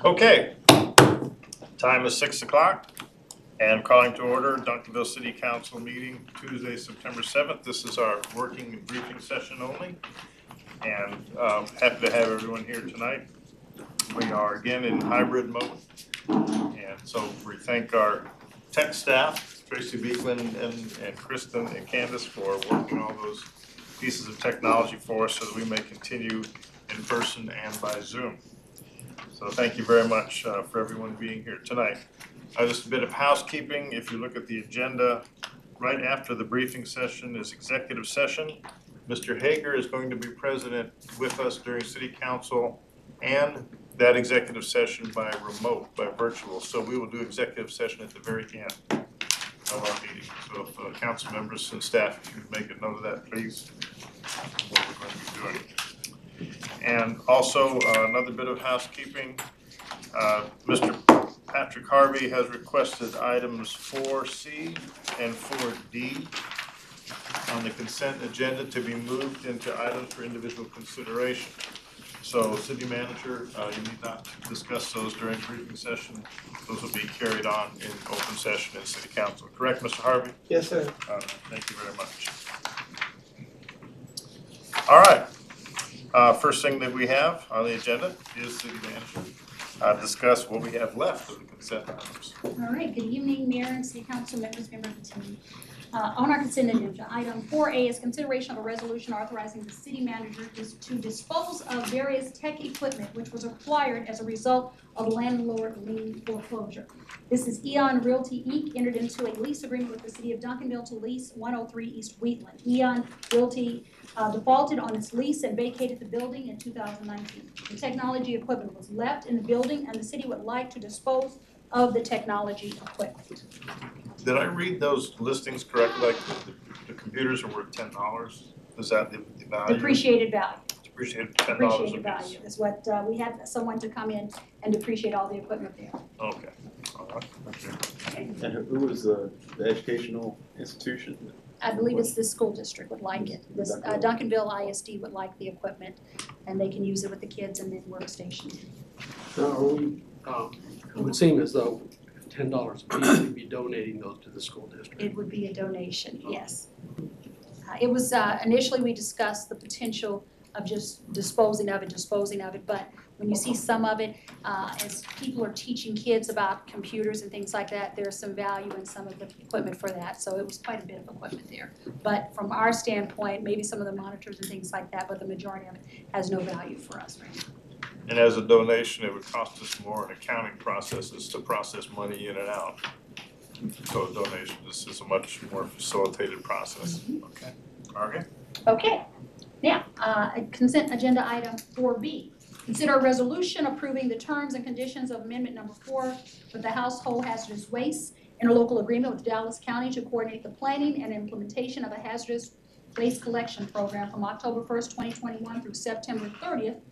Okay, time is 6 o'clock and calling to order Duncanville City Council meeting Tuesday, September 7th. This is our working and briefing session only, and happy to have everyone here tonight. We are again in hybrid mode, and so we thank our tech staff, Tracy Beekman and Kristen and Candace, for working all those pieces of technology for us so that we may continue in person and by Zoom. So thank you very much for everyone being here tonight. Just a bit of housekeeping. If you look at the agenda, right after the briefing session is executive session. Mr. Hager is going to be present with us during City Council and that executive session by remote, by virtual. So we will do executive session at the very end of our meeting. So if council members and staff, if you would make a note of that, please, what we're going to be doing. And also another bit of housekeeping, Mr. Patrick Harvey has requested items 4C and 4D on the consent agenda to be moved into items for individual consideration. So, City Manager, you need not discuss those during the briefing session. Those will be carried on in open session in City Council. Correct, Mr. Harvey? Yes, sir. Thank you very much. All right. First thing that we have on the agenda is City Manager. Discuss what we have left of the consent items. All right. Good evening, Mayor and City Council members, member of the team. On our consent agenda, item 4A is consideration of a resolution authorizing the city manager to dispose of various tech equipment which was acquired as a result of landlord lien foreclosure. This is Eon Realty Inc. entered into a lease agreement with the city of Duncanville to lease 103 East Wheatland. Eon Realty defaulted on its lease and vacated the building in 2019. The technology equipment was left in the building, and the city would like to dispose of the technology equipment. Did I read those listings correctly? Like the computers are worth $10. Is that the value? Depreciated value. Depreciated $10 Depreciated a value piece. is what we had someone to come in and depreciate all the equipment there. Okay. All right. Okay. And who was the educational institution? I believe it's the school district would like it. This Duncanville ISD would like the equipment, and they can use it with the kids in the workstation. Now, are we, it would seem as though $10 a piece, we'd be donating those to the school district. It would be a donation, yes. It was initially we discussed the potential of just disposing of it, but when you see some of it, as people are teaching kids about computers and things like that, there's some value in some of the equipment for that. So it was quite a bit of equipment there. But from our standpoint, maybe some of the monitors and things like that, but the majority of it has no value for us right now. And as a donation, it would cost us more in accounting processes to process money in and out. So a donation, this is a much more facilitated process. Okay. Okay. Okay. Now, consent agenda item 4B. Consider a resolution approving the terms and conditions of amendment number 4 with the household hazardous waste interlocal agreement with Dallas County to coordinate the planning and implementation of a hazardous waste collection program from October 1st, 2021 through September 30th,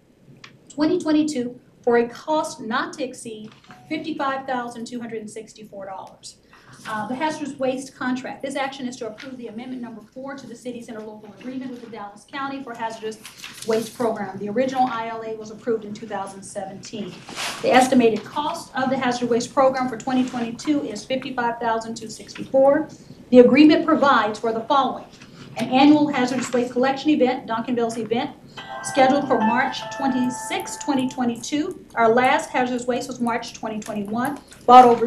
2022 for a cost not to exceed $55,264. The hazardous waste contract. This action is to approve the amendment number 4 to the city's interlocal agreement with the Dallas County for hazardous waste program. The original ILA was approved in 2017. The estimated cost of the hazardous waste program for 2022 is $55,264. The agreement provides for the following: an annual hazardous waste collection event, Duncanville's event, scheduled for March 26, 2022. Our last hazardous waste was March 2021. Bought over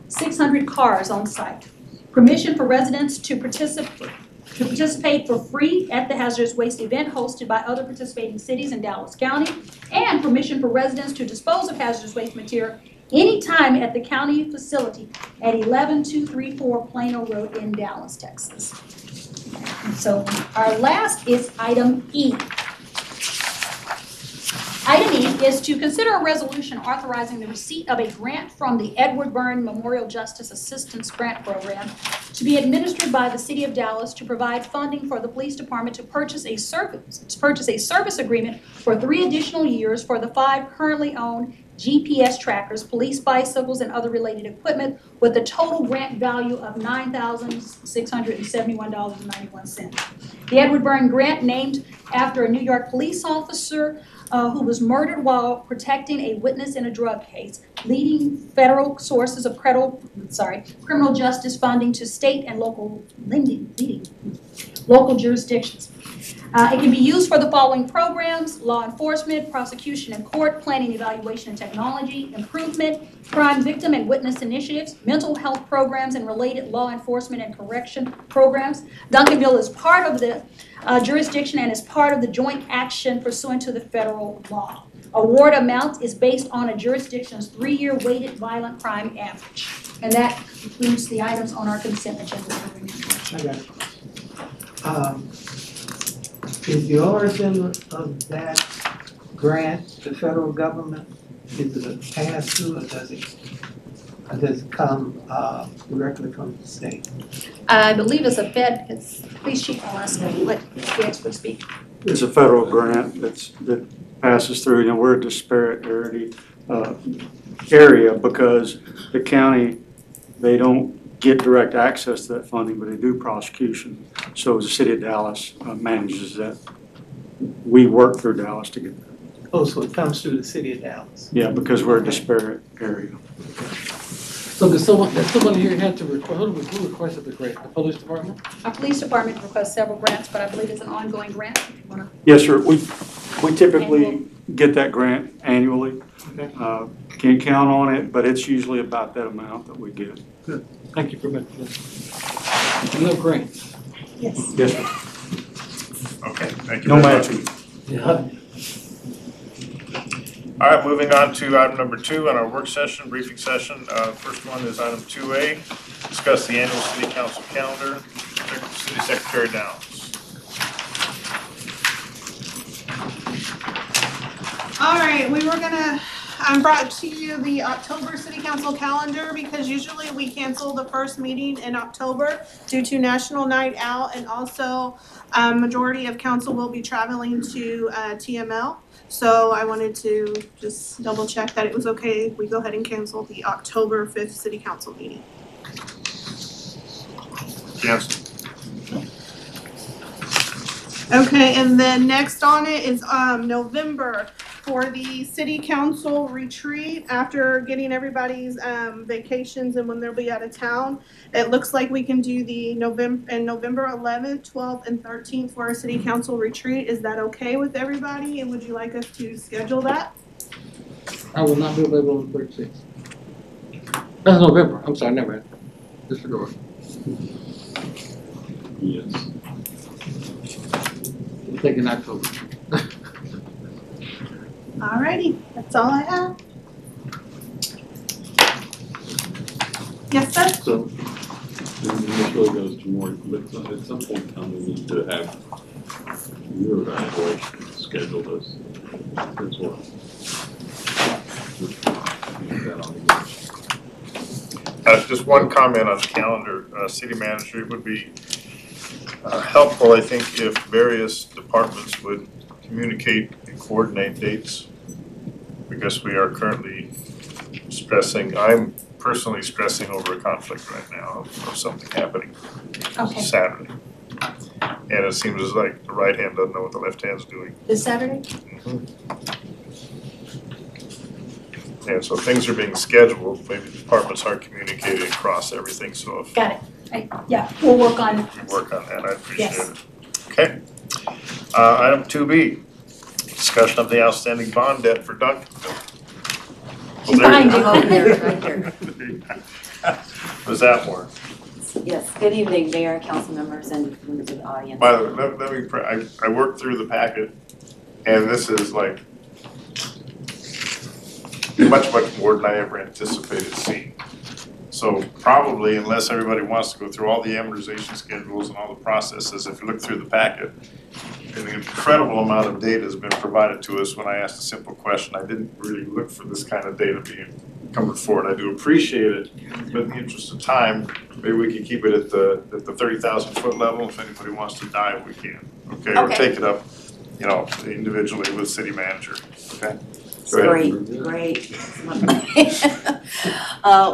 600 cars on site. Permission for residents to participate for free at the hazardous waste event hosted by other participating cities in Dallas County, and permission for residents to dispose of hazardous waste material anytime at the county facility at 11234 Plano Road in Dallas, Texas. So our last is item E. Item E is to consider a resolution authorizing the receipt of a grant from the Edward Byrne Memorial Justice Assistance Grant Program to be administered by the City of Dallas to provide funding for the police department to purchase a service agreement for 3 additional years for the 5 currently owned GPS trackers, police bicycles, and other related equipment, with a total grant value of $9,671.91. The Edward Byrne grant, named after a New York police officer, who was murdered while protecting a witness in a drug case, leading federal sources of criminal justice funding to state and local local jurisdictions. It can be used for the following programs: law enforcement, prosecution and court, planning, evaluation and technology, improvement, crime victim and witness initiatives, mental health programs and related law enforcement and correction programs. Duncanville is part of the jurisdiction and is part of the joint action pursuant to the federal law. Award amount is based on a jurisdiction's 3-year weighted violent crime average. And that includes the items on our consent agenda. I got it. Is the origin of that grant the federal government? Is it a pass-through, or does it come directly from the state? I believe it's a Fed, please chief, I'll ask them, let the expert speak. It's a federal grant that passes through. You know, we're a disparate area because the county, they don't get direct access to that funding, but they do prosecution. So the city of Dallas manages that. We work through Dallas to get that. Oh, so it comes through the city of Dallas? Yeah, because we're a disparate area. So does someone here had to request, who requested the grant? The police department? Our police department requests several grants, but I believe it's an ongoing grant. If you wanna. Yes, sir. We typically get that grant annually. Okay. Can't count on it, but it's usually about that amount that we get. Good. Thank you for mentioning that. No grants. Yes. Yes, sir. Okay, thank you No very much. matching. Yeah. All right, moving on to item number 2 on our work session, briefing session. First one is item 2A, discuss the annual city council calendar. City Secretary Downs. All right, brought to you the October City Council calendar because usually we cancel the first meeting in October due to National Night Out, and also majority of council will be traveling to TML. So I wanted to just double check that it was okay if we go ahead and cancel the October 5th City Council meeting. Yes. Okay, and then next on it is November for the city council retreat. After getting everybody's vacations and when they'll be out of town, it looks like we can do the November 11th, 12th, and 13th for a city council retreat. Is that okay with everybody? And would you like us to schedule that? I will not be available on the 36th. That's November. I'm sorry, never mind. Disregard. Yes. I'm thinking October. Alrighty, that's all I have. Yes, sir? So, this really goes to more, but at some point in time, we need to have your evaluation scheduled as well. Just one comment on the calendar, city manager, it would be helpful, I think, if various departments would communicate and coordinate dates, because we are currently I'm personally stressing over a conflict right now of something happening Okay. Saturday. And it seems as like the right hand doesn't know what the left hand's doing. This Saturday? And so things are being scheduled, maybe departments aren't communicating across everything, so if Got it. Yeah, we'll work on it. you work on that, I appreciate Yes. it. Okay. Item 2B, discussion of the outstanding bond debt for Duncanville. She's behind you. Over there, right there. What is that for? Yes, good evening, Mayor, council members, and members of the audience. By the way, let me, I worked through the packet, and this is like much more than I ever anticipated seeing. So probably, unless everybody wants to go through all the amortization schedules and all the processes, if you look through the packet, an incredible amount of data has been provided to us when I asked a simple question. I didn't really look for this kind of data coming forward. I do appreciate it, but in the interest of time, maybe we can keep it at the 30,000 foot level. If anybody wants to dive, we can. Okay, or Okay. take it up, individually with city manager. Okay. It's Go ahead. great.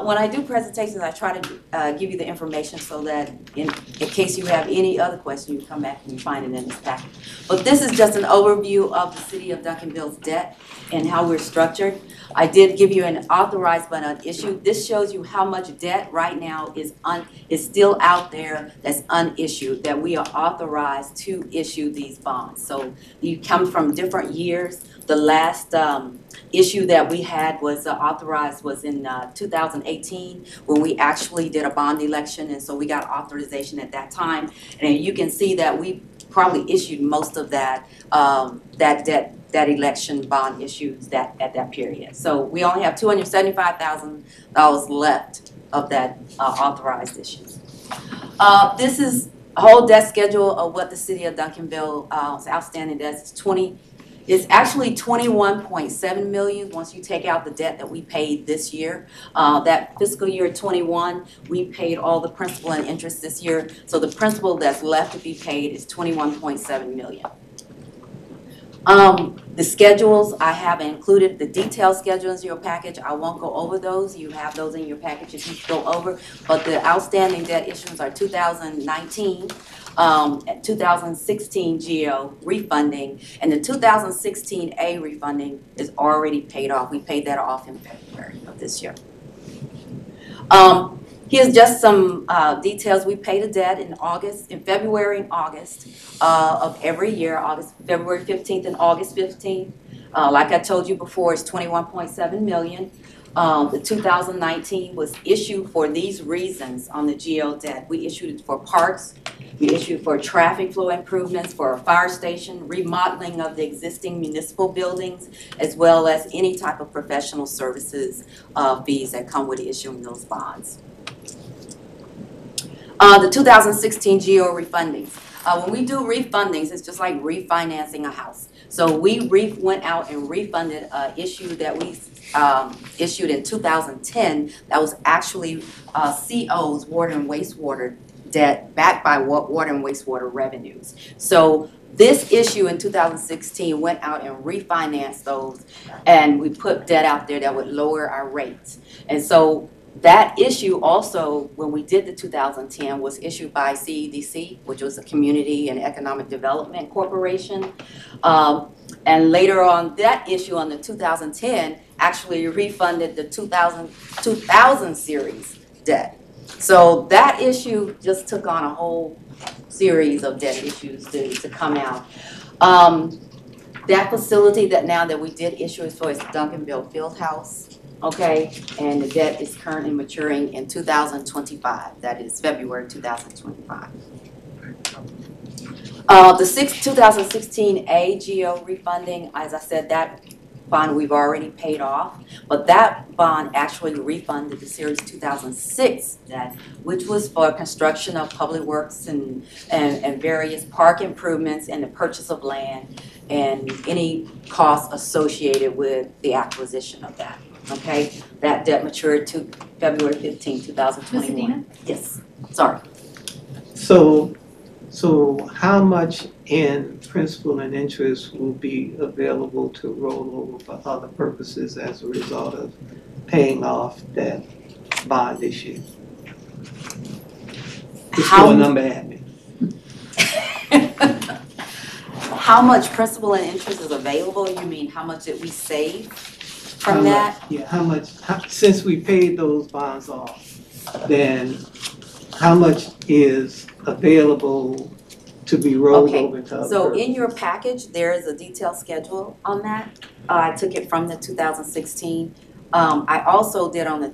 When I do presentations, I try to give you the information so that in case you have any other question, you come back and you find it in this packet. But this is just an overview of the City of Duncanville's debt and how we're structured. I did give you an authorized but unissued. This shows you how much debt right now is still out there that's unissued, that we are authorized to issue these bonds. So you come from different years. The last issue that we had was authorized was in 2018 when we actually did a bond election, and so we got authorization at that time. And you can see that we probably issued most of that that election bond issues at that period. So we only have $275,000 left of that authorized issues. This is a whole debt schedule of what the City of Duncanville's outstanding debt is. It's actually 21.7 million once you take out the debt that we paid this year. That fiscal year 21, we paid all the principal and interest this year. So the principal that's left to be paid is 21.7 million. The schedules, I have included the detailed schedules in your package. I won't go over those. You have those in your package if you go over. But the outstanding debt issues are 2019, 2016 GO refunding, and the 2016 A refunding is already paid off. We paid that off in February of this year. Here's just some details. We pay the debt in February and August of every year, February 15th and August 15th. Like I told you before, it's 21.7 million. The 2019 was issued for these reasons on the GO debt. We issued it for parks, we issued for traffic flow improvements, for a fire station, remodeling of the existing municipal buildings, as well as any type of professional services fees that come with issuing those bonds. The 2016 GO refundings. When we do refundings, it's just like refinancing a house. So we went out and refunded an issue that we issued in 2010 that was actually CO's water and wastewater debt backed by water and wastewater revenues. So this issue in 2016 went out and refinanced those, and we put debt out there that would lower our rates. And so that issue also, when we did the 2010, was issued by CEDC, which was a Community and Economic Development Corporation. And later on, that issue on the 2010 actually refunded the 2000 series debt. So that issue just took on a whole series of debt issues to come out. That facility that we did issue is for Duncanville Fieldhouse. Okay, and the debt is currently maturing in 2025. That is February 2025. The 2016 A GO refunding, as I said, that bond we've already paid off, but that bond actually refunded the Series 2006 debt, which was for construction of public works and various park improvements and the purchase of land and any costs associated with the acquisition of that. Okay, that debt matured to February 15, 2021. Yes, sorry. So how much in principal and interest will be available to roll over for other purposes as a result of paying off that bond issue? Just throw a number at me. How much principal and interest is available? You mean how much did we save from that? Yeah, how much, since we paid those bonds off, then how much is available to be rolled over to other So purposes? in your package, there is a detailed schedule on that. I took it from the 2016. I also did on the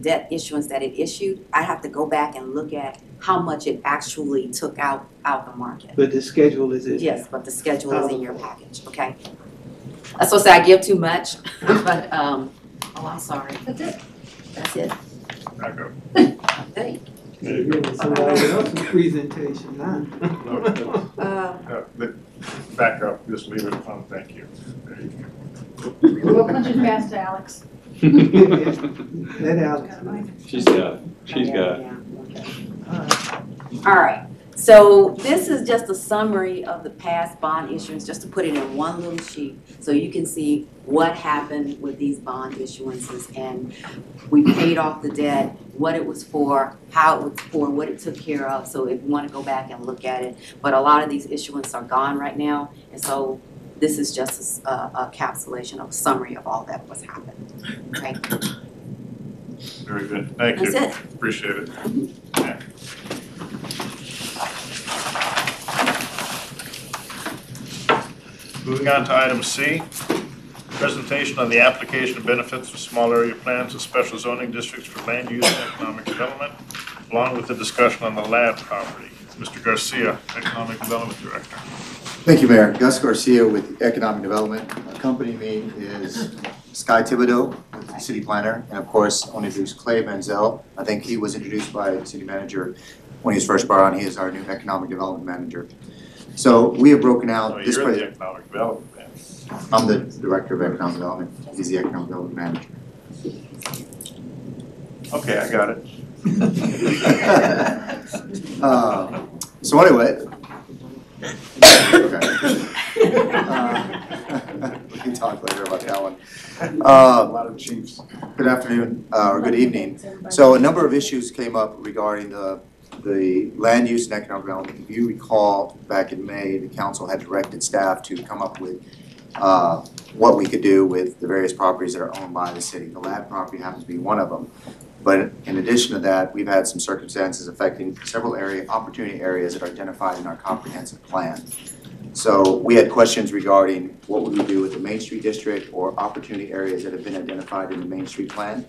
debt issuance that it issued. I have to go back and look at how much it actually took out the market. But the schedule is in Yes, but the schedule is in your package, okay? That's supposed to say I give too much, but, oh, I'm sorry. That's it. That's it. Back up. Thank You're giving somebody else's presentation, huh? Back up, just leave it on, thank you. There you go. We'll punch it fast, Alex. Let Alex. She's got it. She's got it. All right, So this is just a summary of the past bond issuance, just to put it in one little sheet, so you can see what happened with these bond issuances, and we paid off the debt, what it was for, how it was for, what it took care of, so if you want to go back and look at it. But a lot of these issuances are gone right now, and so this is just a capsulation of a summary of all that was happened. Okay, Very good, thank you. that's it. Appreciate it. Yeah. Moving on to item C, presentation on the application of benefits for small area plans of special zoning districts for land use and economic development, along with the discussion on the lab property. Mr. Garcia, Economic Development Director. Thank you, Mayor. Gus Garcia with Economic Development. Accompanying me is Sky Thibodeau, the city planner, and of course, I want to introduce Clay Manzel. I think he was introduced by the city manager when he was first brought on. He is our new Economic Development Manager. So we have broken out this. You're the Economic Development Man. I'm the Director of Economic Development. He's the Economic Development Manager. Okay, I got it. So anyway. Okay. We can talk later about that one. A lot of chiefs. Good afternoon, or good evening. So a number of issues came up regarding the land use and economic development. If you recall, back in May, the council had directed staff to come up with what we could do with the various properties that are owned by the city. The lab property happens to be one of them. But in addition to that, we've had some circumstances affecting several opportunity areas that are identified in our comprehensive plan. So we had questions regarding what would we do with the Main Street District or opportunity areas that have been identified in the Main Street Plan.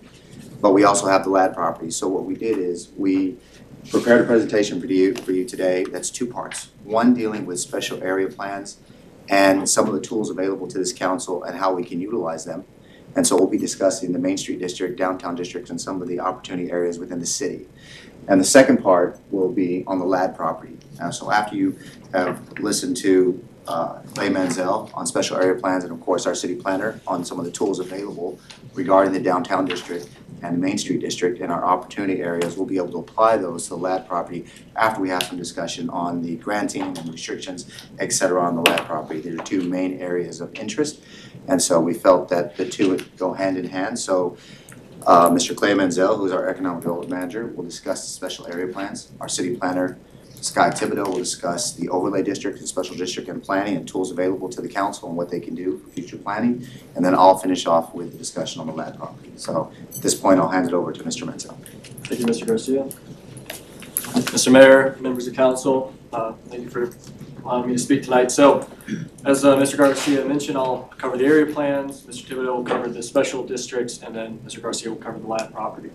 But we also have the lab property. So what we did is we prepared a presentation for you today that's two parts. One dealing with special area plans and some of the tools available to this council and how we can utilize them. And so we'll be discussing the Main Street District, downtown districts, and some of the opportunity areas within the city. And the second part will be on the lab property. So after you have listened to Clay Manzel on special area plans and of course our city planner on some of the tools available regarding the downtown district and the Main Street District and our opportunity areas, we'll be able to apply those to the lab property after we have some discussion on the granting and restrictions, et cetera, on the lab property. These are two main areas of interest. And so we felt that the two would go hand in hand. So Mr. Clay Manzel, who's our Economic Development Manager, will discuss the special area plans. Our city planner, Sky Thibodeau, will discuss the overlay district and special district and planning and tools available to the council and what they can do for future planning. And then I'll finish off with the discussion on the lab property. So at this point, I'll hand it over to Mr. Manzel. Thank you, Mr. Garcia. Mr. Mayor, members of council, thank you for allowing me to speak tonight. So, as Mr. Garcia mentioned, I'll cover the area plans, Mr. Thibodeau will cover the special districts, and then Mr. Garcia will cover the lab property.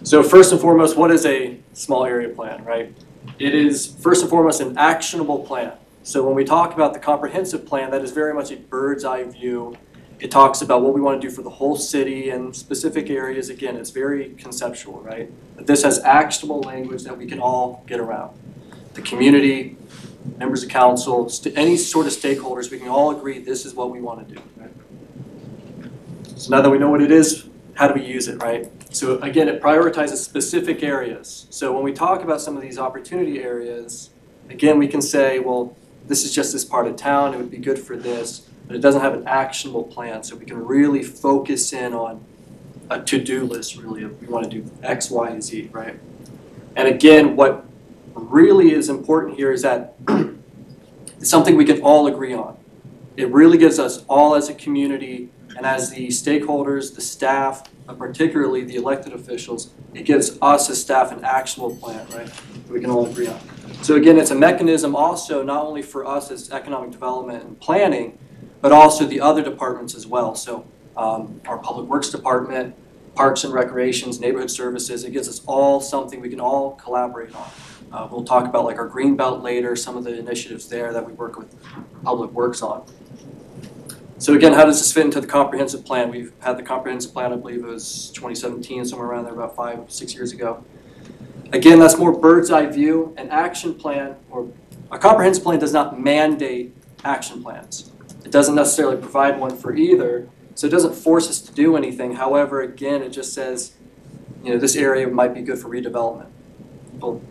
So first and foremost, what is a small area plan, right? It is first and foremost an actionable plan. So when we talk about the comprehensive plan, that is very much a bird's eye view. It talks about what we want to do for the whole city and specific areas. Again, it's very conceptual, right? But this has actionable language that we can all get around. The community, members of council, any sort of stakeholders, we can all agree this is what we want to do. Right? So now that we know what it is, how do we use it, right? So again, it prioritizes specific areas. So when we talk about some of these opportunity areas, again, we can say, well, this is just this part of town, it would be good for this, but it doesn't have an actionable plan. So we can really focus in on a to-do list, really, if we want to do X, Y, and Z, right? And again, what really is important here is that it's something we can all agree on. It really gives us all as a community and as the stakeholders, the staff, but particularly the elected officials, it gives us as staff an actionable plan, right, that we can all agree on. So again, it's a mechanism also not only for us as economic development and planning, but also the other departments as well. So our Public Works Department, Parks and Recreations, Neighborhood Services, it gives us all something we can all collaborate on. We'll talk about like our green belt later, some of the initiatives there that we work with Public Works on. So again, how does this fit into the comprehensive plan? We've had the comprehensive plan, I believe it was 2017, somewhere around there, about 5-6 years ago. Again, that's more bird's eye view. An action plan, or a comprehensive plan, does not mandate action plans. It doesn't necessarily provide one for either, so it doesn't force us to do anything. However, again, it just says, you know, this area might be good for redevelopment. Well,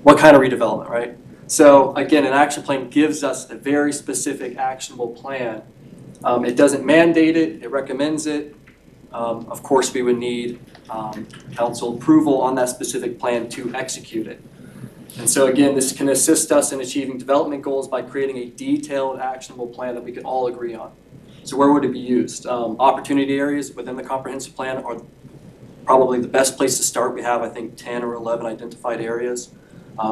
what kind of redevelopment, right? So again, an action plan gives us a very specific actionable plan. It doesn't mandate it, it recommends it. Of course, we would need council approval on that specific plan to execute it. And so again, this can assist us in achieving development goals by creating a detailed, actionable plan that we can all agree on. So where would it be used? Opportunity areas within the comprehensive plan are probably the best place to start. We have, I think, 10 or 11 identified areas.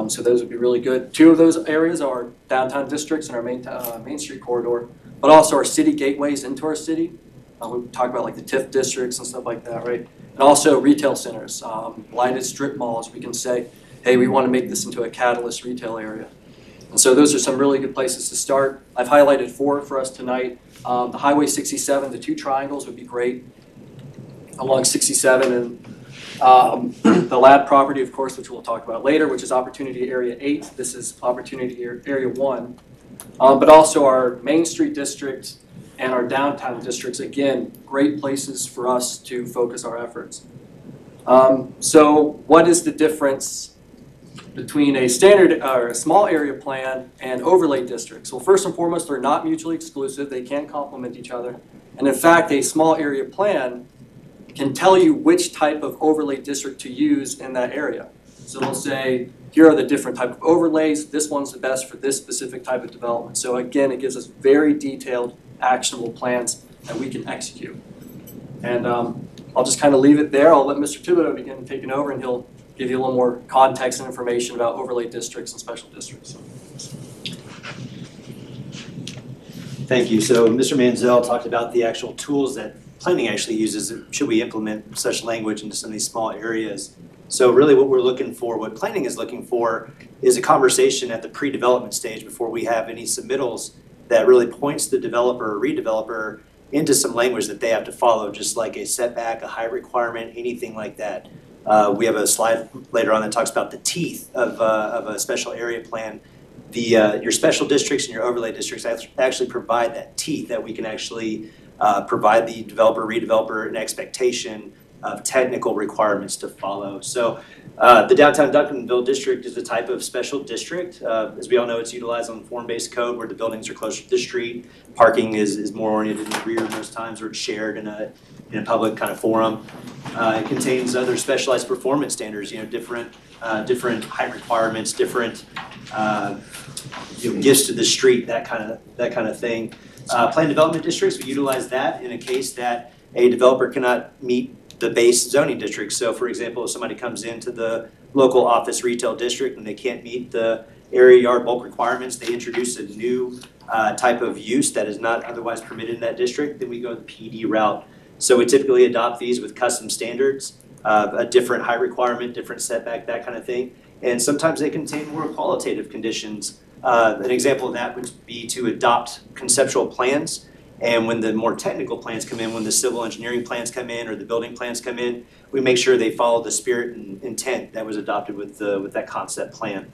So those would be really good. 2 of those areas are downtown districts and our Main Street corridor, but also our city gateways into our city. We talk about like the TIF districts and stuff like that, right? And also retail centers, lighted strip malls. We can say, hey, we want to make this into a catalyst retail area. And so those are some really good places to start. I've highlighted 4 for us tonight. The Highway 67, the 2 triangles would be great along 67, and the lab property, of course, which we'll talk about later, which is Opportunity Area 8. This is Opportunity Area 1. But also our Main Street district and our downtown districts, again, great places for us to focus our efforts. So what is the difference between a standard or a small area plan and overlay districts? Well, first and foremost, they're not mutually exclusive. They can complement each other. And in fact, a small area plan can tell you which type of overlay district to use in that area. So they'll say, here are the different type of overlays. This one's the best for this specific type of development. So again, it gives us very detailed, actionable plans that we can execute. And I'll just kind of leave it there. I'll let Mr. Thibodeau begin taking over, and he'll give you a little more context and information about overlay districts and special districts. Thank you. So Mr. Manzel talked about the actual tools that planning actually uses. Should we implement such language into some of these small areas? So really what we're looking for, what planning is looking for, is a conversation at the pre-development stage before we have any submittals that really points the developer or redeveloper into some language that they have to follow, just like a setback, a height requirement, anything like that. We have a slide later on that talks about the teeth of a special area plan. Your special districts and your overlay districts actually provide that teeth that we can actually provide the developer, redeveloper an expectation of technical requirements to follow. So the downtown Duncanville district is a type of special district. As we all know, it's utilized on form-based code where the buildings are closer to the street. Parking is more oriented in the rear most times, or it's shared in a public kind of forum. It contains other specialized performance standards, different height requirements, different gifts to the street, that kind of thing. Planned development districts, we utilize that in a case that a developer cannot meet the base zoning district. So for example, if somebody comes into the local office retail district and they can't meet the area yard bulk requirements, they introduce a new type of use that is not otherwise permitted in that district, then we go the PD route. So we typically adopt these with custom standards, a different height requirement, different setback, that kind of thing. And sometimes they contain more qualitative conditions. An example of that would be to adopt conceptual plans. And when the more technical plans come in, when the civil engineering plans come in or the building plans come in, we make sure they follow the spirit and intent that was adopted with that concept plan.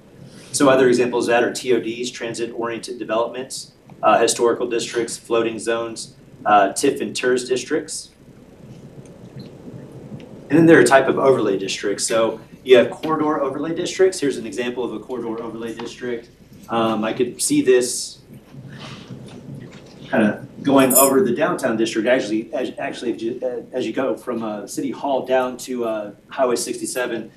So other examples of that are TODs, transit-oriented developments, historical districts, floating zones, TIF and TERS districts. And then there are a type of overlay districts. So you have corridor overlay districts. Here's an example of a corridor overlay district. I could see this kind of going over the downtown district. Actually, as you go from City Hall down to Highway 67,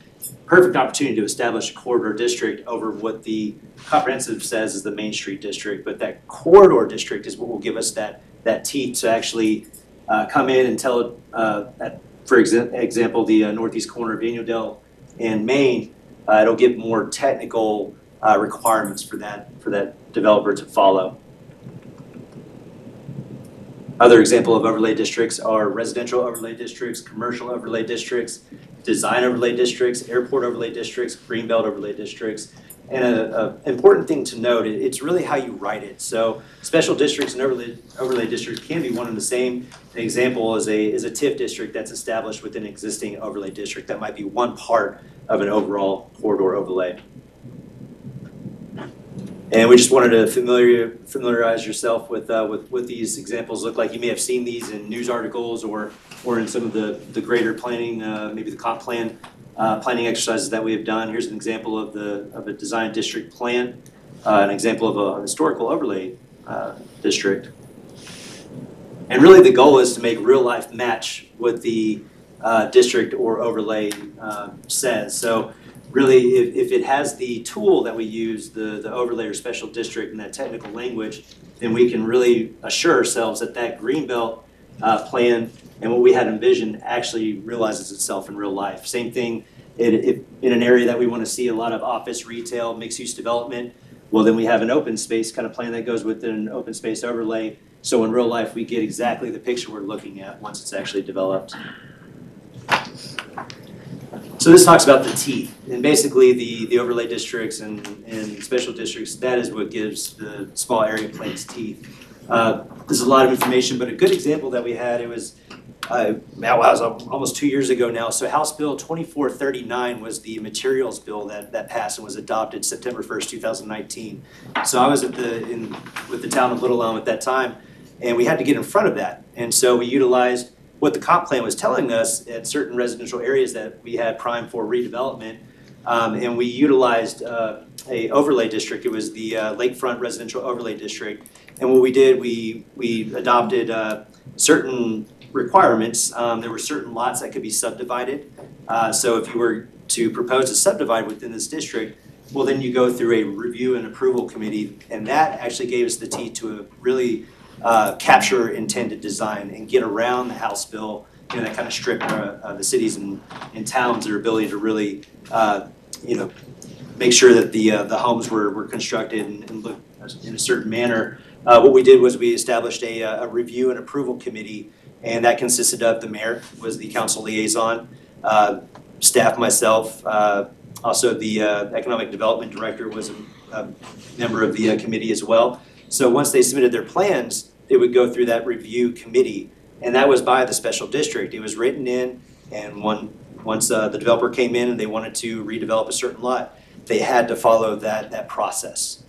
perfect opportunity to establish a corridor district over what the comprehensive says is the Main Street district. But that corridor district is what will give us that teeth to actually come in and tell, for example, the northeast corner of Vineyard and Main. It'll give more technical requirements for that developer to follow. Other example of overlay districts are residential overlay districts, commercial overlay districts, design overlay districts, airport overlay districts, greenbelt overlay districts. And an important thing to note, it's really how you write it. So special districts and overlay districts can be one and the same. An example is a TIF district that's established within an existing overlay district. That might be one part of an overall corridor overlay. And we just wanted to familiarize yourself with what these examples look like. You may have seen these in news articles or in some of the greater planning, maybe the comp plan planning exercises that we have done. Here's an example of a design district plan, an example of a historical overlay district. And really the goal is to make real life match what the district or overlay says. So really, if it has the tool that we use, the overlay or special district in that technical language, then we can really assure ourselves that that greenbelt plan and what we had envisioned actually realizes itself in real life. Same thing in an area that we want to see a lot of office, retail, mixed-use development. Well, then we have an open space kind of plan that goes with an open space overlay. So in real life, we get exactly the picture we're looking at once it's actually developed. So this talks about the teeth, and basically the overlay districts and special districts, that is what gives the small area plans teeth. There's a lot of information, but a good example that we had, it was almost 2 years ago now. So House Bill 2439 was the materials bill that passed and was adopted September 1st, 2019. So I was with the town of Little Elm at that time, and we had to get in front of that. And so we utilized what the comp plan was telling us at certain residential areas that we had prime for redevelopment, and we utilized a overlay district. It was the Lakefront Residential Overlay District. And what we did, we adopted certain requirements. There were certain lots that could be subdivided. So if you were to propose to subdivide within this district, well, then you go through a review and approval committee, and that actually gave us the teeth to really capture intended design and get around the House bill, that kind of stripped the cities and towns their ability to really, make sure that the homes were constructed and looked in a certain manner. What we did was we established a review and approval committee, and that consisted of the mayor was the council liaison, staff, myself, also the economic development director was a member of the committee as well. So once they submitted their plans, they would go through that review committee, and that was by the special district. It was written in, and once the developer came in and they wanted to redevelop a certain lot, they had to follow that process.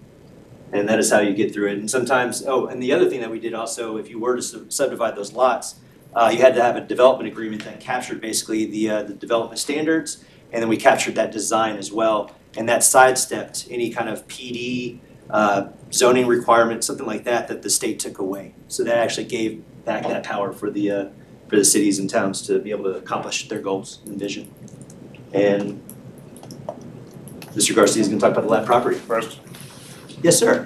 And that is how you get through it. And sometimes, and the other thing that we did also, if you were to subdivide those lots, you had to have a development agreement that captured basically the development standards, and then we captured that design as well, and that sidestepped any kind of PD, zoning requirement, something like that the state took away. So that actually gave back that power for the cities and towns to be able to accomplish their goals and vision. And Mr. Garcia is going to talk about the lab property first. Yes, sir.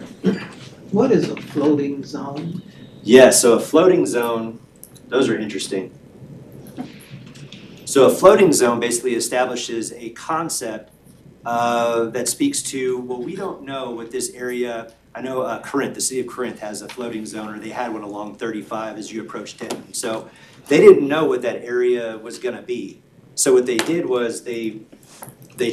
What is a floating zone? Yeah, so a floating zone, those are interesting. So a floating zone basically establishes a concept that speaks to, well, we don't know what this area, I know Corinth, the city of Corinth has a floating zone, or they had one along 35 as you approach Denton. So they didn't know what that area was going to be. So what they did was they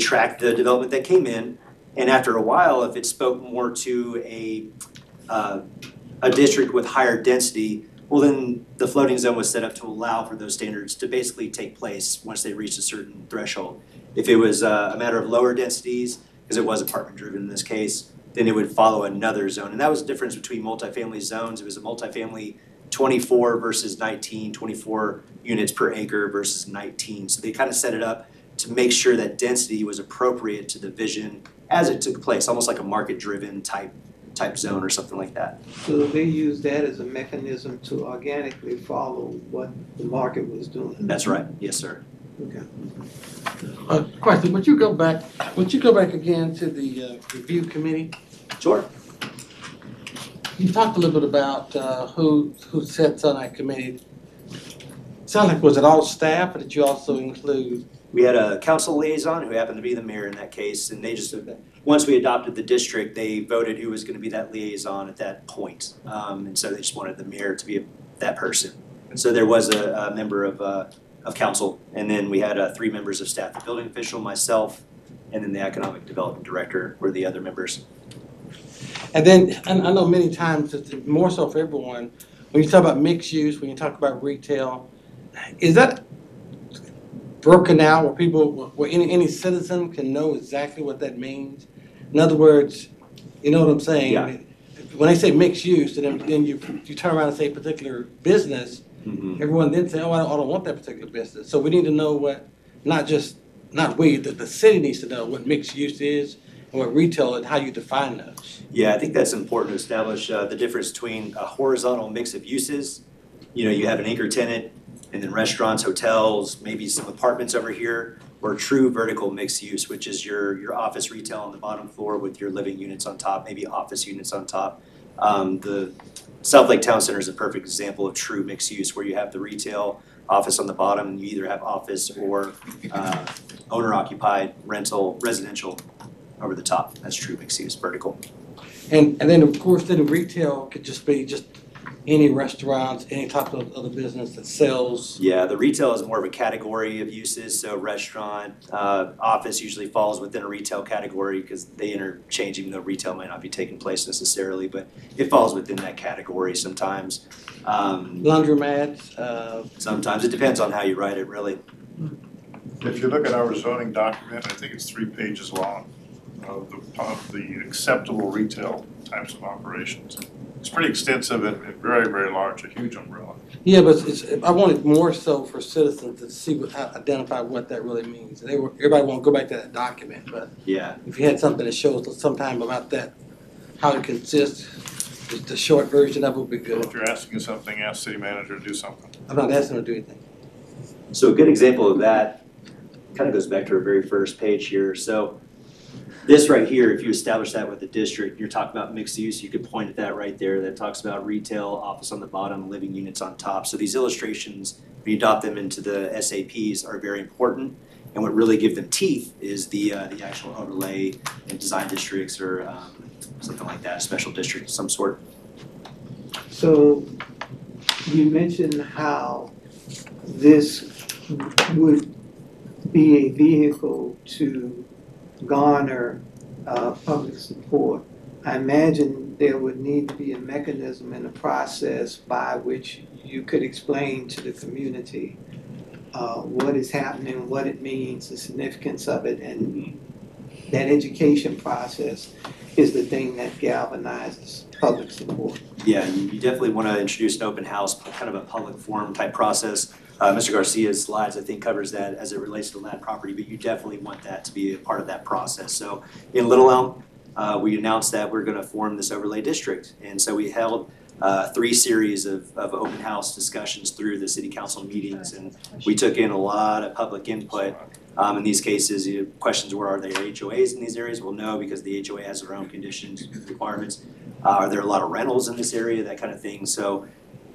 tracked the development that came in, and after a while, if it spoke more to a district with higher density, well, then the floating zone was set up to allow for those standards to basically take place once they reached a certain threshold. If it was a matter of lower densities, because it was apartment driven in this case, then it would follow another zone. And that was the difference between multifamily zones. It was a multifamily 24 versus 19, 24 units per acre versus 19. So they kind of set it up to make sure that density was appropriate to the vision as it took place, almost like a market-driven type zone or something like that. So they use that as a mechanism to organically follow what the market was doing. That's right. Yes, sir. Okay. Question, would you go back again to the review committee? Sure. You talked a little bit about who sits on that committee. Sounds like, was it all staff, or did you also include? We had a council liaison who happened to be the mayor in that case, and they just, once we adopted the district, they voted who was going to be that liaison at that point. And so they just wanted the mayor to be that person. And so there was a member of council, and then we had 3 members of staff, the building official, myself, and then the economic development director were the other members. And then, I know many times, it's more so for everyone, when you talk about mixed use, when you talk about retail, is that broken out where any citizen can know exactly what that means? In other words, You know what I'm saying? Yeah. When they say mixed use, and then you turn around and say particular business, everyone then say, oh, I don't want that particular business. So we need to know what, not we, the city needs to know what mixed use is and what retail and how you define those. Yeah, I think that's important to establish the difference between a horizontal mix of uses. You know, you have an anchor tenant and then restaurants, hotels, maybe some apartments over here, or true vertical mixed use, which is your office retail on the bottom floor with your living units on top, maybe office units on top. The South Lake Town Center is a perfect example of true mixed use where you have the retail office on the bottom and you either have office or owner occupied rental residential over the top. That's true mixed use, vertical. And then of course then retail could just be any restaurants, any type of other business that sells. Yeah, the retail is more of a category of uses. So restaurant, office usually falls within a retail category because they interchange, even though retail might not be taking place necessarily, but it falls within that category sometimes. Laundromats. Sometimes it depends on how you write it, really. If you look at our zoning document, I think it's 3 pages long of the acceptable retail types of operations. It's pretty extensive and very, very large, a huge umbrella. Yeah, but I wanted more so for citizens to see identify what that really means. Everybody won't go back to that document, but yeah, if you had something that shows sometime about that, how it consists, just the short version of it would be good. If you're asking something, ask city manager to do something. I'm not asking them to do anything. So a good example of that kind of goes back to our very first page here. So this right here, if you establish that with the district, you're talking about mixed use, you could point at that right there that talks about retail, office on the bottom, living units on top. So these illustrations, when you adopt them into the SAPs, are very important. And what really give them teeth is the actual overlay in design districts or something like that, a special district of some sort. So you mentioned how this would be a vehicle to garner public support. I imagine there would need to be a mechanism and a process by which you could explain to the community what is happening, what it means, the significance of it, and that education process is the thing that galvanizes public support. Yeah, you definitely want to introduce an open house, kind of a public forum type process. Mr. Garcia's slides, I think, covers that as it relates to land property, but you definitely want that to be a part of that process. So in Little Elm, we announced that we're going to form this overlay district. And so we held 3 series of open house discussions through the city council meetings, and we took in a lot of public input. In these cases, questions were, are there HOAs in these areas? Well, no, because the HOA has their own conditions, requirements. Are there a lot of rentals in this area, that kind of thing? So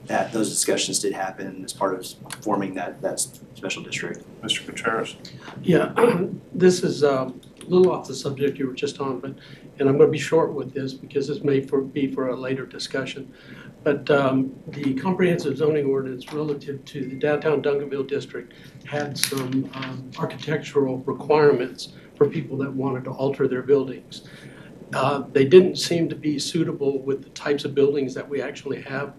those discussions did happen as part of forming that special district. Mr. Contreras. Yeah, this is a little off the subject you were just on, and I'm going to be short with this because this may be for a later discussion. But the comprehensive zoning ordinance relative to the downtown Duncanville district had some architectural requirements for people that wanted to alter their buildings. They didn't seem to be suitable with the types of buildings that we actually have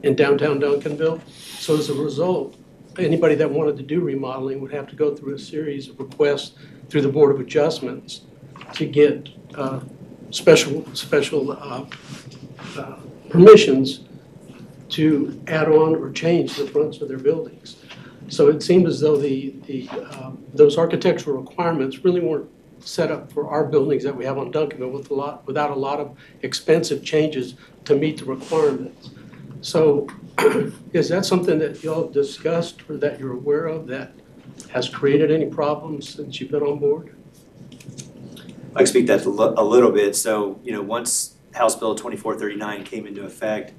in downtown Duncanville. So as a result, anybody that wanted to do remodeling would have to go through a series of requests through the Board of Adjustments to get special permissions to add on or change the fronts of their buildings. So it seemed as though those architectural requirements really weren't set up for our buildings that we have on Duncanville without a lot of expensive changes to meet the requirements. So is that something that y'all have discussed or that you're aware of that has created any problems since you've been on board? I can speak that a little bit. So, once House Bill 2439 came into effect,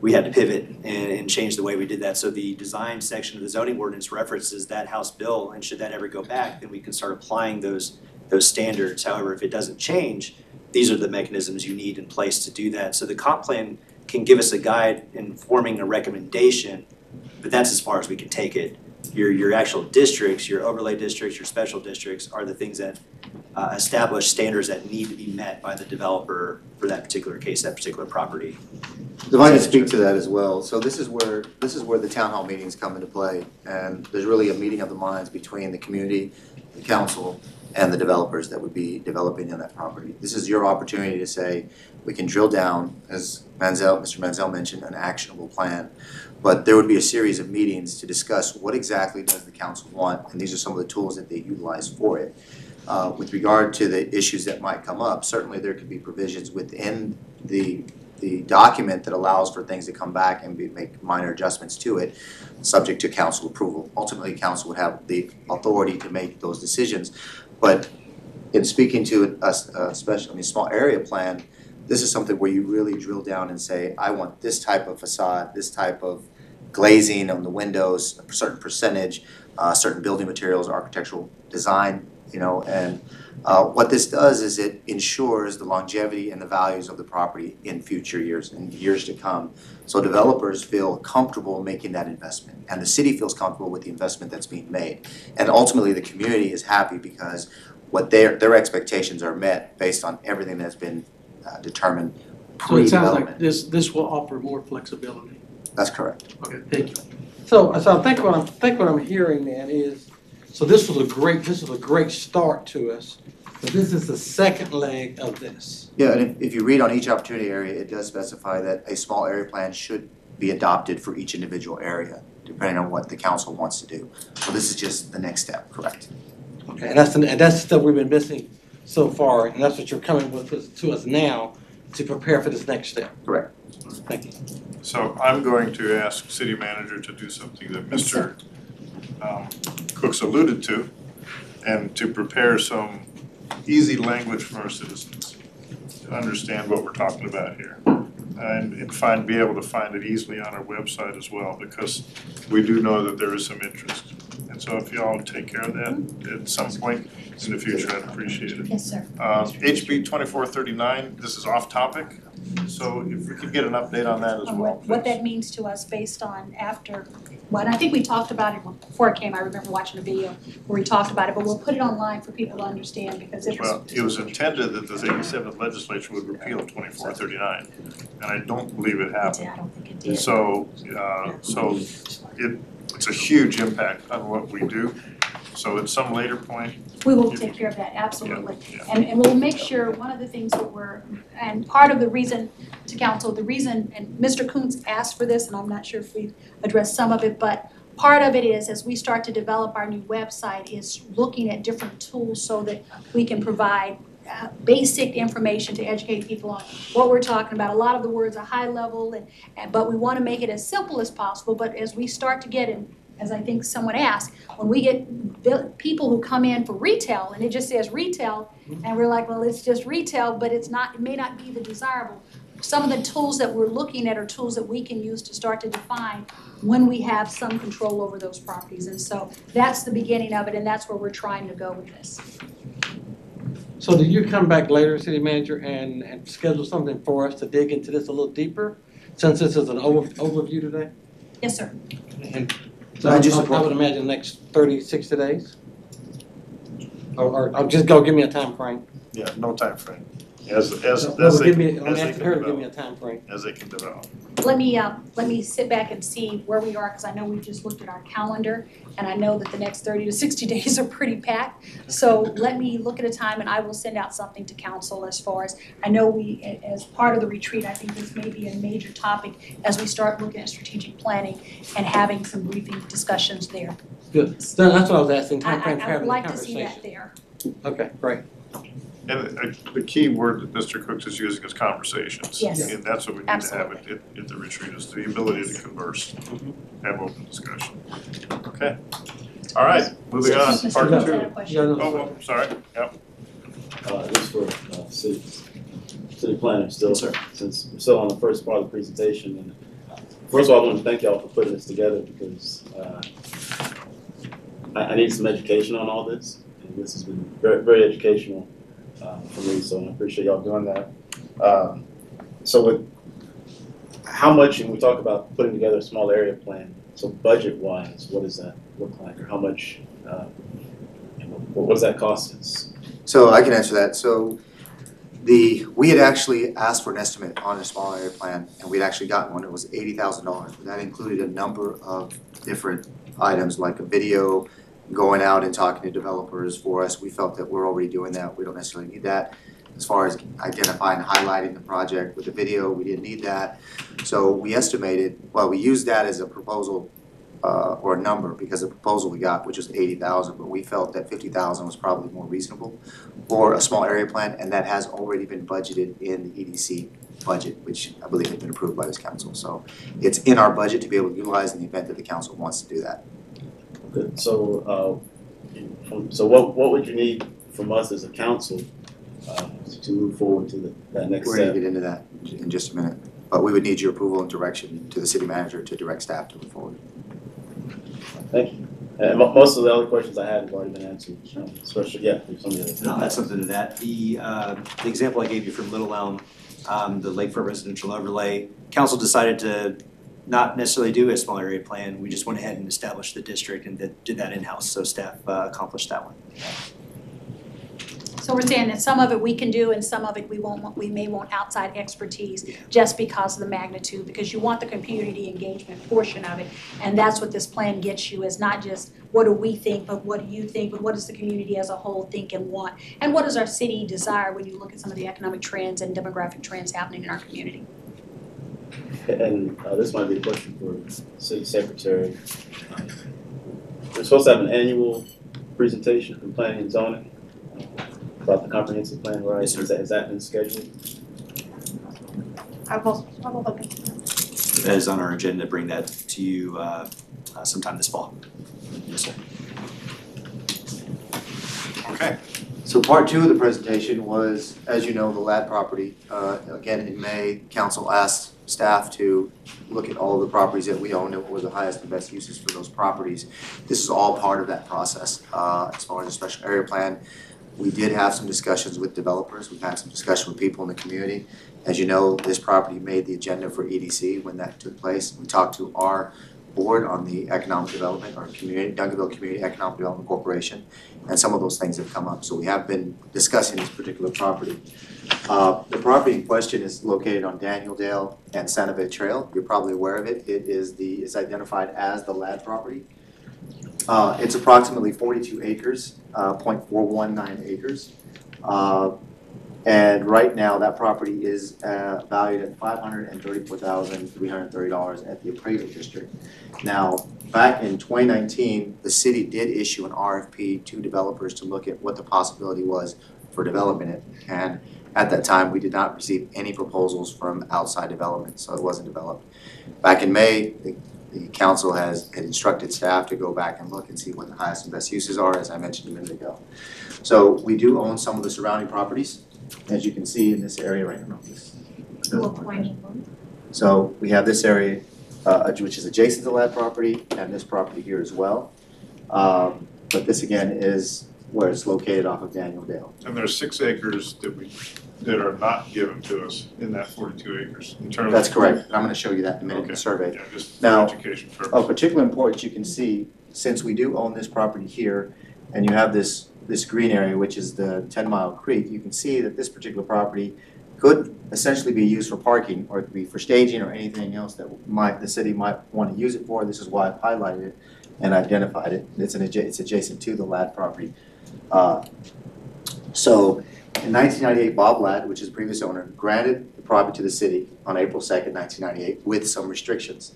we had to pivot and change the way we did that. So the design section of the zoning ordinance references that House bill, and should that ever go back, then we can start applying those standards. However, if it doesn't change, these are the mechanisms you need in place to do that. So the comp plan can give us a guide in forming a recommendation, but that's as far as we can take it. Your actual districts, your overlay districts, your special districts are the things that establish standards that need to be met by the developer for that particular case, that particular property. If I can speak to that as well. So this is where the town hall meetings come into play, and there's really a meeting of the minds between the community, the council, and the developers that would be developing on that property. This is your opportunity to say, we can drill down, as Mr. Manziel mentioned, an actionable plan. But there would be a series of meetings to discuss what exactly does the council want, and these are some of the tools that they utilize for it. With regard to the issues that might come up, certainly there could be provisions within the document that allows for things to come back and make minor adjustments to it, subject to council approval. Ultimately, council would have the authority to make those decisions. But in speaking to a small area plan, this is something where you really drill down and say, I want this type of facade, this type of glazing on the windows, a certain percentage, certain building materials, architectural design, and what this does is it ensures the longevity and the values of the property in future years and years to come. So developers feel comfortable making that investment, and the city feels comfortable with the investment that's being made. And ultimately, the community is happy because what their expectations are met based on everything that's been determined So it sounds pre-development. like this will offer more flexibility. That's correct. Okay, thank you. So I think what I'm hearing then is, so this was a great start to us, but this is the second leg of this. Yeah, and if you read on each opportunity area, it does specify that a small area plan should be adopted for each individual area, depending on what the council wants to do. So this is just the next step, correct? Okay, and that's the stuff we've been missing so far, and that's what you're coming with to us now to prepare for this next step. Correct. Thank you. So I'm going to ask city manager to do something that Mr. Cook's alluded to, and to prepare some easy language for our citizens to understand what we're talking about here. And be able to find it easily on our website as well, because we do know that there is some interest. And so if y'all take care of that at some point in the future, I'd appreciate it. Yes, sir. HB 2439, this is off topic, so if we could get an update on that as well, What please. that means to us based on after, well, and I think we talked about it before it came, I remember watching a video where we talked about it, but we'll put it online for people to understand because it was. Well, it was intended that the 87th legislature would repeal 2439, and I don't believe it happened. I don't think it did. So it's a huge impact on what we do. So at some later point. We will take care of that, absolutely. Yeah. And we'll make sure, one of the things that and part of the reason to council, and Mr. Kuntz asked for this, and I'm not sure if we've addressed some of it, but part of it is, as we start to develop our new website, is looking at different tools so that we can provide basic information to educate people on what we're talking about. A lot of the words are high level, but we want to make it as simple as possible. But as we start to get in, as I think someone asked, when we get people who come in for retail and it just says retail, and we're like, well, it's just retail, but it may not be the desirable. Some of the tools that we're looking at are tools that we can use to start to define when we have some control over those properties. And so that's the beginning of it, and that's where we're trying to go with this. So do you come back later, city manager, and schedule something for us to dig into this a little deeper, since this is an overview today? Yes, sir. And so I would imagine the next 30, 60 days? Or just go give me a time frame. Yeah, no time frame. As they I'm can asking her to give me a develop. time frame. As they can develop. Let me sit back and see where we are, because I know we've just looked at our calendar, and I know that the next 30 to 60 days are pretty packed. So let me look at a time, and I will send out something to council as far as, I know as part of the retreat, I think this may be a major topic as we start looking at strategic planning and having some briefing discussions there. Good. So that's what I was asking, time frame for I would having the like to see conversation. that there. Okay, great. And the key word that Mr. Cooks is using is conversations. Yes. And that's what we need Absolutely. to have at the retreat, is the ability to converse, have open discussion. Okay. All right, moving on, Mr. part Jones two. had a question. Oh, sorry, yep. This for city planner still, since we're still on the first part of the presentation. And first of all, I want to thank y'all for putting this together, because I need some education on all this, and this has been very, very educational for me. So I appreciate y'all doing that. So with how much, and we talk about putting together a small area plan. So budget-wise, what does that look like, or how much? What does that cost us? So I can answer that. So we had actually asked for an estimate on a small area plan, and we'd actually gotten one. It was $80,000, but that included a number of different items like a video, going out and talking to developers for us. We felt that we're already doing that. We don't necessarily need that. As far as identifying and highlighting the project with the video, we didn't need that. So we estimated, well, we used that as a proposal or a number because the proposal we got, which was 80,000, but we felt that 50,000 was probably more reasonable for a small area plan, and that has already been budgeted in the EDC budget, which I believe had been approved by this council. So it's in our budget to be able to utilize in the event that the council wants to do that. Good. So, so what would you need from us as a council to move forward to that next We're going step? to get into that in just a minute, but we would need your approval and direction to the city manager to direct staff to move forward. Thank you. And most of the other questions I had have already been answered, especially, yeah, there's some of the I'll add something to that. The example I gave you from Little Elm, the Lakefront residential overlay, council decided to not necessarily do a small area plan. We just went ahead and established the district and did that in-house, so staff accomplished that one. So we're saying that some of it we can do and some of it we may want outside expertise Yeah. just because of the magnitude, because you want the community engagement portion of it. And that's what this plan gets you, is not just what do we think, but what do you think, but what does the community as a whole think and want? And what does our city desire when you look at some of the economic trends and demographic trends happening in our community? And this might be a question for the city secretary. We're supposed to have an annual presentation from planning and zoning about the comprehensive plan, right? Yes, sir. Has that been scheduled? I will look into that. That is on our agenda to bring that to you sometime this fall. Yes, sir. Okay. So part two of the presentation was, as you know, the LAD property. Again, in May, council asked staff to look at all of the properties that we own and what were the highest and best uses for those properties. This is all part of that process. As far as a special area plan, we did have some discussions with developers. We've had some discussion with people in the community. As you know, this property made the agenda for EDC when that took place. We talked to our board on the economic development, our community, Duncanville Community Economic Development Corporation, and some of those things have come up. So we have been discussing this particular property. The property in question is located on Daniel and Santa Fe Trail. You're probably aware of it. It is it's identified as the LAD property. It's approximately 42 acres, 0.419 acres. And right now, that property is valued at $534,330 at the appraisal district. Now, back in 2019, the city did issue an RFP to developers to look at what the possibility was for developing it. And at that time, we did not receive any proposals from outside development, so it wasn't developed. Back in May, the council had instructed staff to go back and look and see what the highest and best uses are, as I mentioned a minute ago. So we do own some of the surrounding properties, as you can see in this area right now. So we have this area, which is adjacent to that property, and this property here as well. But this again is where it's located off of Daniel Dale. And there's 6 acres that are not given to us in that 42 acres. In terms That's of- correct. I'm going to show you that in a minute in the Okay. survey. Yeah, just for Now, education purposes. of particular importance, you can see, since we do own this property here, and you have this green area, which is the 10 Mile Creek, you can see that this particular property could essentially be used for parking, or it could be for staging or anything else that the city might want to use it for. This is why I've highlighted it and identified it. It's adjacent to the LAD property. So in 1998, Bob Ladd, which is the previous owner, granted the property to the city on April 2nd, 1998, with some restrictions.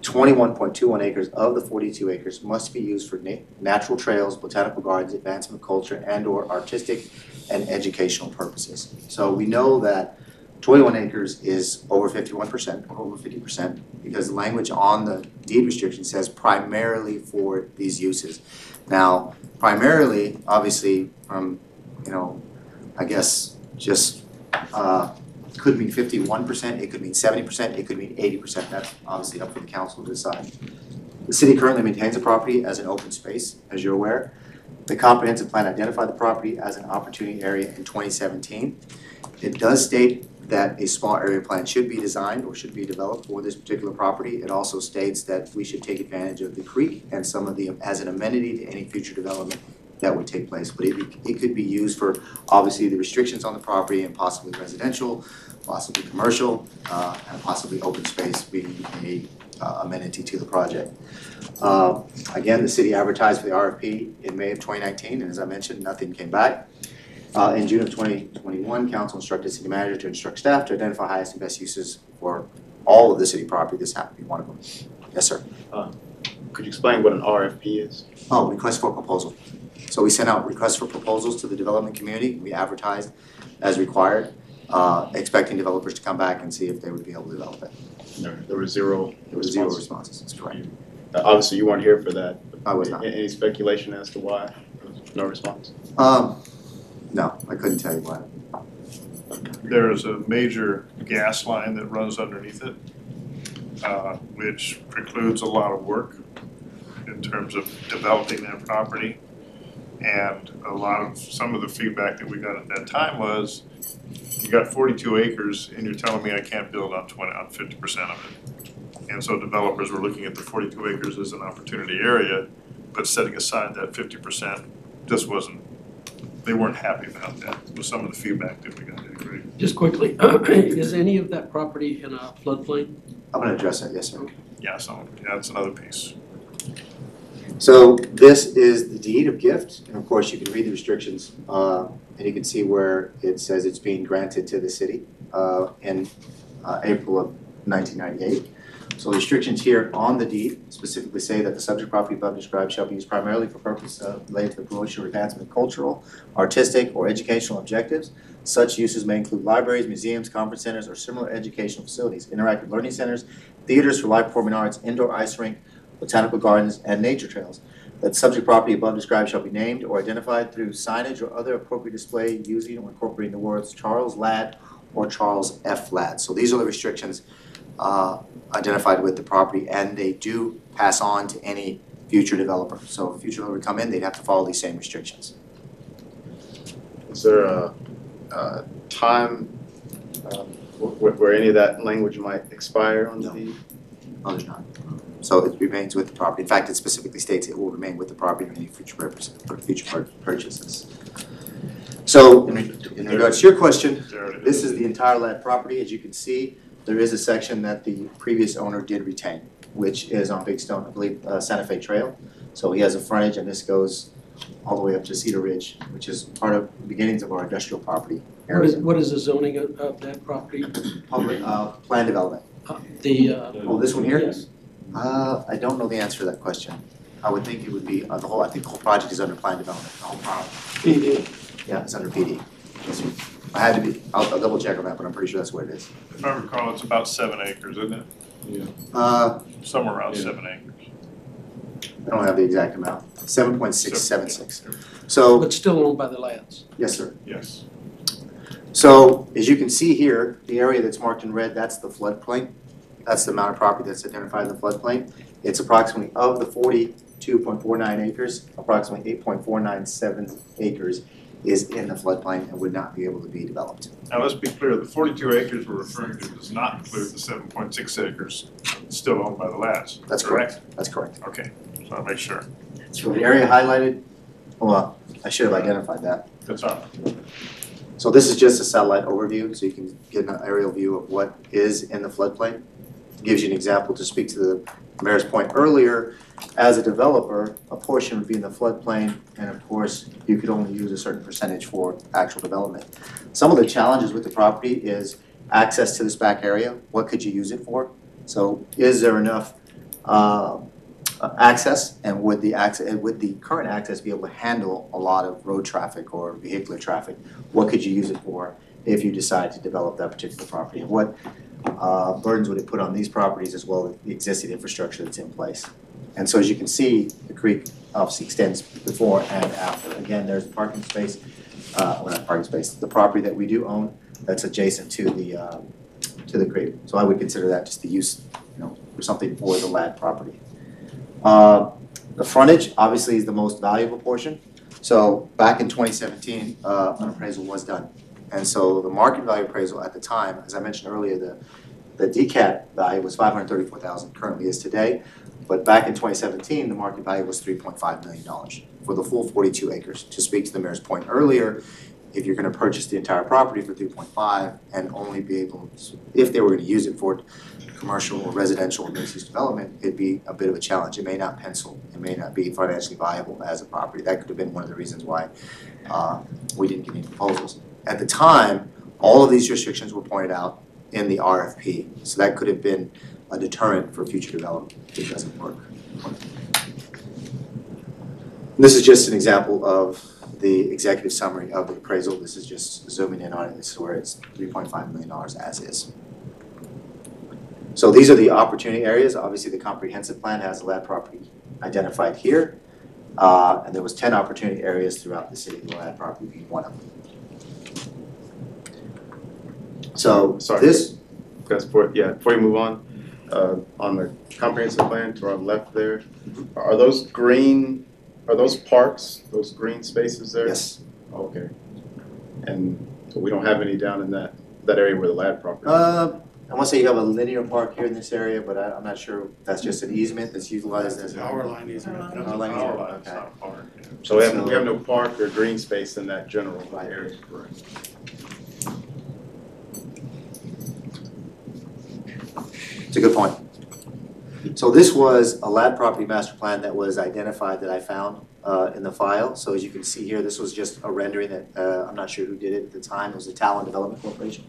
21.21 acres of the 42 acres must be used for natural trails, botanical gardens, advancement of culture, and/or artistic and educational purposes. So we know that 21 acres is over 51% or over 50% because the language on the deed restriction says primarily for these uses. Now, primarily, obviously, from, I guess just could mean 51%, it could mean 70%, it could mean 80%. That's obviously up for the council to decide. The city currently maintains the property as an open space, as you're aware. The comprehensive plan identified the property as an opportunity area in 2017. It does state that a small area plan should be designed or should be developed for this particular property. It also states that we should take advantage of the creek and some of the, as an amenity to any future development that would take place. But it could be used for, obviously, the restrictions on the property and possibly residential, possibly commercial, and possibly open space being a amenity to the project. Again, the city advertised for the RFP in May of 2019, and as I mentioned, nothing came back. In June of 2021, council instructed city manager to instruct staff to identify highest and best uses for all of the city property. This happened to be one of them. Yes, sir. Could you explain what an RFP is? Oh, request for proposal. So we sent out requests for proposals to the development community. We advertised as required, expecting developers to come back and see if they would be able to develop it. There were zero. There was zero responses. That's correct. Obviously, you weren't here for that. I was not. Any speculation as to why? No response. No, I couldn't tell you why. There is a major gas line that runs underneath it, which precludes a lot of work in terms of developing that property. And some of the feedback that we got at that time was, you got 42 acres and you're telling me I can't build on 50% of it. And so developers were looking at the 42 acres as an opportunity area, but setting aside that 50% just wasn't, they weren't happy about that, was some of the feedback that we got. Just quickly, is any of that property in a floodplain? I'm going to address that, yes, sir. Yeah, so that's another piece. So this is the deed of gift, and of course you can read the restrictions, and you can see where it says it's being granted to the city in April of 1998. So the restrictions here on the deed specifically say that the subject property above described shall be used primarily for purposes related to the promotion or advancement of cultural, artistic, or educational objectives. Such uses may include libraries, museums, conference centers, or similar educational facilities, interactive learning centers, theaters for live performing arts, indoor ice rink, botanical gardens, and nature trails. That subject property above described shall be named or identified through signage or other appropriate display using or incorporating the words Charles Ladd or Charles F. Ladd. So these are the restrictions identified with the property, and they do pass on to any future developer. So if a future developer come in, they'd have to follow these same restrictions. Is there a time where any of that language might expire on the deed? No, there's not. So it remains with the property. In fact, it specifically states it will remain with the property in any future purchases. So in regards to your question, this is the entire Ladd property. As you can see, there is a section that the previous owner did retain, which is on Big Stone, I believe, Santa Fe Trail. So he has a frontage, and this goes all the way up to Cedar Ridge, which is part of the beginnings of our industrial property area. What is the zoning of that property? Public plan development. Oh, this one here? Yes. I don't know the answer to that question. I would think it would be I think the whole project is under plan development, the whole project. PD. Yeah, it's under PD. I had to be, I'll double check on that, but I'm pretty sure that's what it is. If I recall, it's about 7 acres, isn't it? Yeah. Somewhere around Yeah. 7 acres. I don't have the exact amount. 7.676. So, But still owned by the Ladds. yes, sir. Yes. So, as you can see here, the area that's marked in red, that's the floodplain. That's the amount of property that's identified in the floodplain. It's approximately, of the 42.49 acres, approximately 8.497 acres is in the floodplain and would not be able to be developed. Now, let's be clear, the 42 acres we're referring to does not include the 7.6 acres still owned by the Ladds. That's correct. That's correct. Okay, so I'll make sure. So the area highlighted, well, I should have identified that. That's all. So this is just a satellite overview, so you can get an aerial view of what is in the floodplain. Gives you an example to speak to the mayor's point earlier. As a developer, a portion would be in the floodplain, and of course, you could only use a certain percentage for actual development. Some of the challenges with the property is access to this back area. What could you use it for? So is there enough access, and would the current access be able to handle a lot of road traffic or vehicular traffic? What could you use it for if you decide to develop that particular property? And what burdens would it put on these properties as well as the existing infrastructure that's in place? And so as you can see, the creek obviously extends before and after. Again, there's a parking space, well, not parking space, the property that we do own that's adjacent to the creek. So I would consider that just the use, for something for the Ladd property. The frontage obviously is the most valuable portion. So back in 2017, an appraisal was done. And so the market value appraisal at the time, as I mentioned earlier, the DCAT value was $534,000, currently is today. But back in 2017, the market value was $3.5 million for the full 42 acres. To speak to the mayor's point earlier, if you're gonna purchase the entire property for 3.5 and only be able, if they were gonna use it for commercial or residential or mixed-use development, it'd be a bit of a challenge. It may not pencil. It may not be financially viable as a property. That could have been one of the reasons why we didn't get any proposals. At the time, all of these restrictions were pointed out in the RFP, so that could have been a deterrent for future development if it doesn't work. This is just an example of the executive summary of the appraisal. This is just zooming in on it. This is where it's $3.5 million as is. So these are the opportunity areas. Obviously, the comprehensive plan has the land property identified here. And there was 10 opportunity areas throughout the city, the land property being one of them. So this, before you move on the comprehensive plan to our left there, are those parks, those green spaces there? yes. Okay. And so we don't have any down in that area where the land property I want to say you have a linear park here in this area, but I'm not sure if that's just an easement that's utilized as a Power line easement. Power line easement, Power line, it's okay. not a park. So we have no park or green space in that general area. Correct. It's a good point. So this was a land property master plan that was identified that I found in the file. So as you can see here, this was just a rendering that I'm not sure who did it at the time. It was the Talon Development Corporation,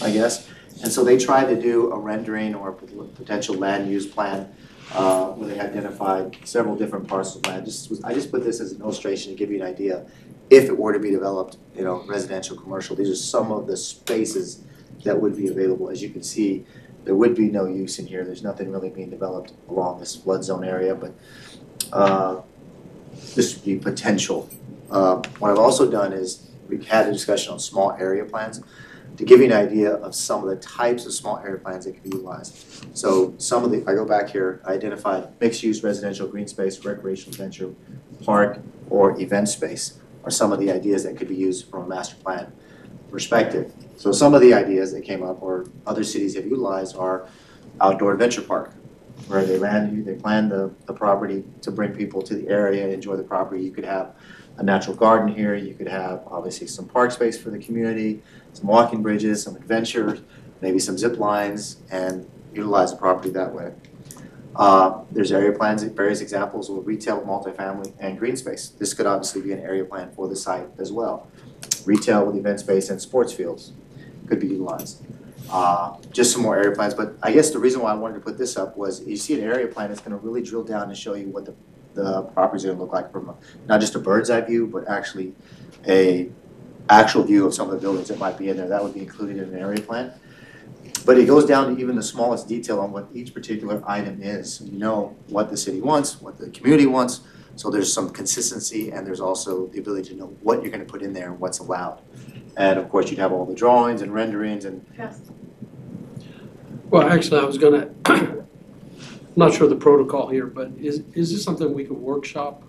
I guess. And so they tried to do a rendering or a potential land use plan where they identified several different parcels of land. I just put this as an illustration to give you an idea. If it were to be developed, residential, commercial, these are some of the spaces that would be available. As you can see, there would be no use in here. There's nothing really being developed along this flood zone area, but this would be potential. What I've also done is we had a discussion on small area plans to give you an idea of some of the types of small area plans that can be utilized. So if I go back here, I identified mixed use, residential, green space, recreational venture, park, or event space are some of the ideas that could be used from a master plan perspective. So some of the ideas that came up or other cities have utilized are outdoor adventure park, where they plan the property to bring people to the area, enjoy the property. You could have a natural garden here. You could have obviously some park space for the community, some walking bridges, some adventure, maybe some zip lines, and utilize the property that way. There's area plans, various examples of retail, multifamily, and green space. This could obviously be an area plan for the site as well. Retail with event space and sports fields could be utilized. Just some more area plans, but I guess the reason why I wanted to put this up was you see an area plan that's going to really drill down and show you what the properties are going to look like from not just a bird's eye view, but actually a actual view of some of the buildings that might be in there. That would be included in an area plan. But it goes down to even the smallest detail on what each particular item is. So you know what the city wants, what the community wants. So there's some consistency, and there's also the ability to know what you're going to put in there and what's allowed. And of course, you'd have all the drawings and renderings and. Yes. Well, actually, I was gonna, I'm not sure the protocol here, but is this something we could workshop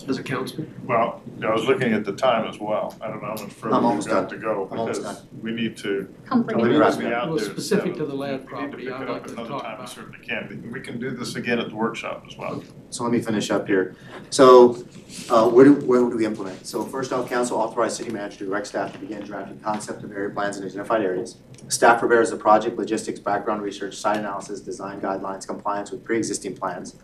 as a council? Well, I was looking at the time as well. I don't know how much further I'm we've almost got done. to go I'm almost because done. we need to. Comprehensive. be out Well, there. specific to the land We property, need to I'd pick it like up to another talk time. We about. certainly can. We can do this again at the workshop as well. So let me finish up here. So where do we implement? So first off, council authorized city manager to direct staff to begin drafting concept of area plans in identified areas. Staff prepares the project, logistics, background research, site analysis, design guidelines, compliance with pre-existing plans.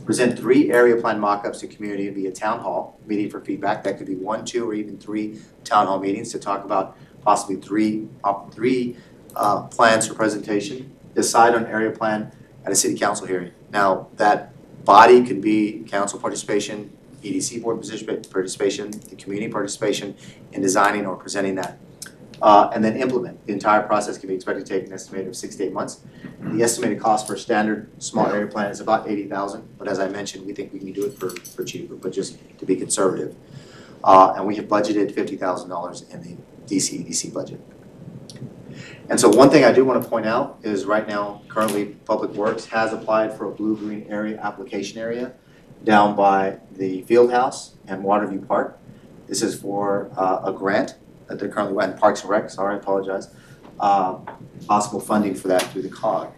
Present 3 area plan mock-ups to community via town hall meeting for feedback. That could be 1, 2, or even 3 town hall meetings to talk about possibly three plans for presentation. Decide on area plan at a city council hearing. Now that body can be council participation, EDC board participation, the community participation in designing or presenting that. And then implement. The entire process can be expected to take an estimated of 6 to 8 months. The estimated cost for a standard small area plan is about $80,000, but as I mentioned, we think we can do it for cheaper, but just to be conservative. And we have budgeted $50,000 in the DC EDC budget. And so one thing I do want to point out is right now, currently Public Works has applied for a blue-green area application area down by the field house and Waterview Park. This is for a grant that they're currently, and Parks and Rec, sorry, I apologize, possible funding for that through the COG.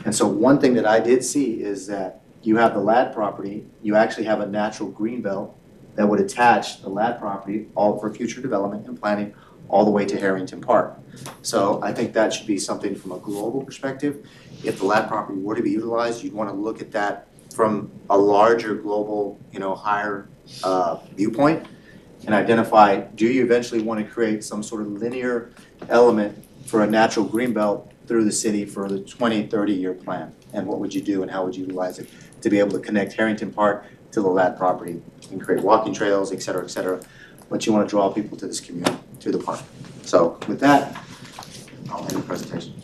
And so one thing that I did see is that you have the LAD property, you actually have a natural green belt that would attach the LAD property all for future development and planning all the way to Harrington Park. So I think that should be something from a global perspective. If the LAD property were to be utilized, you'd want to look at that from a larger global, higher viewpoint and identify, do you eventually want to create some sort of linear element for a natural greenbelt through the city for the 20, 30-year plan? And what would you do and how would you utilize it to be able to connect Harrington Park to the LAD property and create walking trails, et cetera, but you want to draw people to this community, to the park. So with that, I'll end the presentation.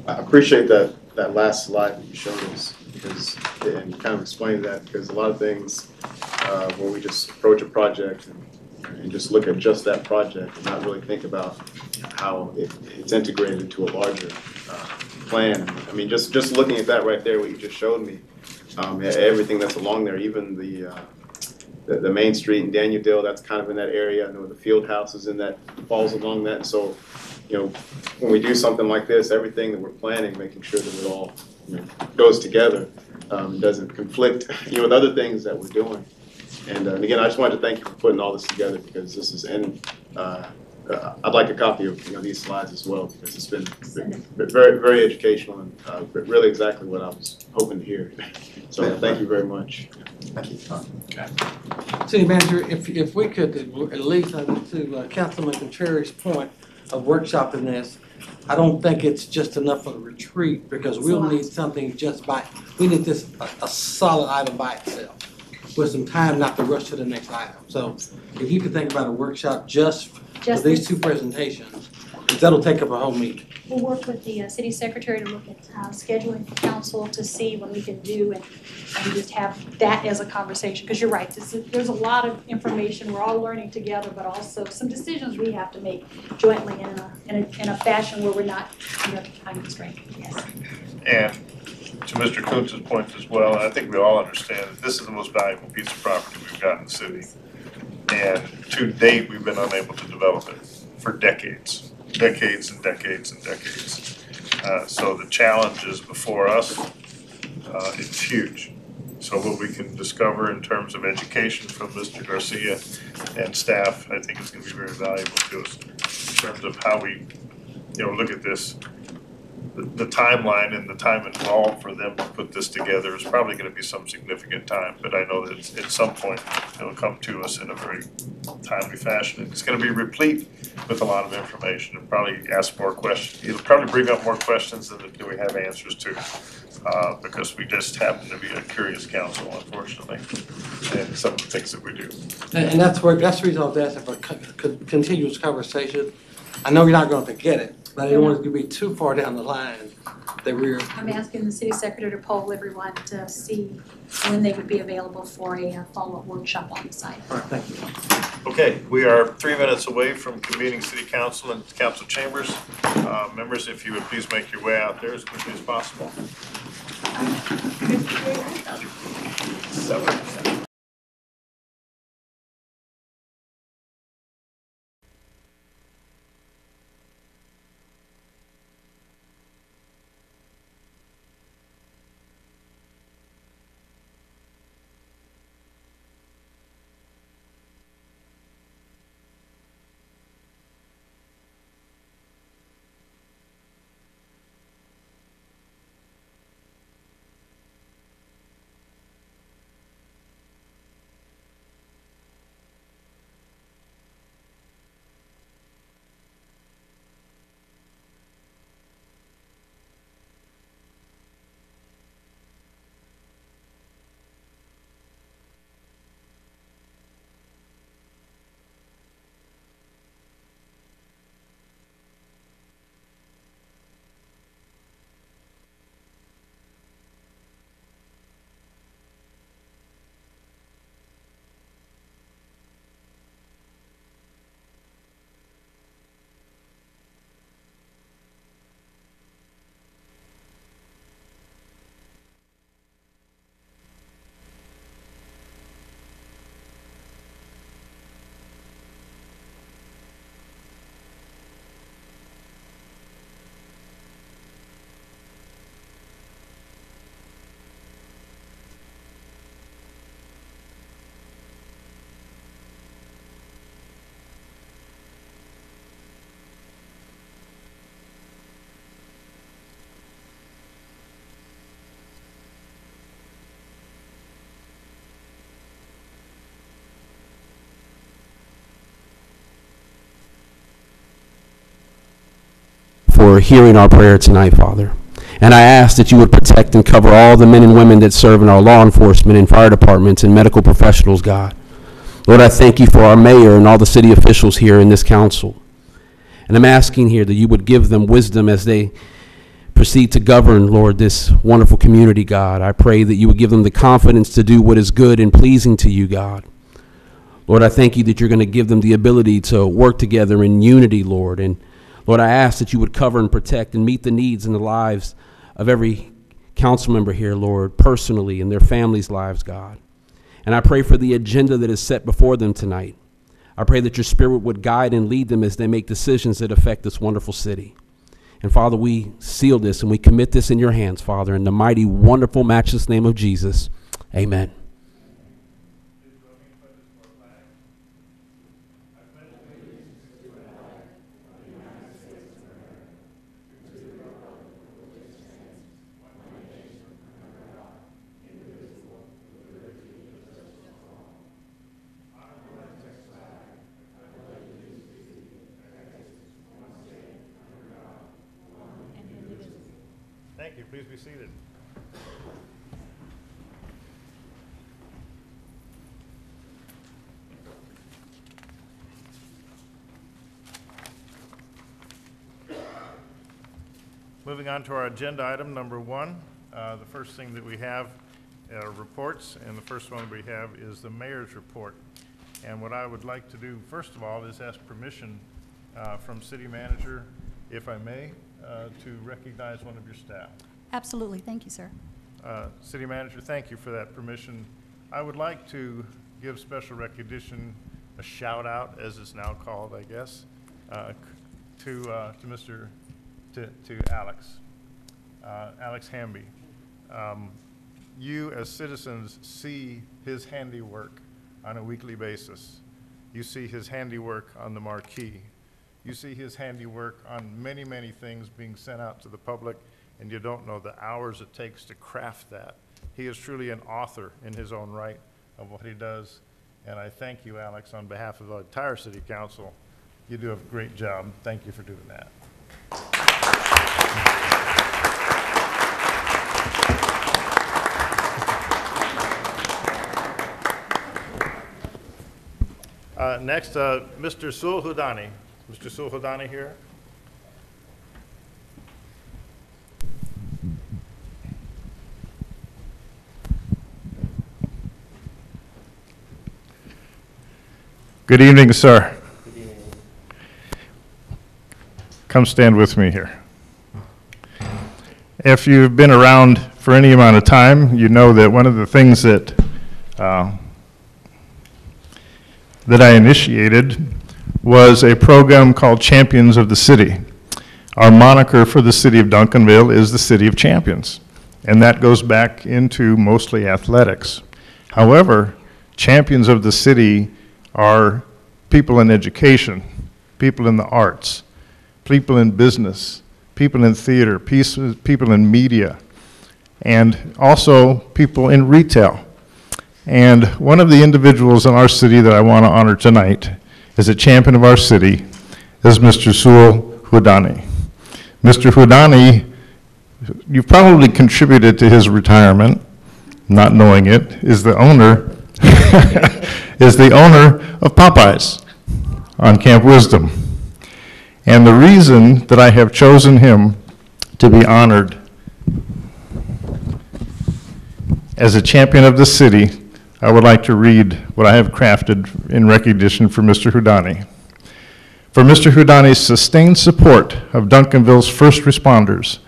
I appreciate that last slide that you showed us, and you kind of explained that, because a lot of things where we just approach a project and just look at just that project and not really think about how it's integrated into a larger plan. I mean, just looking at that right there, what you just showed me, everything that's along there, even the main street in Daniel, that's kind of in that area. I know the field house is in that, falls along that. And so, when we do something like this, everything that we're planning, making sure that it all goes together, doesn't conflict with other things that we're doing. And again, I just wanted to thank you for putting all this together, because this is I'd like a copy of these slides as well, because it's been very, very educational and really exactly what I was hoping to hear. So thank you very much. Thank you. City Manager, if we could at least, to Councilman Contrary's point of workshopping this, I don't think it's just enough for the retreat, because we'll need something we need this, a solid item by itself, with some time not to rush to the next item. So if you could think about a workshop just for these two presentations, that'll take up a whole meeting. We'll work with the city secretary to look at scheduling for council to see what we can do and just have that as a conversation. Because you're right, there's a lot of information. We're all learning together, but also some decisions we have to make jointly in a fashion where we're not under time constraint. Yes. And to Mr. Kuntz's point as well, I think we all understand that this is the most valuable piece of property we've got in the city. And to date, we've been unable to develop it for decades and decades and decades. So the challenge is before us, it's huge. So what we can discover in terms of education from Mr. Garcia and staff, I think is going to be very valuable to us in terms of how we, look at this. The timeline and the time involved for them to put this together is probably going to be some significant time, but I know that at some point it'll come to us in a very timely fashion. It's going to be replete with a lot of information and probably ask more questions. It'll probably bring up more questions than we have answers to, because we just happen to be a curious council, unfortunately, and some of the things that we do. And that's the reason I was asking for a continuous conversation. I know you're not going to get it, but I didn't want it to be too far down the line that I'm asking the city secretary to poll everyone to see when they would be available for a follow-up workshop on the site. All right, thank you. Okay, we are 3 minutes away from convening city council and council chambers. Members, if you would please make your way out there as quickly as possible. for hearing our prayer tonight, Father. And I ask that you would protect and cover all the men and women that serve in our law enforcement and fire departments and medical professionals, God. Lord, I thank you for our mayor and all the city officials here in this council. And I'm asking here that you would give them wisdom as they proceed to govern, Lord, this wonderful community, God. I pray that you would give them the confidence to do what is good and pleasing to you, God. Lord, I thank you that you're going to give them the ability to work together in unity, Lord. And Lord, I ask that you would cover and protect and meet the needs in the lives of every council member here, Lord, personally, in their families' lives, God. And I pray for the agenda that is set before them tonight. I pray that your spirit would guide and lead them as they make decisions that affect this wonderful city. And Father, we seal this and we commit this in your hands, Father, in the mighty, wonderful, matchless name of Jesus. Amen. Thank you. Please be seated. Moving on to our agenda item number 1. The first thing that we have are reports, and the first one we have is the mayor's report. And what I would like to do, first of all, is ask permission from city manager, if I may, to recognize one of your staff. Absolutely. Thank you, sir. City manager, thank you for that permission. I would like to give special recognition, a shout out, as it's now called, I guess, to Alex. Alex Hamby. You as citizens see his handiwork on a weekly basis. You see his handiwork on the marquee. You see his handiwork on many, many things being sent out to the public, and you don't know the hours it takes to craft that. He is truly an author in his own right of what he does, and I thank you, Alex, on behalf of the entire City Council. You do a great job. Thank you for doing that. Next, Mr. Sulhudani. Mr. Sulhudani here. Good evening, sir. Good evening. Come stand with me here. If you've been around for any amount of time, you know that one of the things that I initiated was a program called Champions of the City. Our moniker for the city of Duncanville is the City of Champions, and that goes back into mostly athletics. However, champions of the city are people in education, people in the arts, people in business, people in theater, people in media, and also people in retail. And one of the individuals in our city that I want to honor tonight as a champion of our city is Mr. Sulhudani. Mr. Hudani, you've probably contributed to his retirement, not knowing it, is the owner of Popeyes on Camp Wisdom. And the reason that I have chosen him to be honored as a champion of the city, I would like to read what I have crafted in recognition for Mr. Hudani. For Mr. Hudani's sustained support of Duncanville's first responders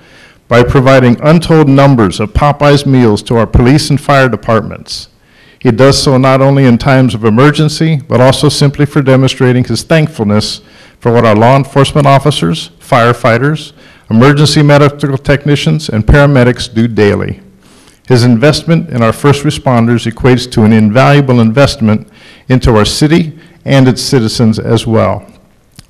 by providing untold numbers of Popeyes meals to our police and fire departments. He does so not only in times of emergency, but also simply for demonstrating his thankfulness for what our law enforcement officers, firefighters, emergency medical technicians, and paramedics do daily. His investment in our first responders equates to an invaluable investment into our city and its citizens as well.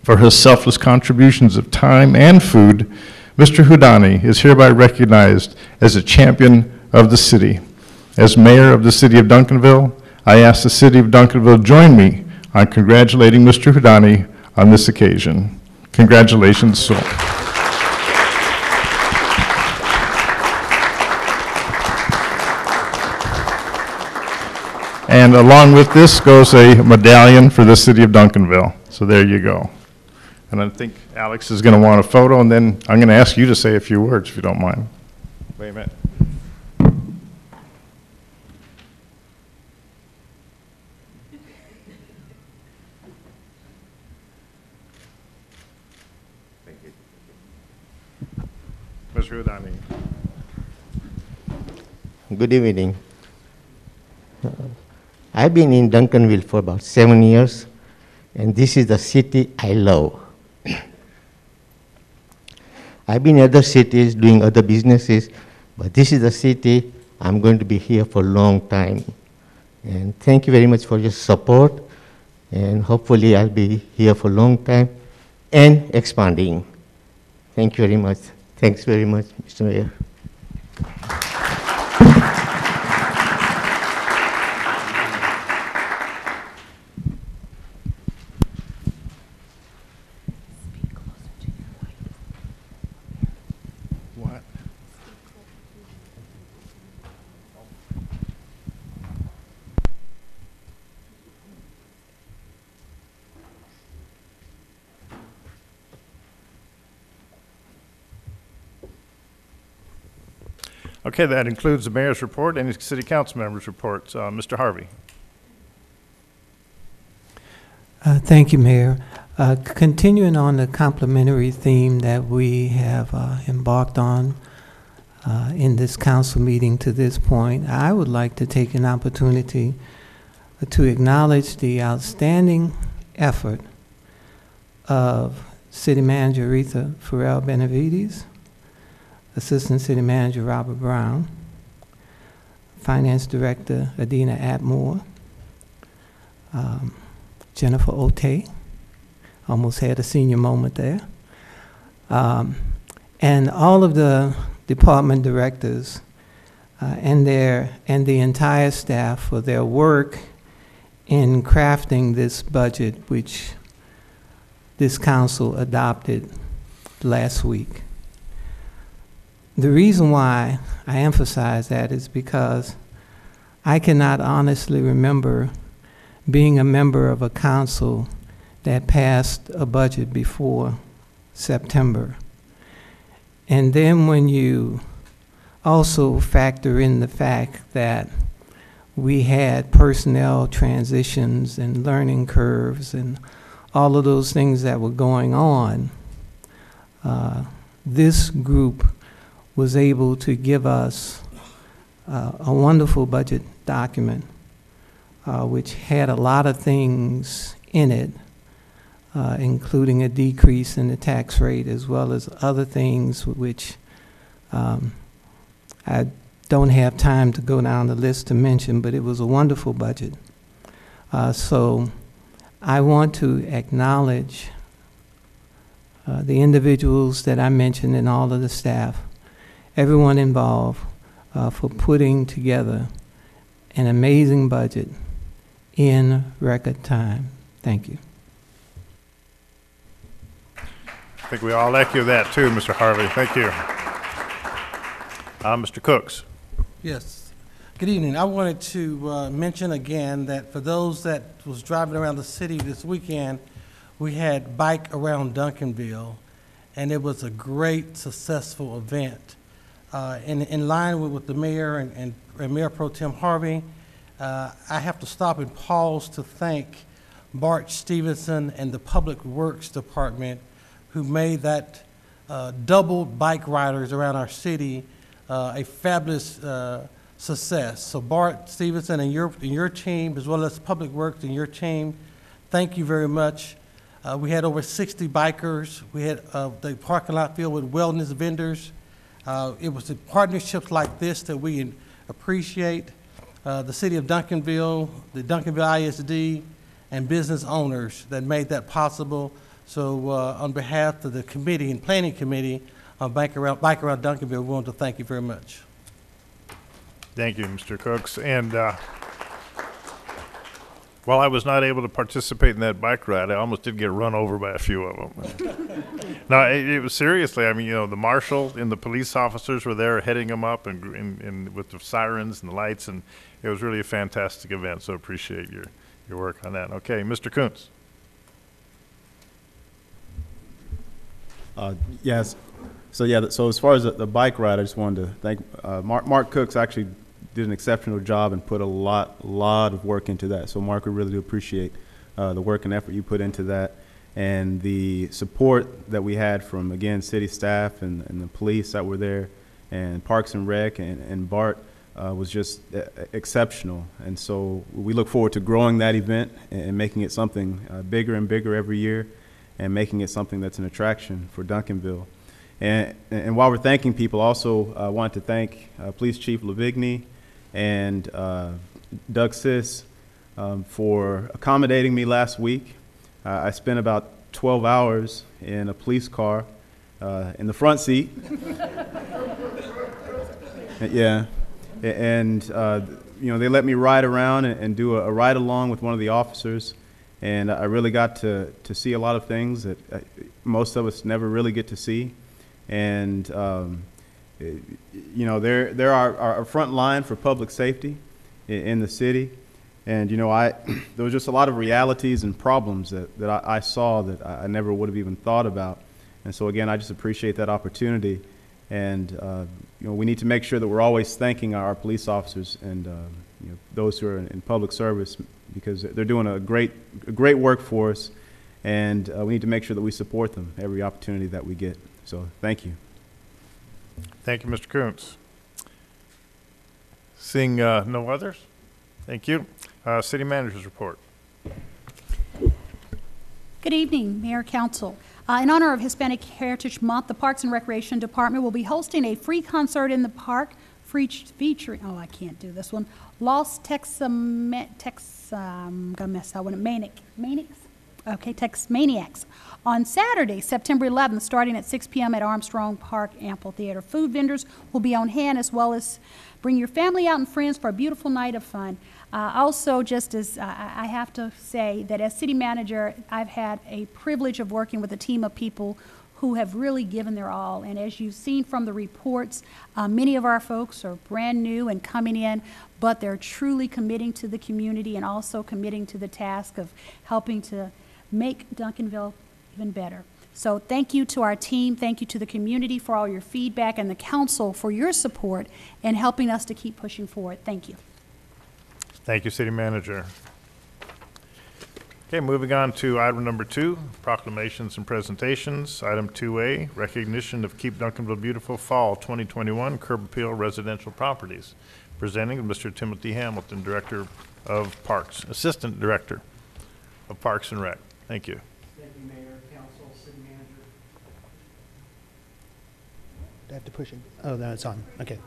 For his selfless contributions of time and food, Mr. Hudani is hereby recognized as a champion of the city. As mayor of the city of Duncanville, I ask the city of Duncanville join me on congratulating Mr. Hudani on this occasion. Congratulations, Sul. And along with this goes a medallion for the city of Duncanville. So there you go. And I think Alex is going to want a photo, and then I'm going to ask you to say a few words, if you don't mind. Wait a minute. Thank you. Mr. Udani. Good evening. I've been in Duncanville for about 7 years, and this is the city I love. I've been in other cities doing other businesses, but this is the city I'm going to be here for a long time. And thank you very much for your support, and hopefully I'll be here for a long time and expanding. Thank you very much. Thanks very much, Mr. Mayor. Okay, that includes the mayor's report and the city council members' reports. Mr. Harvey. Thank you, Mayor. Continuing on the complementary theme that we have embarked on in this council meeting to this point, I would like to take an opportunity to acknowledge the outstanding effort of City Manager Aretha Farrell Benavides, Assistant City Manager Robert Brown, Finance Director Adina Atmore, Jennifer Ote, almost had a senior moment there, and all of the department directors and the entire staff for their work in crafting this budget, which this council adopted last week. The reason why I emphasize that is because I cannot honestly remember being a member of a council that passed a budget before September. And then when you also factor in the fact that we had personnel transitions and learning curves and all of those things that were going on, this group was able to give us a wonderful budget document, which had a lot of things in it, including a decrease in the tax rate, as well as other things which I don't have time to go down the list to mention, but it was a wonderful budget. So I want to acknowledge the individuals that I mentioned and all of the staff, everyone involved, for putting together an amazing budget in record time. Thank you. I think we all echo that too, Mr. Harvey. Thank you. Mr. Cooks. Yes. Good evening. I wanted to mention again that for those that was driving around the city this weekend, we had Bike Around Duncanville, and it was a great, successful event. In line with the mayor and Mayor Pro Tem Harvey, I have to stop and pause to thank Bart Stevenson and the Public Works Department who made that double bike riders around our city a fabulous success. So Bart Stevenson and your team, as well as Public Works and your team, thank you very much. We had over 60 bikers. We had the parking lot filled with wellness vendors. It was the partnerships like this that we appreciate. The city of Duncanville, the Duncanville ISD, and business owners that made that possible. So on behalf of the committee and planning committee of Bike Around Duncanville, we want to thank you very much. Thank you, Mr. Cooks. And While I was not able to participate in that bike ride, I almost did get run over by a few of them. No, it was seriously, I mean, you know, the marshal and the police officers were there heading them up and with the sirens and the lights, and it was really a fantastic event, so appreciate your work on that. Okay, Mr. Kuntz. Yes. So yeah, so as far as the bike ride, I just wanted to thank Mark Cooks actually did an exceptional job and put a lot of work into that. So Mark, we really do appreciate the work and effort you put into that, and the support that we had from, again, city staff and the police that were there, and Parks and Rec and Bart was just exceptional. And so we look forward to growing that event and making it something bigger and bigger every year, and making it something that's an attraction for Duncanville. And while we're thanking people, also I want to thank Police Chief Lavigny and Doug Sis for accommodating me last week. I spent about 12 hours in a police car in the front seat. Yeah, and you know, they let me ride around and do a ride along with one of the officers, and I really got to see a lot of things that most of us never really get to see. And you know, they're our front line for public safety in the city. And you know, there was just a lot of realities and problems that I saw that I never would have even thought about. And so again, I just appreciate that opportunity. And you know, we need to make sure that we're always thanking our police officers and you know, those who are in public service, because they're doing a great work for us. And we need to make sure that we support them every opportunity that we get. So thank you. Thank you, Mr. Kuntz. Seeing no others, thank you. City Manager's report. Good evening, Mayor, Council. In honor of Hispanic Heritage Month, the Parks and Recreation Department will be hosting a free concert in the park featuring, oh, I can't do this one, Lost Tex-Maniacs on Saturday, September 11th, starting at 6 p.m. at Armstrong Park Amphitheater. Food vendors will be on hand, as well as bring your family out and friends for a beautiful night of fun. Also, just as I have to say that as city manager, I've had a privilege of working with a team of people who have really given their all. And as you've seen from the reports, many of our folks are brand new and coming in, but they're truly committing to the community and also committing to the task of helping to make Duncanville even better. So thank you to our team, thank you to the community for all your feedback, and the council for your support in helping us to keep pushing forward. Thank you. Thank you, City Manager. Okay, moving on to item number 2, proclamations and presentations. Item 2A, recognition of Keep Duncanville Beautiful Fall 2021 Curb Appeal Residential Properties. Presenting Mr. Timothy Hamilton, Director of Parks, Assistant Director of Parks and Rec. Thank you. Thank you, Mayor, Council, City Manager. Do I have to push it? Oh, no, it's on. Okay.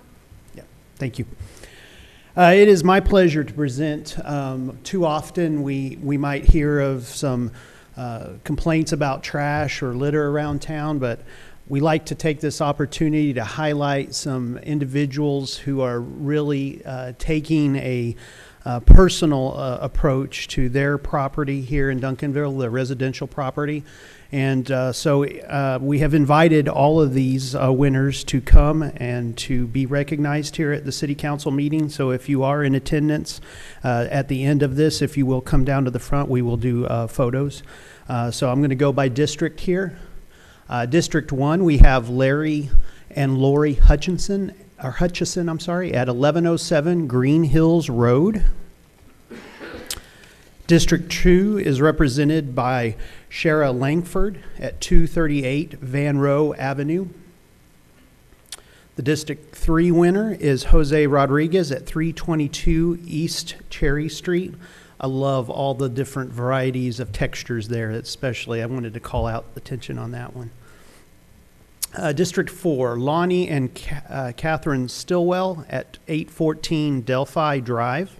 Yeah, thank you. It is my pleasure to present. Too often we might hear of some complaints about trash or litter around town, but we like to take this opportunity to highlight some individuals who are really taking a personal approach to their property here in Duncanville, the residential property. And so we have invited all of these winners to come and to be recognized here at the City Council meeting. So if you are in attendance at the end of this, if you will come down to the front, we will do photos. So I'm going to go by district here. District 1, we have Larry and Lori Hutchison, at 1107 Green Hills Road. District 2 is represented by Shara Langford at 238 Van Roe Avenue. The District 3 winner is Jose Rodriguez at 322 East Cherry Street. I love all the different varieties of textures there, especially. I wanted to call out attention on that one. District 4, Lonnie and Catherine Stillwell at 814 Delphi Drive.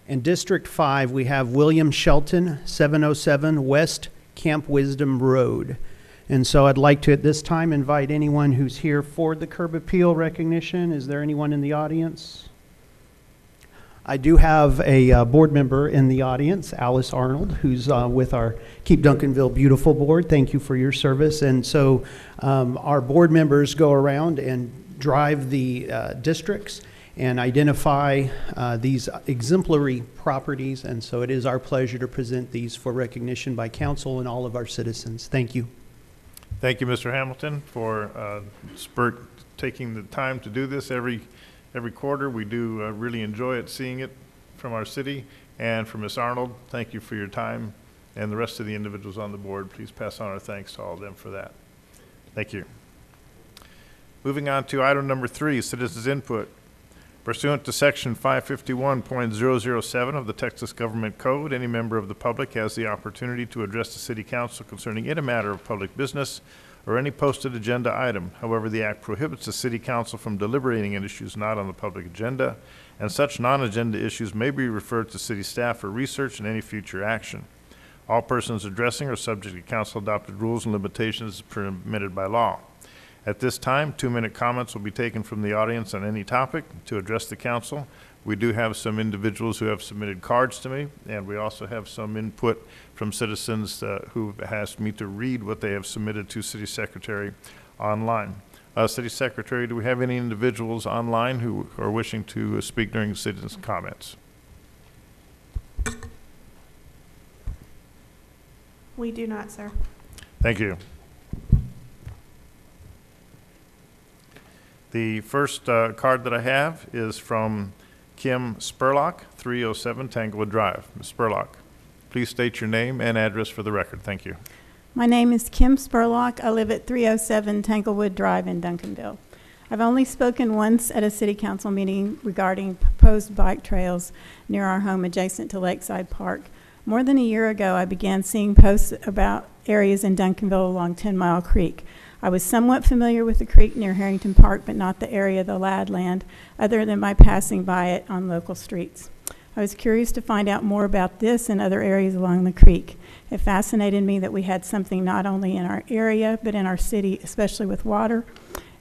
In District 5, we have William Shelton, 707 West Camp Wisdom Road. And so I'd like to, at this time, invite anyone who's here for the curb appeal recognition. Is there anyone in the audience? I do have a board member in the audience, Alice Arnold, who's with our Keep Duncanville Beautiful board. Thank you for your service. And so our board members go around and drive the districts and identify these exemplary properties. And so it is our pleasure to present these for recognition by council and all of our citizens. Thank you. Thank you, Mr. Hamilton, for taking the time to do this every quarter. We do really enjoy it, seeing it from our city. And for Ms. Arnold, thank you for your time. And the rest of the individuals on the board, please pass on our thanks to all of them for that. Thank you. Moving on to item number 3, citizens input. Pursuant to section 551.007 of the Texas Gov't Code, any member of the public has the opportunity to address the city council concerning any matter of public business or any posted agenda item. However, the act prohibits the city council from deliberating in issues not on the public agenda, and such non-agenda issues may be referred to city staff for research and any future action. All persons addressing are subject to council-adopted rules and limitations as permitted by law. At this time, 2-minute comments will be taken from the audience on any topic to address the council. We do have some individuals who have submitted cards to me, and we also have some input from citizens who asked me to read what they have submitted to City Secretary online. City Secretary, do we have any individuals online who are wishing to speak during citizens' comments? We do not, sir. Thank you. The first card that I have is from Kim Spurlock, 307 Tanglewood Drive. Ms. Spurlock, please state your name and address for the record. Thank you. My name is Kim Spurlock. I live at 307 Tanglewood Drive in Duncanville. I've only spoken once at a city council meeting regarding proposed bike trails near our home adjacent to Lakeside Park. More than a year ago, I began seeing posts about areas in Duncanville along 10 Mile Creek. I was somewhat familiar with the creek near Harrington Park, but not the area of the Ladland, other than by passing by it on local streets. I was curious to find out more about this and other areas along the creek. It fascinated me that we had something not only in our area, but in our city, especially with water,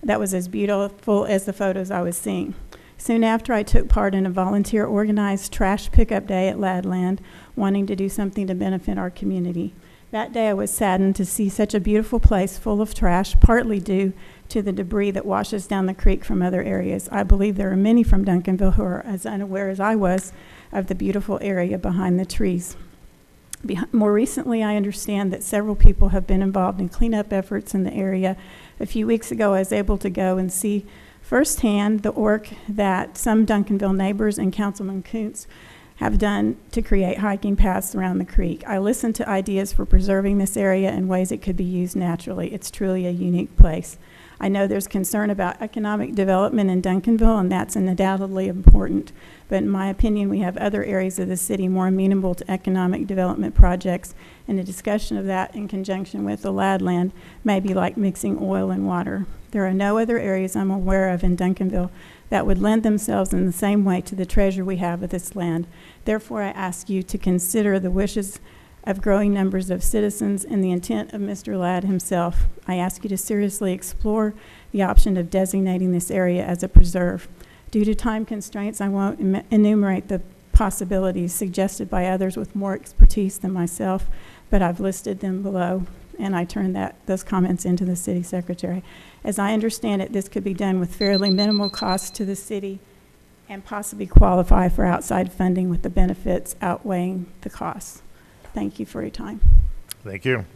that was as beautiful as the photos I was seeing. Soon after, I took part in a volunteer organized trash pickup day at Ladland, wanting to do something to benefit our community. That day I was saddened to see such a beautiful place full of trash, partly due to the debris that washes down the creek from other areas. I believe there are many from Duncanville who are as unaware as I was of the beautiful area behind the trees. More recently, I understand that several people have been involved in cleanup efforts in the area. A few weeks ago, I was able to go and see firsthand the work that some Duncanville neighbors and Councilman Kuntz have done to create hiking paths around the creek. I listened to ideas for preserving this area and ways it could be used naturally. It's truly a unique place. I know there's concern about economic development in Duncanville, and that's undoubtedly important. But in my opinion, we have other areas of the city more amenable to economic development projects, and a discussion of that in conjunction with the Ladland may be like mixing oil and water. There are no other areas I'm aware of in Duncanville that would lend themselves in the same way to the treasure we have of this land. Therefore, I ask you to consider the wishes of growing numbers of citizens and the intent of Mr. Ladd himself. I ask you to seriously explore the option of designating this area as a preserve. Due to time constraints, I won't enumerate the possibilities suggested by others with more expertise than myself, but I've listed them below, and I turn those comments into the city secretary. As I understand it, this could be done with fairly minimal cost to the city and possibly qualify for outside funding with the benefits outweighing the costs. Thank you for your time. Thank you.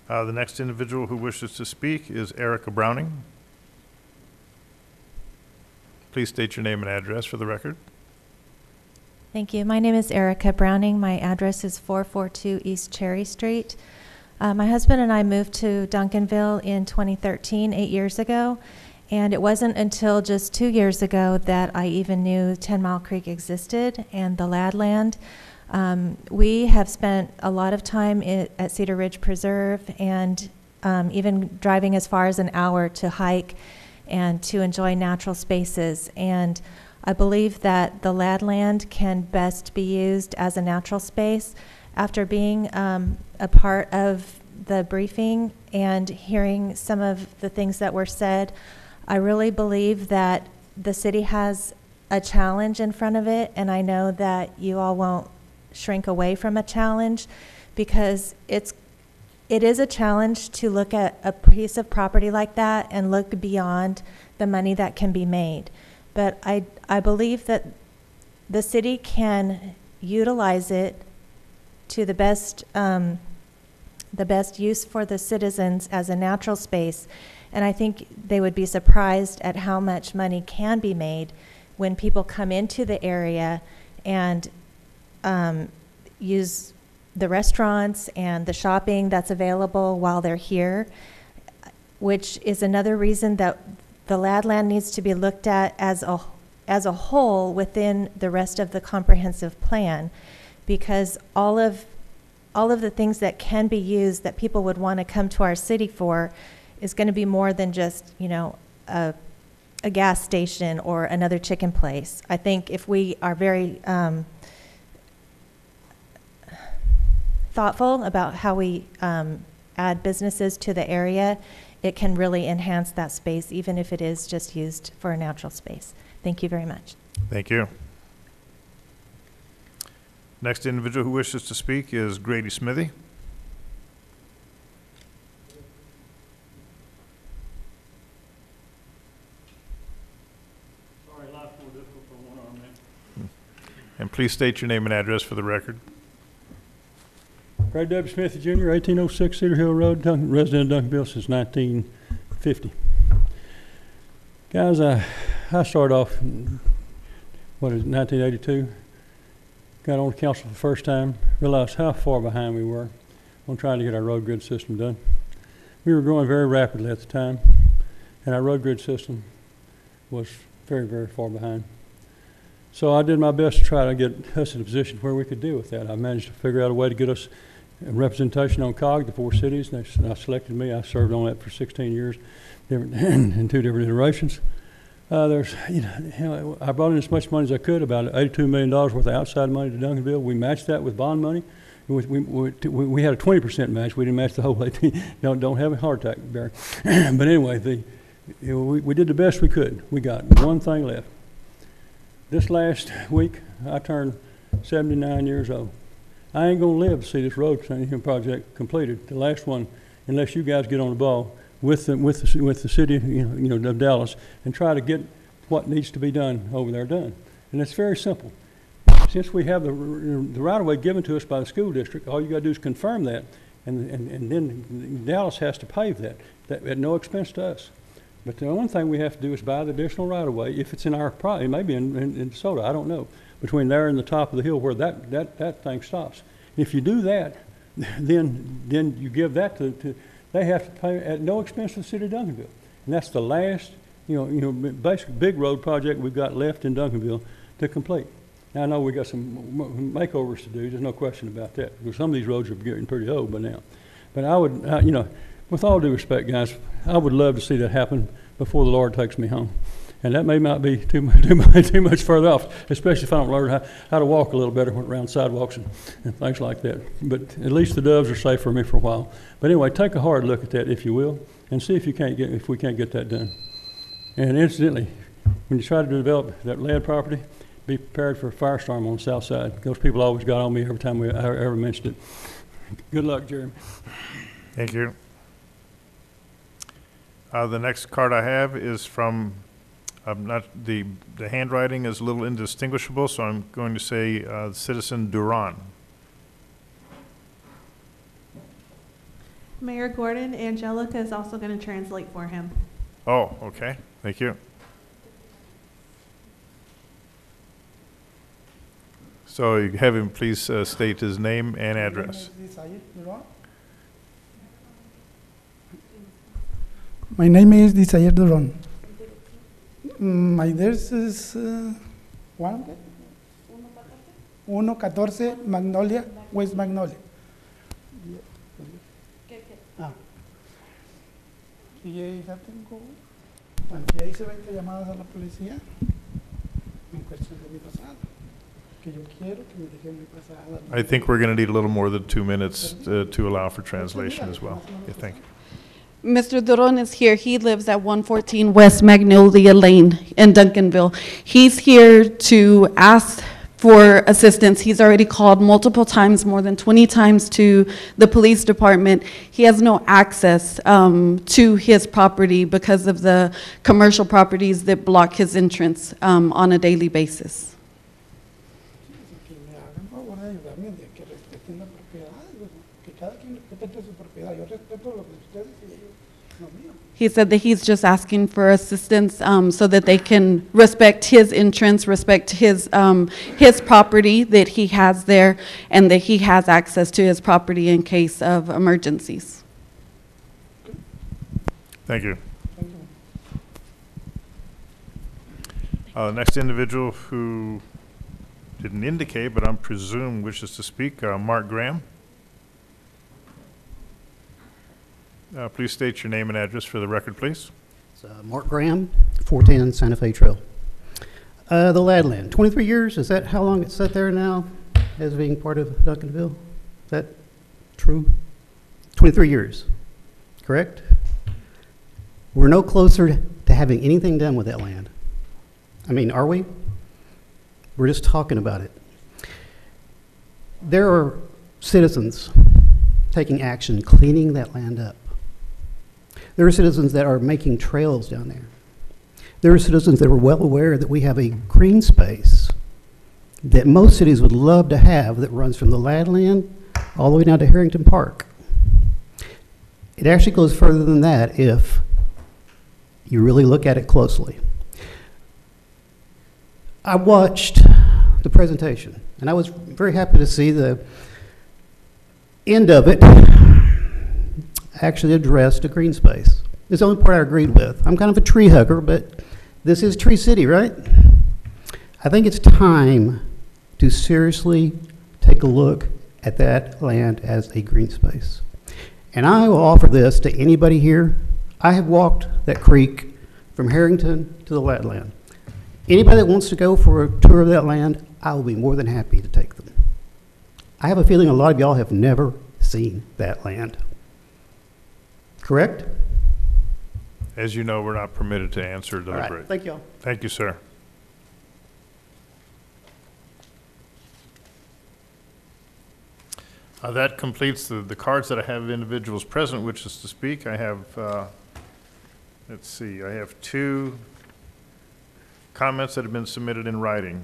The next individual who wishes to speak is Erica Browning. Please state your name and address for the record. Thank you. My name is Erica Browning. My address is 442 East Cherry Street. My husband and I moved to Duncanville in 2013, 8 years ago, and it wasn't until just 2 years ago that I even knew 10 Mile Creek existed and the Ladland. We have spent a lot of time at Cedar Ridge Preserve and even driving as far as an hour to hike and to enjoy natural spaces. And I believe that the Ladland can best be used as a natural space. After being a part of the briefing and hearing some of the things that were said, I really believe that the city has a challenge in front of it, and I know that you all won't shrink away from a challenge, because it is a challenge to look at a piece of property like that and look beyond the money that can be made. But I believe that the city can utilize it to the best use for the citizens as a natural space. And I think they would be surprised at how much money can be made when people come into the area and use the restaurants and the shopping that's available while they're here, which is another reason that the land needs to be looked at as a whole within the rest of the comprehensive plan, because all of the things that can be used that people would want to come to our city for is going to be more than just, you know, a gas station or another chicken place. I think if we are very thoughtful about how we add businesses to the area, it can really enhance that space, even if it is just used for a natural space. Thank you very much. Thank you. Next individual who wishes to speak is Grady Smithy. Sorry, life's more difficult for one arm. And please state your name and address for the record. Grady W. Smith Jr., 1806 Cedar Hill Road, resident of Duncanville since 1950. Guys, I started off, 1982. Got on the council for the first time, realized how far behind we were on trying to get our road grid system done. We were growing very rapidly at the time, and our road grid system was very, very far behind. So I did my best to try to get us in a position where we could deal with that. I managed to figure out a way to get us representation on COG, the 4 cities. They selected me. I served on that for 16 years, in 2 different iterations. I brought in as much money as I could, about $82 million worth of outside money to Duncanville. We matched that with bond money. We had a 20% match. We didn't match the whole 18. Don't have a heart attack, Barry. But anyway, we did the best we could. We got one thing left. This last week, I turned 79 years old. I ain't gonna live to see this road project completed. The last one, unless you guys get on the ball with the city, of Dallas, and try to get what needs to be done over there done. And it's very simple. Since we have the right-of-way given to us by the school district, all you got to do is confirm that, and then Dallas has to pave that at no expense to us. But the only thing we have to do is buy the additional right-of-way if it's in our property. It may be in DeSoto, I don't know, between there and the top of the hill where that thing stops. If you do that, then you give that to they have to pay at no expense to the city of Duncanville. And that's the last, basic big road project we've got left in Duncanville to complete. Now, I know we got some makeovers to do, there's no question about that, because some of these roads are getting pretty old by now. But I would, with all due respect, guys, I would love to see that happen before the Lord takes me home. And that may not be too much further off, especially if I don't learn how to walk a little better around sidewalks and things like that. But at least the doves are safe for me for a while. But anyway, take a hard look at that, if you will, and see if we can't get that done. And incidentally, when you try to develop that lead property, be prepared for a firestorm on the south side. Those people always got on me every time I ever mentioned it. Good luck, Jeremy. Thank you. The next card I have is from, the handwriting is a little indistinguishable, so I'm going to say Citizen Duran. Mayor Gordon, Angelica is also going to translate for him. Oh, okay. Thank you. So you have him please state his name and address. My name is Desire Duran. My address is 114 Magnolia, West Magnolia. Y ya tengo, bueno, ya hice 20 llamadas a la policía en cuestión de mi pasado. Que yo quiero que me dejen mi pasado. I think we're going to need a little more than 2 minutes to allow for translation as well. Yeah, thank you. Mr. Duron is here. He lives at 114 West Magnolia Lane in Duncanville. He's here to ask for assistance. He's already called multiple times, more than 20 times, to the police department. He has no access to his property because of the commercial properties that block his entrance on a daily basis. Que me hagan favor de ayudarme de que respeten la propiedad, que cada quien respete su propiedad. Yo respeto lo de ustedes y ellos lo mío. He said that he's just asking for assistance so that they can respect his entrance, respect his property that he has there, and that he has access to his property in case of emergencies. Thank you. Next individual who didn't indicate, but I'm presume wishes to speak, Mark Graham. Please state your name and address for the record, please. It's Mark Graham, 410 Santa Fe Trail. The Ladland, 23 years, is that how long it's sat there now as being part of Duncanville? Is that true? 23 years, correct? We're no closer to having anything done with that land. I mean, are we? We're just talking about it. There are citizens taking action, cleaning that land up. There are citizens that are making trails down there. There are citizens that are well aware that we have a green space that most cities would love to have that runs from the Ladland all the way down to Harrington Park. It actually goes further than that if you really look at it closely. I watched the presentation, and I was very happy to see the end of it actually addressed a green space. It's the only part I agreed with. I'm kind of a tree hugger, but this is Tree City, right? I think it's time to seriously take a look at that land as a green space. And I will offer this to anybody here. I have walked that creek from Harrington to the Ladland. Anybody that wants to go for a tour of that land, I will be more than happy to take them. I have a feeling a lot of y'all have never seen that land. Correct? As you know, we're not permitted to answer or deliberate. All right. Thank you all. Thank you, sir. That completes the cards that I have of individuals present wishes to speak. I have, let's see, I have 2 comments that have been submitted in writing.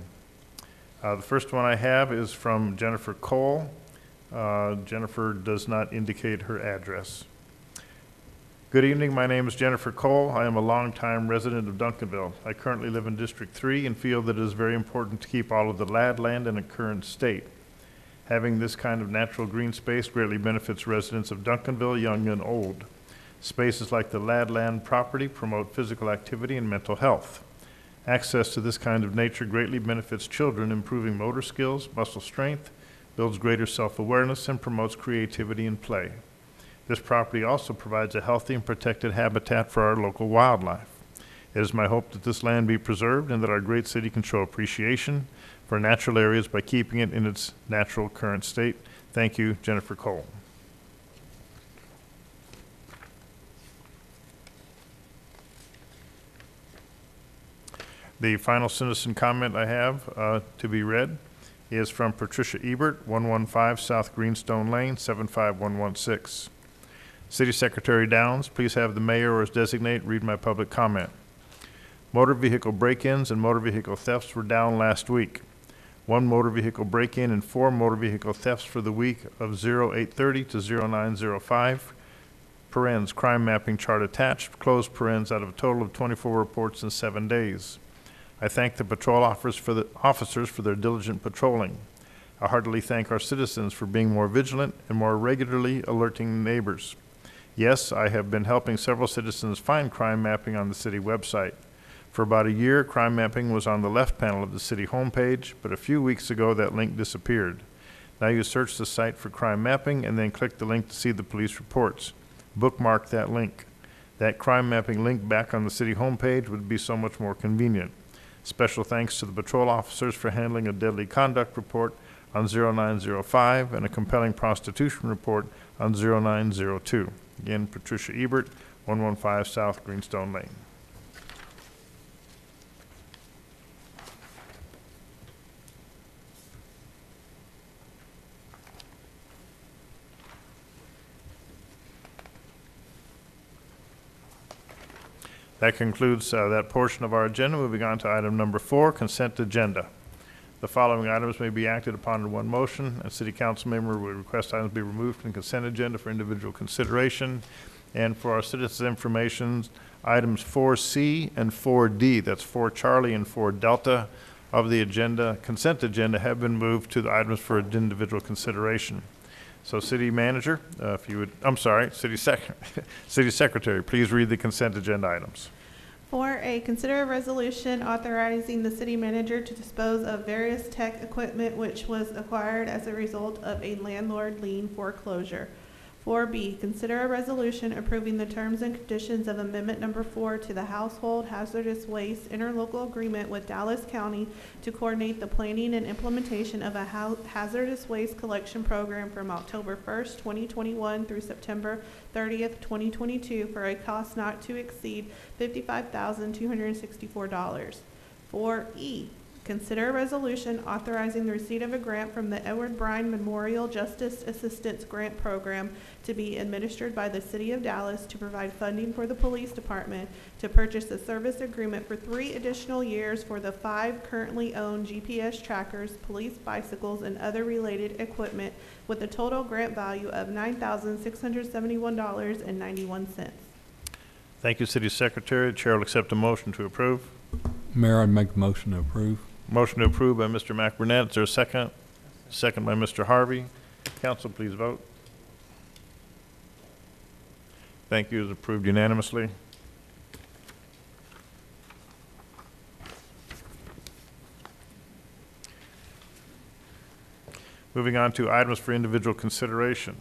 The first one I have is from Jennifer Cole. Jennifer does not indicate her address. Good evening, my name is Jennifer Cole. I am a longtime resident of Duncanville. I currently live in District 3 and feel that it is very important to keep all of the land in a current state. Having this kind of natural green space greatly benefits residents of Duncanville, young and old. Spaces like the land property promote physical activity and mental health. Access to this kind of nature greatly benefits children, improving motor skills, muscle strength, builds greater self-awareness, and promotes creativity and play. This property also provides a healthy and protected habitat for our local wildlife. It is my hope that this land be preserved and that our great city can show appreciation for natural areas by keeping it in its natural current state. Thank you, Jennifer Cole. The final citizen comment I have to be read is from Patricia Ebert, 115 South Greenstone Lane, 75116. City Secretary Downs, please have the mayor or his designate read my public comment. Motor vehicle break-ins and motor vehicle thefts were down last week. 1 motor vehicle break-in and 4 motor vehicle thefts for the week of 0830 to 0905. Parens, crime mapping chart attached, closed parens out of a total of 24 reports in 7 days. I thank the patrol officers for their diligent patrolling. I heartily thank our citizens for being more vigilant and more regularly alerting neighbors. Yes, I have been helping several citizens find crime mapping on the city website. For about a year, crime mapping was on the left panel of the city homepage, but a few weeks ago that link disappeared. Now you search the site for crime mapping and then click the link to see the police reports. Bookmark that link. That crime mapping link back on the city homepage would be so much more convenient. Special thanks to the patrol officers for handling a deadly conduct report on 0905 and a compelling prostitution report on 0902. Again, Patricia Ebert, 115 South Greenstone Lane. That concludes that portion of our agenda. Moving on to item number 4, consent agenda. The following items may be acted upon in one motion. A city council member would request items be removed from the consent agenda for individual consideration. And for our citizens' information, items 4C and 4D, that's 4 Charlie and 4 Delta of the agenda, consent agenda, have been moved to the items for individual consideration. So city manager, if you would, I'm sorry, city secretary, please read the consent agenda items. 4A, consider a resolution authorizing the city manager to dispose of various tech equipment which was acquired as a result of a landlord lien foreclosure. 4B, consider a resolution approving the terms and conditions of Amendment Number 4 to the Household Hazardous Waste Interlocal Agreement with Dallas County to coordinate the planning and implementation of a hazardous waste collection program from October 1st, 2021 through September 30th, 2022 for a cost not to exceed $55,264. 4E, consider a resolution authorizing the receipt of a grant from the Edward Bryan Memorial Justice Assistance Grant Program to be administered by the City of Dallas to provide funding for the police department to purchase a service agreement for 3 additional years for the 5 currently owned GPS trackers, police bicycles, and other related equipment with a total grant value of $9,671.91. Thank you, City Secretary. The Chair will accept a motion to approve. Mayor, I'd make the motion to approve. Motion to approve by Mr. McBurnett. Is there a second? Second by Mr. Harvey. Council, please vote. Thank you. It's approved unanimously. Moving on to items for individual consideration.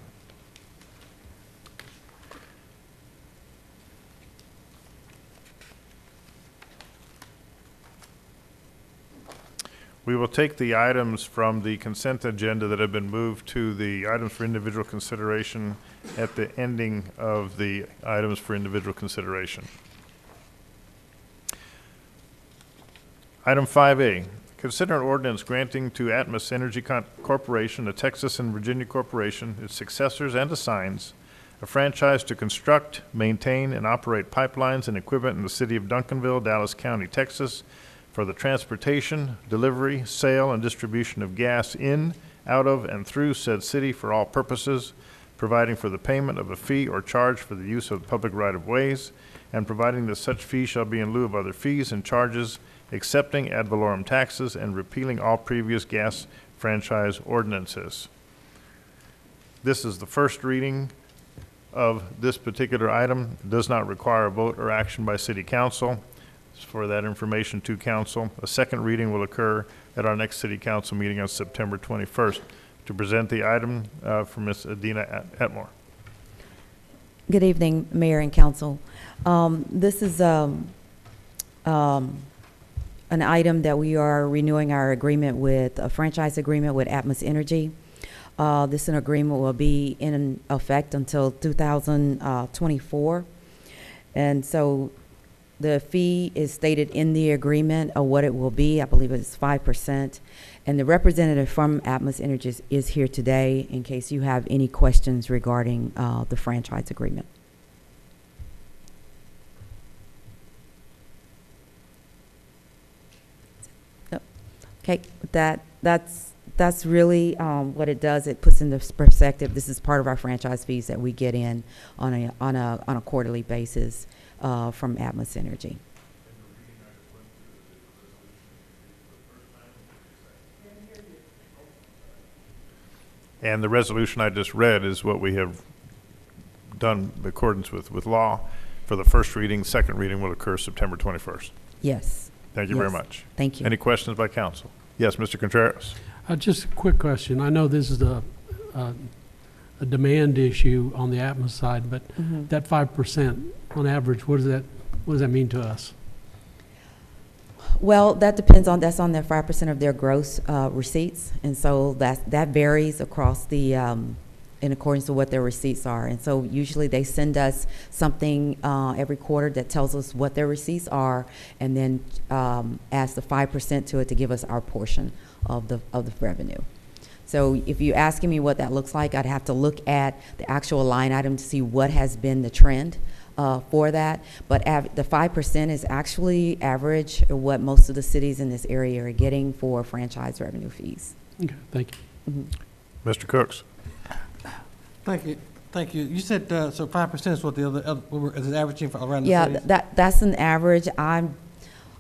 We will take the items from the consent agenda that have been moved to the items for individual consideration at the ending of the items for individual consideration. Item 5A, consider an ordinance granting to Atmos Energy Corporation, a Texas and Virginia corporation, its successors and assigns, a franchise to construct, maintain, and operate pipelines and equipment in the city of Duncanville, Dallas County, Texas, for the transportation, delivery, sale, and distribution of gas in, out of, and through said city for all purposes, providing for the payment of a fee or charge for the use of public right-of-ways, and providing that such fee shall be in lieu of other fees and charges, accepting ad valorem taxes, and repealing all previous gas franchise ordinances. This is the first reading of this particular item. It does not require a vote or action by City Council. For that information to council. A second reading will occur at our next city council meeting on September 21st. To present the item from Ms. Adina Atmore. Good evening, Mayor and Council. This is an item that we are renewing our agreement with, a franchise agreement with Atmos Energy. This agreement will be in effect until 2024. And so the fee is stated in the agreement of what it will be. I believe it's 5%. And the representative from Atmos Energy is here today in case you have any questions regarding the franchise agreement. Okay, that's really what it does. It puts into perspective. This is part of our franchise fees that we get in on a quarterly basis from Atmos Energy. And the resolution I just read is what we have done in accordance with law. For the first reading, second reading will occur September 21st. Yes. Thank you very much. Thank you. Any questions by council? Yes, Mr. Contreras. Just a quick question. I know this is a demand issue on the Atmos side, but that 5% on average, what does that mean to us? Well, that depends on, that's on their 5% of their gross receipts, and so that varies across the in accordance to what their receipts are. And so usually they send us something every quarter that tells us what their receipts are, and then adds the 5% to it to give us our portion of the revenue. So if you're asking me what that looks like, I'd have to look at the actual line item to see what has been the trend for that. But the 5% is actually average what most of the cities in this area are getting for franchise revenue fees. Okay, thank you. Mr. Cooks. Thank you. Thank you. You said, so 5% is what the other is it averaging for around the Yeah, cities? that's an average.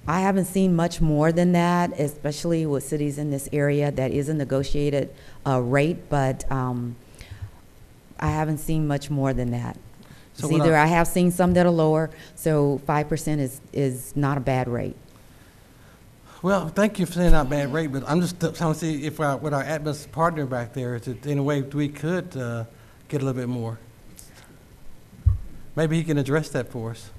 I haven't seen much more than that, especially with cities in this area. That is a negotiated rate, but I haven't seen much more than that. So It's either I have seen some that are lower, so 5% is not a bad rate. Well, thank you for saying not bad rate, but I'm just trying to see if with our Atmos partner back there, is it any way we could get a little bit more? Maybe he can address that for us.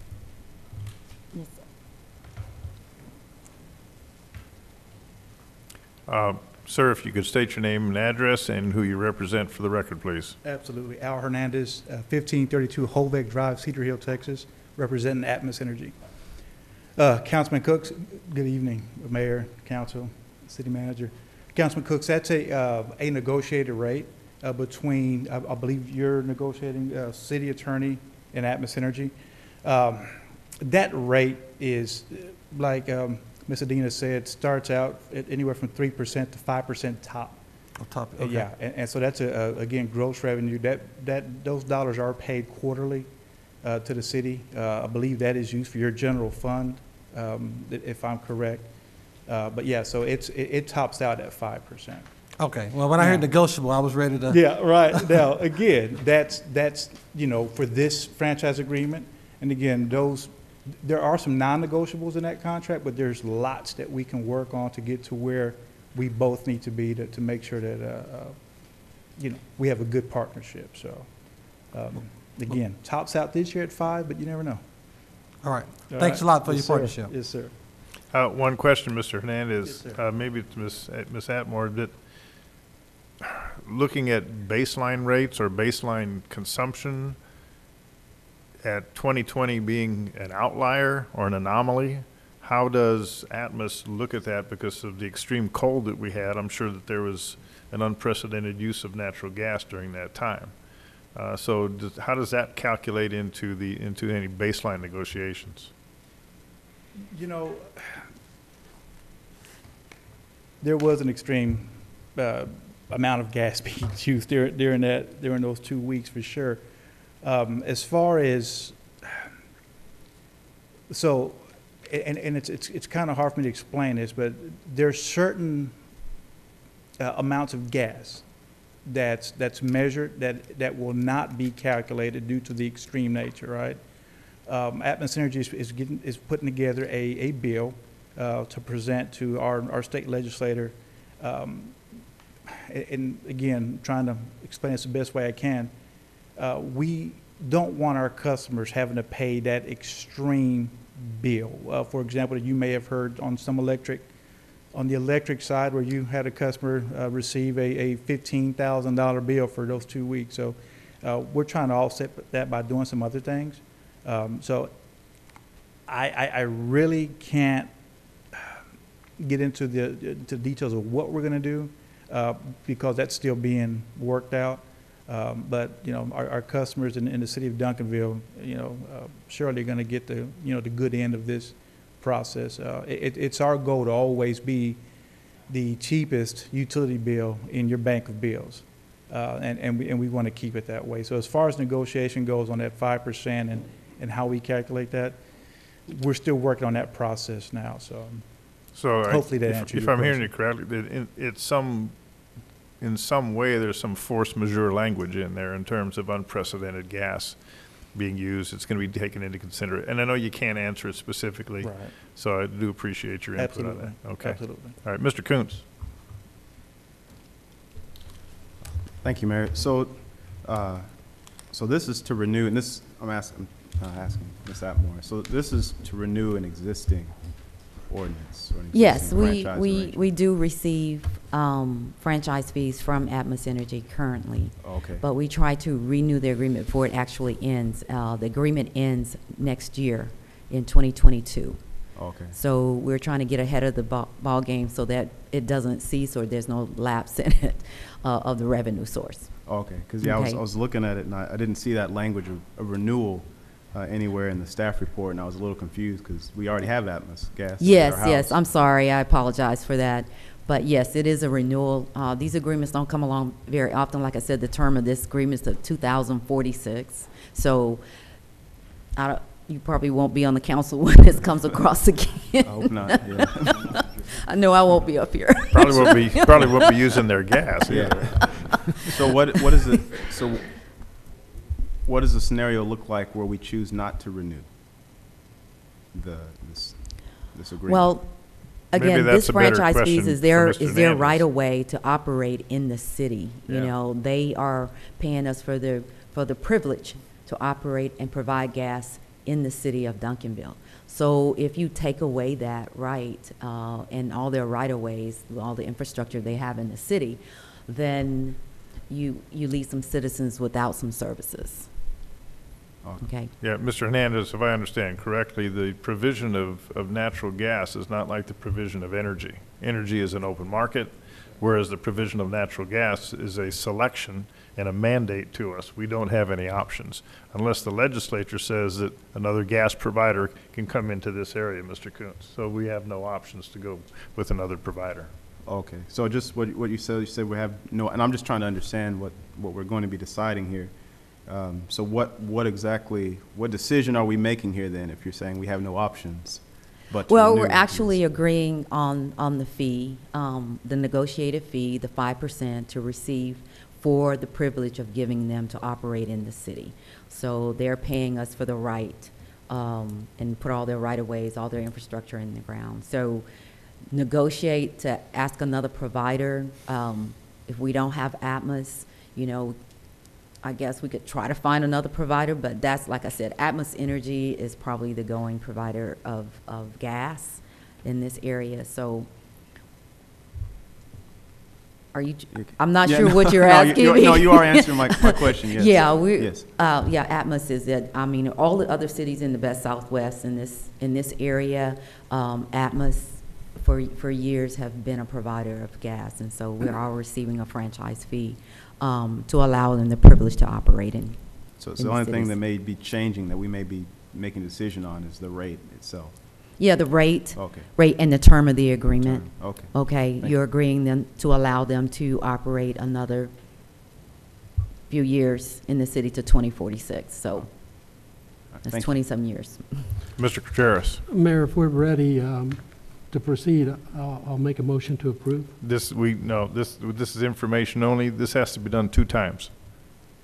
Sir, if you could state your name and address and who you represent for the record, please. Absolutely. Al Hernandez, 1532 Holbeck Drive, Cedar Hill, Texas, representing Atmos Energy. Councilman Cooks, good evening, Mayor, Council, City Manager. Councilman Cooks, that's a negotiated rate between, I believe you're negotiating City Attorney and Atmos Energy. That rate is like Ms. Adina said, starts out at anywhere from 3% to 5% top. Top, okay. Yeah, and so that's again gross revenue. Those dollars are paid quarterly to the city. I believe that is used for your general fund, if I'm correct. But yeah, so it tops out at 5%. Okay. Well, when I heard negotiable, I was ready to. Yeah, right. Now again, that's for this franchise agreement, and again there are some non-negotiables in that contract, but there's lots that we can work on to get to where we both need to be to make sure that we have a good partnership. So again, tops out this year at 5, but you never know. All right. Thanks a lot for your partnership. Yes, sir. One question, Mr. Hernandez, Yes, maybe to Ms. Atmore, that looking at baseline rates or baseline consumption at 2020 being an outlier or an anomaly, how does Atmos look at that because of the extreme cold that we had? I'm sure that there was an unprecedented use of natural gas during that time. So how does that calculate into any baseline negotiations? There was an extreme amount of gas being used during those 2 weeks for sure. As far as and it's kind of hard for me to explain this, but there's certain amounts of gas that's measured that will not be calculated due to the extreme nature, right? Atmos Energy is putting together a bill to present to our state legislator, and again, trying to explain this the best way I can. We don't want our customers having to pay that extreme bill. For example, you may have heard on the electric side where you had a customer receive a $15,000 bill for those 2 weeks. So we're trying to offset that by doing some other things. So I really can't get into the details of what we're going to do because that's still being worked out. But our customers in the city of Duncanville, surely going to get the good end of this process. It's our goal to always be the cheapest utility bill in your bank of bills, and we want to keep it that way. So as far as negotiation goes on that 5% and how we calculate that, we're still working on that process now. So hopefully that answers your question. If I'm hearing you correctly, that in some way there's some force majeure language in there in terms of unprecedented gas being used. It's going to be taken into consideration. And I know you can't answer it specifically, right. So I do appreciate your input on that. Okay. Absolutely. All right, Mr. Koontz. Thank you, Mayor. So this is to renew, and this I'm asking Ms. Atmore. So this is to renew an existing ordinance or an Yes, existing franchise arrangement? we do receive franchise fees from Atmos Energy currently. Okay. But we try to renew the agreement before it actually ends. The agreement ends next year in 2022. Okay. So we're trying to get ahead of the ball game so that it doesn't cease or there's no lapse in it of the revenue source. Okay, because yeah, Okay. I was looking at it and I didn't see that language of renewal anywhere in the staff report, and I was a little confused because we already have Atmos gas. Yes, at our yes, house. I'm sorry, I apologize for that. But yes, it is a renewal. These agreements don't come along very often. Like I said, the term of this agreement is to 2046. So you probably won't be on the council when this comes across again. I hope not, yeah. I know I won't be up here. Probably won't be using their gas either. So what is it? So what does the scenario look like where we choose not to renew this agreement? Well, again, this franchise fees is their right of way to operate in the city. Yeah. You know, they are paying us for the privilege to operate and provide gas in the city of Duncanville. So if you take away that right and all their right of ways, all the infrastructure they have in the city, then you leave some citizens without some services. Okay. Yeah, Mr. Hernandez, if I understand correctly, the provision of natural gas is not like the provision of energy. Energy is an open market, whereas the provision of natural gas is a selection and a mandate to us. We don't have any options unless the legislature says that another gas provider can come into this area, Mr. Coons. So we have no options to go with another provider. Okay, so just what you said we have no, and I'm just trying to understand what we're going to be deciding here. So what decision are we making here then if you're saying we have no options? Well, we're actually agreeing on the fee, the negotiated fee, the 5% to receive for the privilege of giving them to operate in the city. So they're paying us for the right and put all their right-of-ways, all their infrastructure in the ground. So negotiate to ask another provider. If we don't have Atmos, you know, I guess we could try to find another provider, but that's, like I said, Atmos Energy is probably the going provider of gas in this area. So I'm not sure what you're asking me. No, you are answering my question, yes. Yeah, yes. Atmos is it. I mean, all the other cities in the Best Southwest in this area, Atmos for years have been a provider of gas, and so we're all receiving a franchise fee to allow them the privilege to operate in. So the only thing that may be changing that we may be making a decision on is the rate itself. Yeah, the rate. Okay. Rate and the term of the agreement. Okay. Okay, you're agreeing them to allow them to operate another few years in the city to 2046. So that's 20-some years. Mr. Gutierrez. Mayor, if we're ready to proceed, I'll make a motion to approve. This is information only. This has to be done 2 times.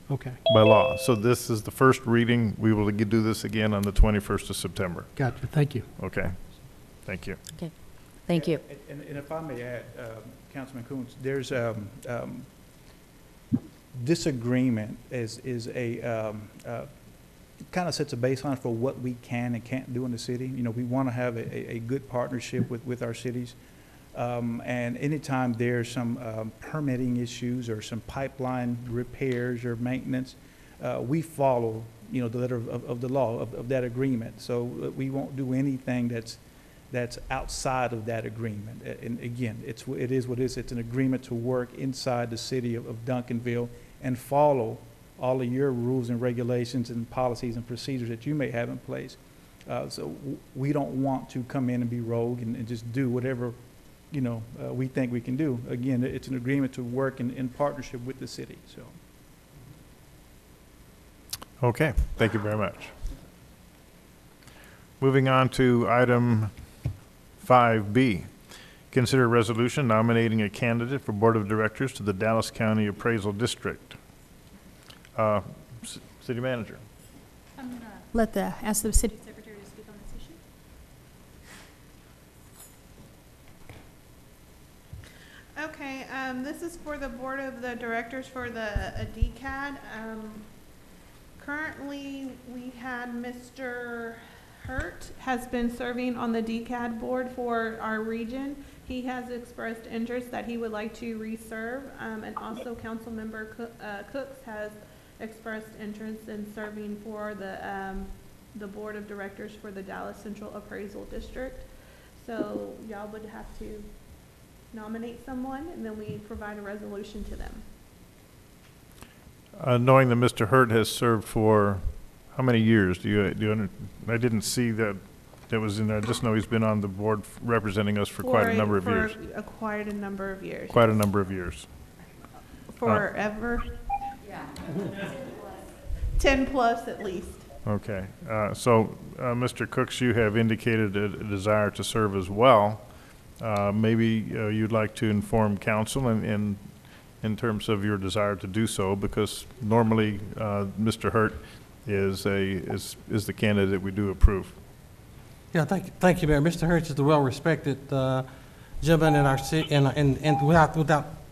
Okay. By law. So this is the first reading. We will do this again on the 21st of September. Gotcha. Thank you. Okay. Thank you. Okay. Thank you. And if I may add, Councilman Coons, there's this agreement is a kind of sets a baseline for what we can and can't do in the city. You know, we want to have a good partnership with our cities. And anytime there's some permitting issues or some pipeline repairs or maintenance, we follow, you know, the letter of the law of that agreement. So we won't do anything that's outside of that agreement. And again, it is what it is. It's an agreement to work inside the city of Duncanville and follow all of your rules and regulations and policies and procedures that you may have in place. So we don't want to come in and be rogue and just do whatever, you know, we think we can do. Again, it's an agreement to work in partnership with the city. So. Okay, thank you very much. Moving on to item 5B. Consider a resolution nominating a candidate for Board of Directors to the Dallas County Appraisal District. City Manager. I'm going to ask the City Secretary to speak on this issue. Okay, this is for the Board of the Directors for the DCAD. Currently, we had Mr. Hurt has been serving on the DCAD board for our region. He has expressed interest that he would like to reserve, and also Councilmember Cooks has expressed interest in serving for the board of directors for the Dallas Central Appraisal District. So y'all would have to nominate someone, and then we provide a resolution to them. Knowing that Mr. Hurt has served for how many years? I didn't see that was in there. I just know he's been on the board representing us for quite a number of years. Quite a number of years. Quite a number of years. Forever? Yeah. 10 plus at least. Okay. So, Mr. Cooks, you have indicated a desire to serve as well. Maybe you'd like to inform council in terms of your desire to do so, because normally Mr. Hurt is the candidate we do approve. Yeah, thank you, Mayor. Mr. Hurt is the well-respected gentleman in our city, and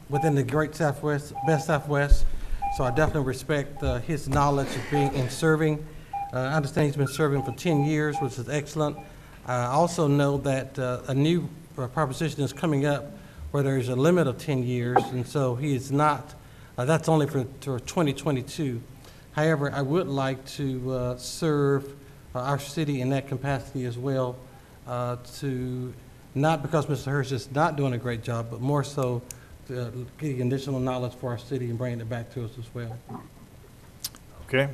within the great Southwest, best Southwest. So I definitely respect his knowledge of being and serving. I understand he's been serving for 10 years, which is excellent. I also know that a new proposition is coming up where there's a limit of 10 years, and so he is not, that's only for 2022. However, I would like to serve our city in that capacity as well, not because Mr. Hurst is not doing a great job, but more so getting additional knowledge for our city and bringing it back to us as well. Okay,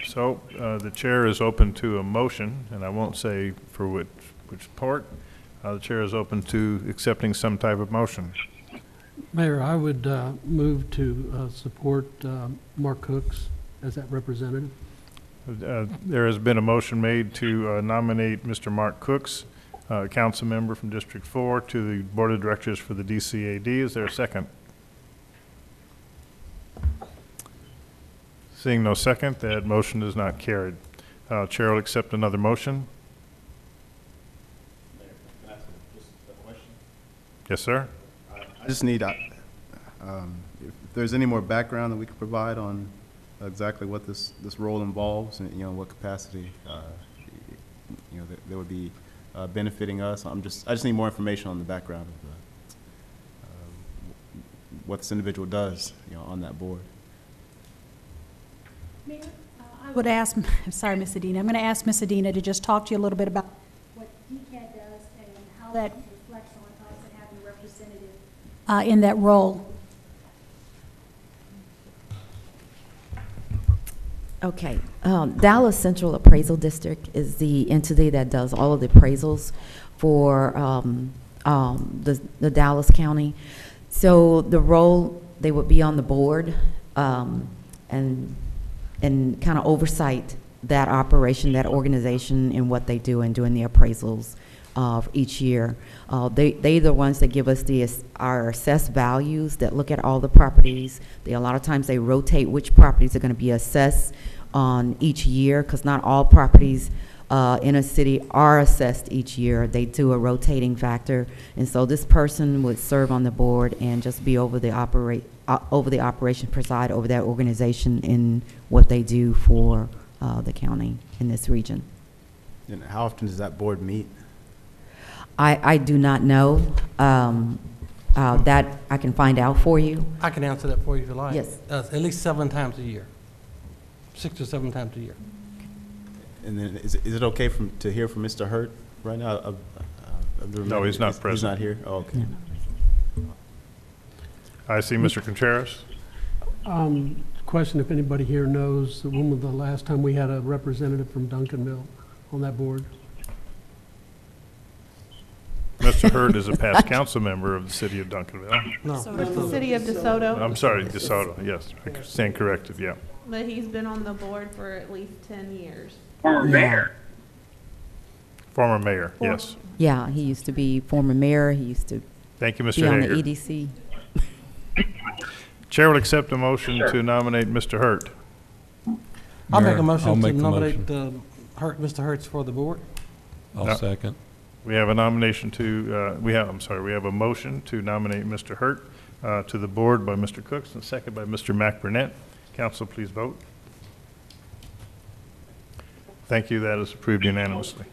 so the chair is open to a motion, and I won't say for which part. The chair is open to accepting some type of motion. Mayor, I would move to support Mark Cooks as that representative. There has been a motion made to nominate Mr. Mark Cooks, council member from District 4, to the Board of Directors for the DCAD. Is there a second? Seeing no second, that motion is not carried. Chair will accept another motion. Mayor, can I ask just a question? Yes, sir. I just need, if there's any more background that we could provide on exactly what this role involves, and what capacity that would be benefiting us. I just need more information on the background of what this individual does, on that board. Mayor, I would ask, sorry, Ms. Adina, I'm going to ask Ms. Adina to just talk to you a little bit about what DCAD does and how that reflects on us and having a representative in that role. Okay, Dallas Central Appraisal District is the entity that does all of the appraisals for the Dallas County. So the role, they would be on the board and kind of oversight that operation, that organization, and what they do, and doing the appraisals of each year. They're the ones that give us our assessed values, that look at all the properties. A lot of times they rotate which properties are going to be assessed on each year, because not all properties in a city are assessed each year. They do a rotating factor, and so this person would serve on the board and just be over the operation, preside over that organization in what they do for the county in this region. And how often does that board meet? I do not know. That I can find out for you. I can answer that for you if you like. Yes. At least 7 times a year. 6 or 7 times a year. And then is it okay to hear from Mr. Hurt right now? No, he's not present. He's not here? Oh, okay. Yeah. I see Mr. Contreras. Question, if anybody here knows, when was the last time we had a representative from Duncanville on that board? Mr. Hurd is a past council member of the city of Duncanville. No. The city of DeSoto. I'm sorry, DeSoto, yes. I stand corrected, yeah. But he's been on the board for at least 10 years. Former mayor. Former mayor, yes. Yeah, he used to be former mayor. He used to Thank you, Mr. be on Hager. the EDC. Chair will accept a motion to nominate Mr. Hurt. I'll make a I'll motion make to the nominate Mr. Hertz for the board. I'll second. We have a nomination to, we have a motion to nominate Mr. Hurt to the board by Mr. Cooks and second by Mr. McBurnett. Council, please vote. Thank you. That is approved unanimously.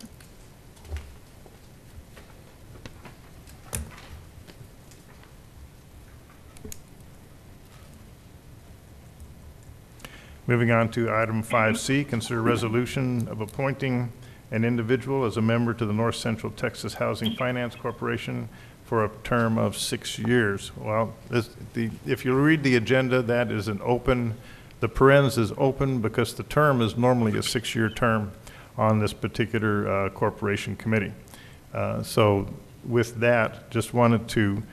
Moving on to item 5C, consider resolution of appointing an individual as a member to the North Central Texas Housing Finance Corporation for a term of 6 years. Well, if you read the agenda, that is an open, the parens is open because the term is normally a 6-year term on this particular corporation committee. So with that, just wanted to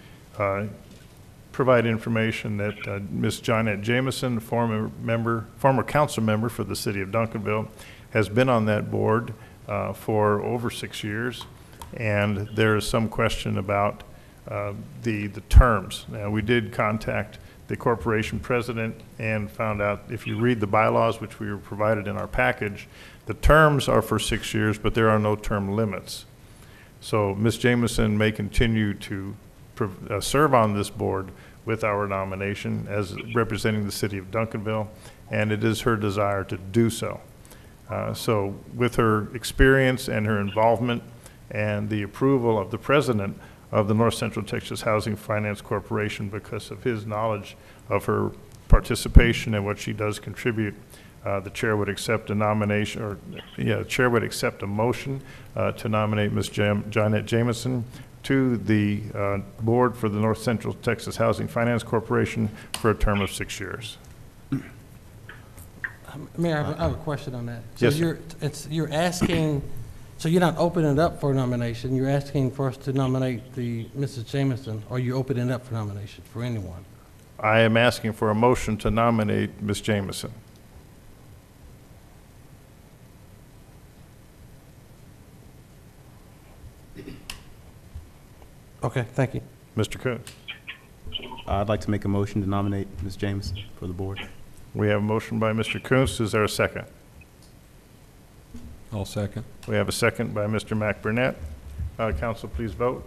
provide information that Ms. Johnette Jameson, former council member for the city of Duncanville, has been on that board for over 6 years, and there is some question about the terms. Now, we did contact the corporation president and found out, if you read the bylaws, which we were provided in our package, the terms are for 6 years, but there are no term limits. So Ms. Jameson may continue to serve on this board with our nomination as representing the city of Duncanville, and it is her desire to do so. So with her experience and her involvement and the approval of the president of the North Central Texas Housing Finance Corporation, because of his knowledge of her participation and what she does contribute, the chair would accept a nomination, or the chair would accept a motion to nominate Ms. Johnette Jameson to the board for the North Central Texas Housing Finance Corporation for a term of 6 years. Mayor, I have a question on that. Yes, So you're asking, so you're not opening it up for nomination, you're asking for us to nominate Mrs. Jameson, or you opening it up for nomination for anyone? I am asking for a motion to nominate Ms. Jameson. Okay, thank you. Mr. Coon. I'd like to make a motion to nominate Ms. Jameson for the board. We have a motion by Mr. Coons. Is there a second? I'll second. We have a second by Mr. Mac Burnett. Council, please vote.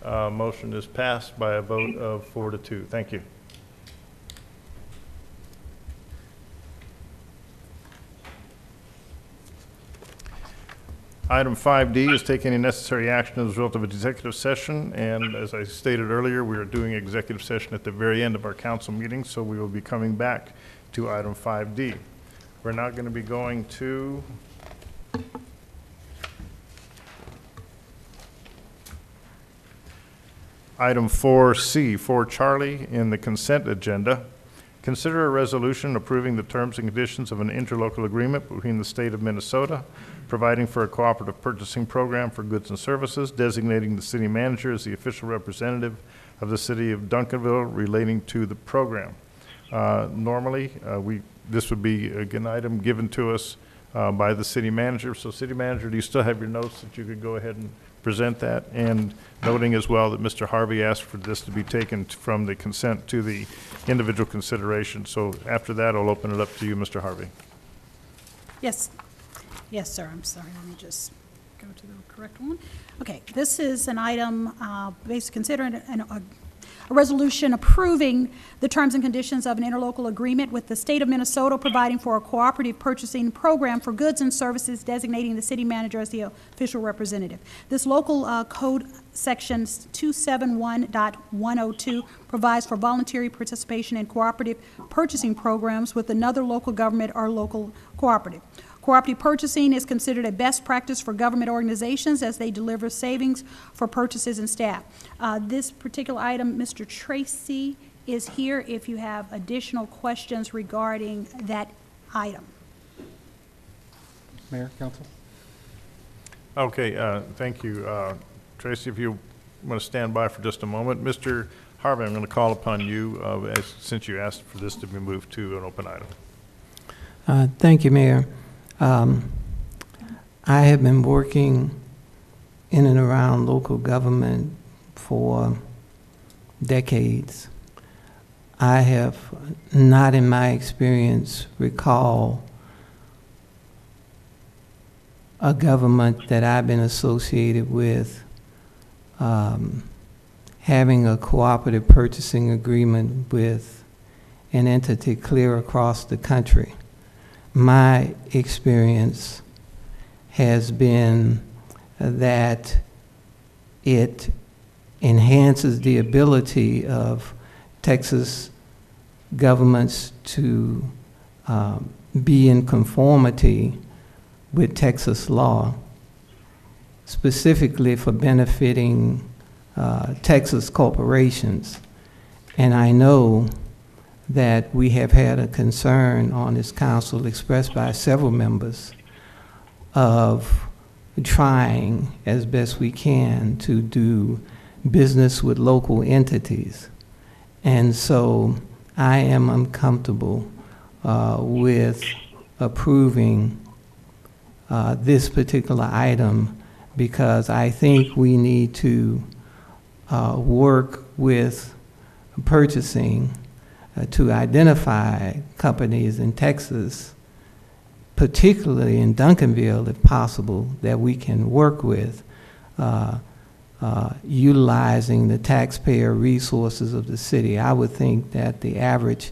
Motion is passed by a vote of 4-2. Thank you. Item 5D is take any necessary action as a result of an executive session, and as I stated earlier, we are doing executive session at the very end of our council meeting, so we will be coming back to item 5D. We're now going to be going to item 4C, for Charlie, in the consent agenda. Consider a resolution approving the terms and conditions of an interlocal agreement between the state of Minnesota, providing for a cooperative purchasing program for goods and services, designating the city manager as the official representative of the city of Duncanville relating to the program. Normally, this would be an item given to us by the city manager. So city manager, do you still have your notes that you could go ahead and present that? And noting as well that Mr. Harvey asked for this to be taken from the consent to the individual consideration. So after that, I'll open it up to you, Mr. Harvey. Yes. Yes, sir. I'm sorry. Let me just go to the correct one. Okay. This is an item basically considering a resolution approving the terms and conditions of an interlocal agreement with the state of Minnesota, providing for a cooperative purchasing program for goods and services, designating the city manager as the official representative. This local code section 271.102 provides for voluntary participation in cooperative purchasing programs with another local government or local cooperative. Cooperative purchasing is considered a best practice for government organizations as they deliver savings for purchases and staff. This particular item, Mr. Tracy is here if you have additional questions regarding that item. Mayor, council. Okay, thank you. Tracy, if you want to stand by for just a moment. Mr. Harvey, I'm going to call upon you since you asked for this to be moved to an open item. Thank you, Mayor. I have been working in and around local government for decades. I have not, in my experience, recall a government that I've been associated with having a cooperative purchasing agreement with an entity clear across the country. My experience has been that it enhances the ability of Texas governments to be in conformity with Texas law, specifically for benefiting Texas corporations. And I know that we have had a concern on this council expressed by several members of trying as best we can to do business with local entities. And so I am uncomfortable with approving this particular item, because I think we need to work with purchasing to identify companies in Texas, particularly in Duncanville, if possible, that we can work with, utilizing the taxpayer resources of the city. I would think that the average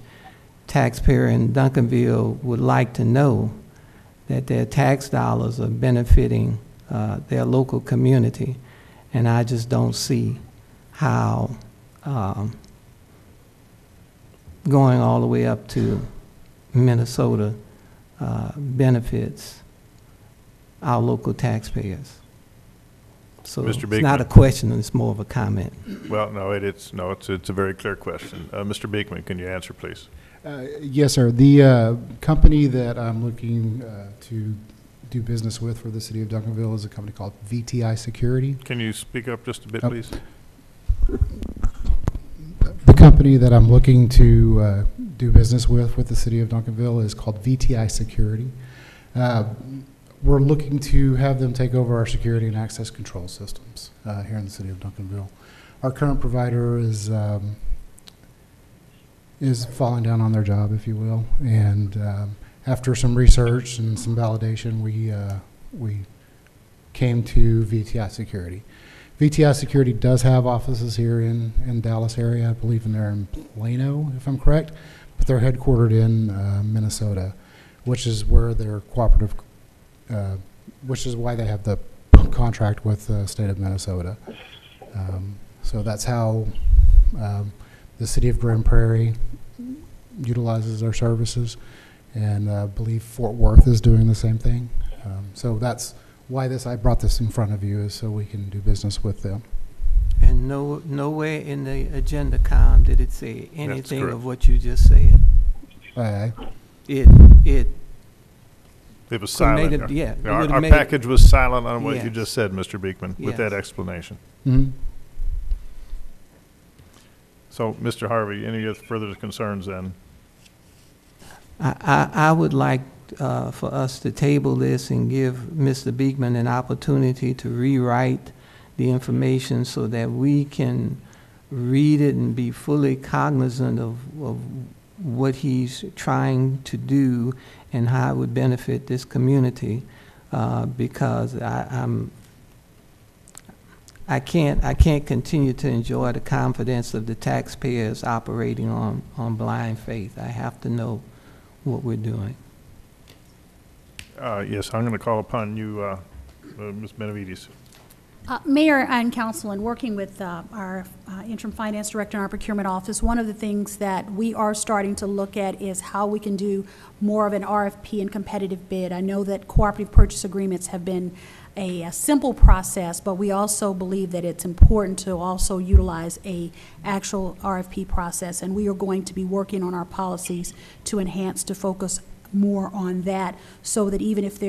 taxpayer in Duncanville would like to know that their tax dollars are benefiting their local community, and I just don't see how going all the way up to Minnesota benefits our local taxpayers. So Mr. it's not a question, it's more of a comment. Well, no, it's a very clear question. Mr. Beekman, can you answer, please? Yes, sir. The company that I'm looking to do business with for the city of Duncanville is a company called VTI Security. Can you speak up just a bit, please? The company that I'm looking to do business with the city of Duncanville is called VTI Security. We're looking to have them take over our security and access control systems here in the city of Duncanville. Our current provider is falling down on their job, if you will, and after some research and some validation, we came to VTI Security. VTI Security does have offices here in Dallas area. I believe they're in Plano, if I'm correct, but they're headquartered in Minnesota, which is where their cooperative, which is why they have the contract with the state of Minnesota. So that's how the city of Grand Prairie utilizes our services, and I believe Fort Worth is doing the same thing. So that's why I brought this in front of you, is so we can do business with them. And nowhere in the agenda com did it say anything of what you just said. It was silent. Yeah. Our package was silent on what you just said, Mr. Beekman, with that explanation. Mm-hmm. So, Mr. Harvey, any further concerns then? I would like for us to table this and give Mr. Beekman an opportunity to rewrite the information so that we can read it and be fully cognizant of what he's trying to do and how it would benefit this community, because I can't continue to enjoy the confidence of the taxpayers operating on blind faith. I have to know what we're doing. Yes, I'm going to call upon you, Ms. Benavides. Mayor and Council, in working with our interim finance director in our procurement office, one of the things that we are starting to look at is how we can do more of an RFP and competitive bid. I know that cooperative purchase agreements have been a simple process, but we also believe that it's important to also utilize a actual RFP process, and we are going to be working on our policies to enhance, to focus more on that, so that even if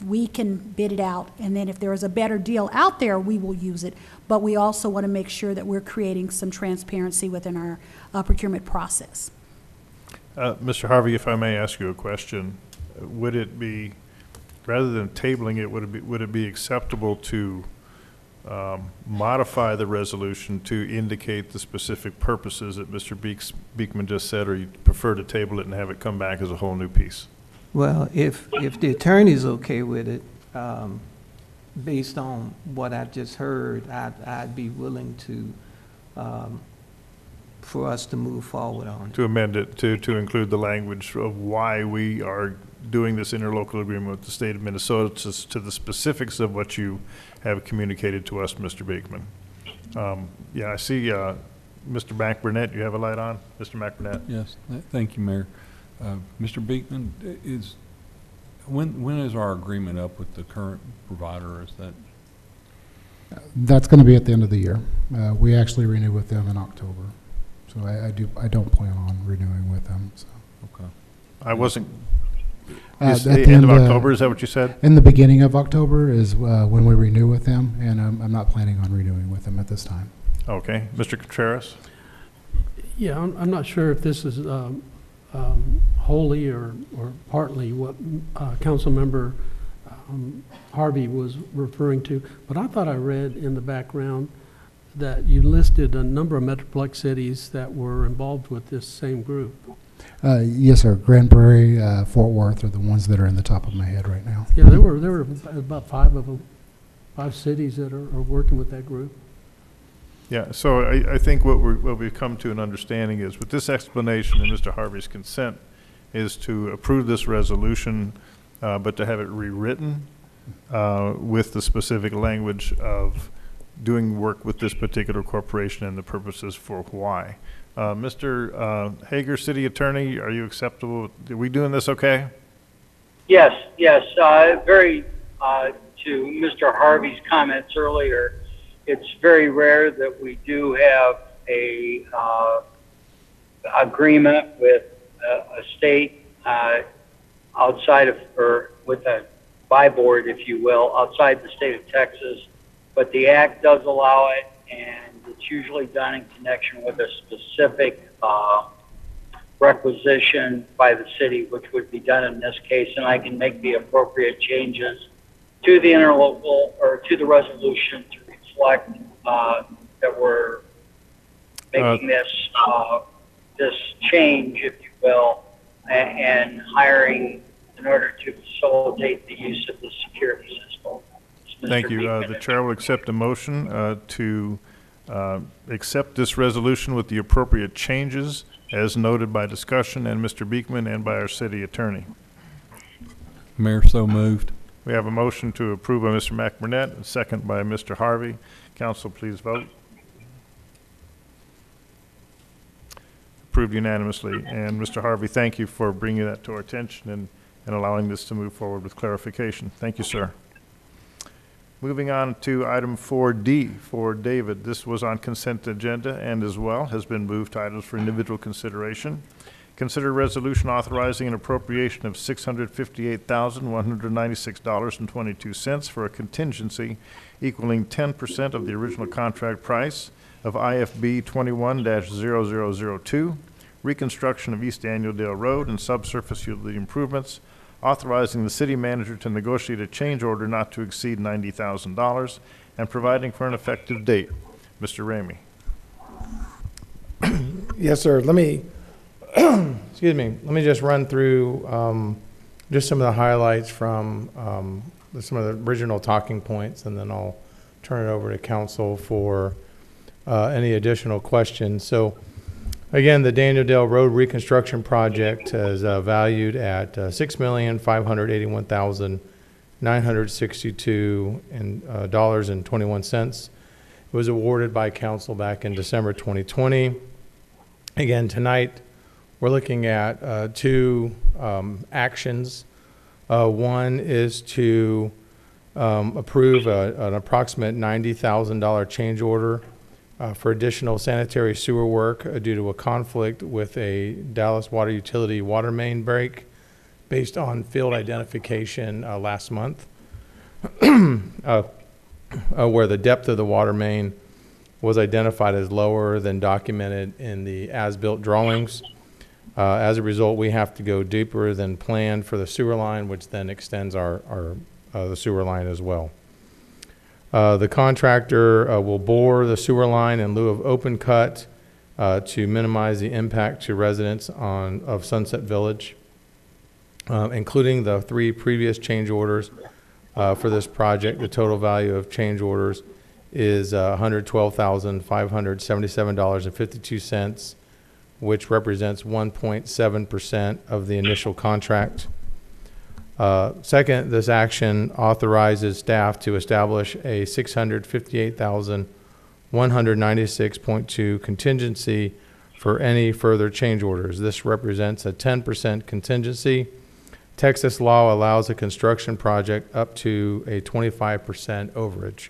we can bid it out, and then if there is a better deal out there, we will use it. But we also want to make sure that we're creating some transparency within our procurement process. Mr. Harvey, if I may ask you a question, would it be, rather than tabling it, would it be acceptable to modify the resolution to indicate the specific purposes that Mr. Beekman just said, or you prefer to table it and have it come back as a whole new piece? Well, if the attorney's okay with it, based on what I've just heard, I'd be willing to for us to move forward on. To amend it to include the language of why we are doing this interlocal agreement with the state of Minnesota to the specifics of what you have communicated to us, Mr. Beekman. Yeah, I see Mr. McBurnett, you have a light on? Mr. McBurnett? Yes, thank you, Mayor. Mr. Beekman, when is our agreement up with the current provider? Is that? That's going to be at the end of the year. We actually renew with them in October. So I don't plan on renewing with them. So. Okay. I wasn't. At the end of October, is that what you said? In the beginning of October is when we renew with them, and I'm not planning on renewing with them at this time. Okay. Mr. Contreras? Yeah, I'm not sure if this is wholly or partly what Councilmember Harvey was referring to, but I thought I read in the background that you listed a number of metroplex cities that were involved with this same group. Yes, sir. Grand Prairie, Fort Worth are the ones that are in the top of my head right now. Yeah, there were about 5 of them, 5 cities that are working with that group. Yeah, so I think what we've come to an understanding is with this explanation and Mr. Harvey's consent is to approve this resolution, but to have it rewritten with the specific language of doing work with this particular corporation and the purposes for why. Mr. Hager, City Attorney, are you acceptable? Are we doing this okay? Yes. Very to Mr. Harvey's comments earlier, it's very rare that we do have a agreement with a state outside of, or with a by board, if you will, outside the state of Texas, but the Act does allow it, and it's usually done in connection with a specific requisition by the city, which would be done in this case, and I can make the appropriate changes to the interlocal or to the resolution to reflect that we're making this change, if you will, and hiring in order to facilitate the use of the security system. Thank you. The chair will accept a motion to accept this resolution with the appropriate changes as noted by discussion and Mr. Beekman and by our city attorney. Mayor, so moved. We have a motion to approve by Mr. McBurnett, and second by Mr. Harvey. Council, please vote. Approved unanimously. And Mr. Harvey, thank you for bringing that to our attention and allowing this to move forward with clarification. Thank you, sir. Moving on to item 4D for David. This was on consent agenda and as well has been moved to items for individual consideration. Consider resolution authorizing an appropriation of $658,196.22 for a contingency equaling 10% of the original contract price of IFB 21-0002, reconstruction of East Daniel Road and subsurface utility improvements, authorizing the city manager to negotiate a change order not to exceed $90,000 and providing for an effective date. Mr. Ramey. Yes, sir. Let me, excuse me, let me just run through just some of the highlights from some of the original talking points, and then I'll turn it over to council for any additional questions. So, again, the Daniel Dale Road reconstruction project is valued at $6,581,962.21. It was awarded by council back in December 2020. Again, tonight we're looking at two actions. One is to approve an approximate $90,000 change order for additional sanitary sewer work due to a conflict with a Dallas water utility water main break based on field identification last month, where the depth of the water main was identified as lower than documented in the as-built drawings. As a result, we have to go deeper than planned for the sewer line, which then extends the sewer line as well. The contractor will bore the sewer line in lieu of open cut to minimize the impact to residents of Sunset Village, including the 3 previous change orders for this project. The total value of change orders is $112,577.52, which represents 1.7% of the initial contract. Second, this action authorizes staff to establish a $658,196.2 contingency for any further change orders. This represents a 10% contingency. Texas law allows a construction project up to a 25% overage.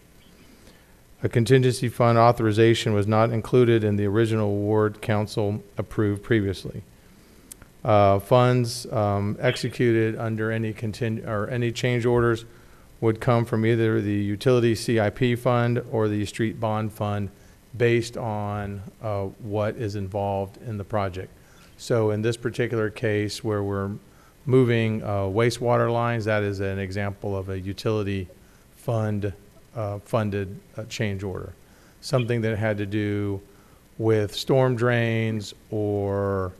A contingency fund authorization was not included in the original award council approved previously. Funds executed under any any change orders would come from either the utility CIP fund or the street bond fund based on what is involved in the project. So in this particular case where we're moving wastewater lines, that is an example of a utility fund funded change order. Something that had to do with storm drains or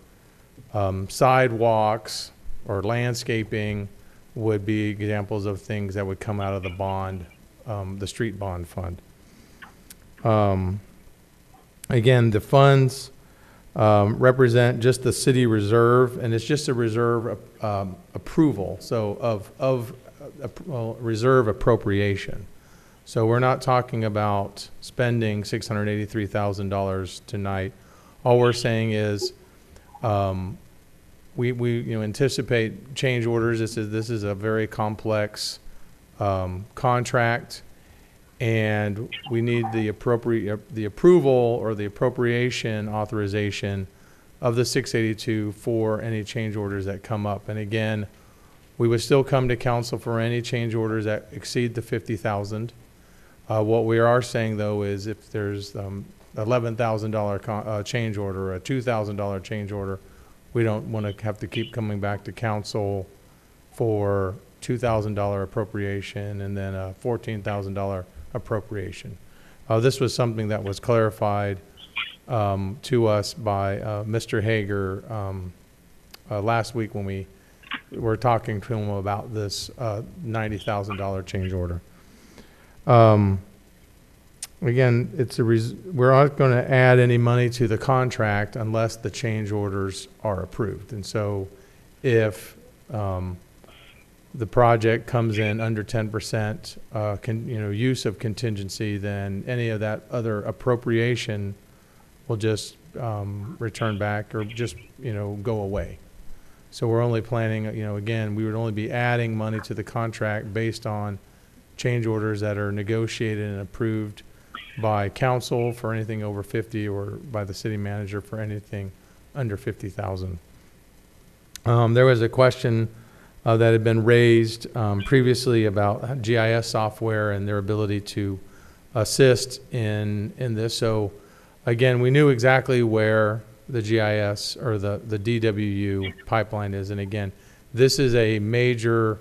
sidewalks or landscaping would be examples of things that would come out of the bond, the street bond fund. Again, the funds represent just the city reserve, and it's just a reserve approval, so of reserve appropriation. So we're not talking about spending $683,000 tonight. All we're saying is we anticipate change orders. This is a very complex contract, and we need the approval or the appropriation authorization of the 682 for any change orders that come up. And again, we would still come to council for any change orders that exceed the $50,000. What we are saying though is if there's $11,000 change order or a $2,000 change order, we don't want to have to keep coming back to council for $2,000 appropriation and then a $14,000 appropriation. This was something that was clarified to us by Mr. Hager last week when we were talking to him about this $90,000 change order. Again, we're not going to add any money to the contract unless the change orders are approved. And so if the project comes in under 10% use of contingency, then any of that other appropriation will just return back or just go away. So we're only planning, again, we would only be adding money to the contract based on change orders that are negotiated and approved by council for anything over 50 or by the city manager for anything under 50,000. There was a question that had been raised previously about GIS software and their ability to assist in this. So again, we knew exactly where the GIS or the DWU pipeline is. And again, this is a major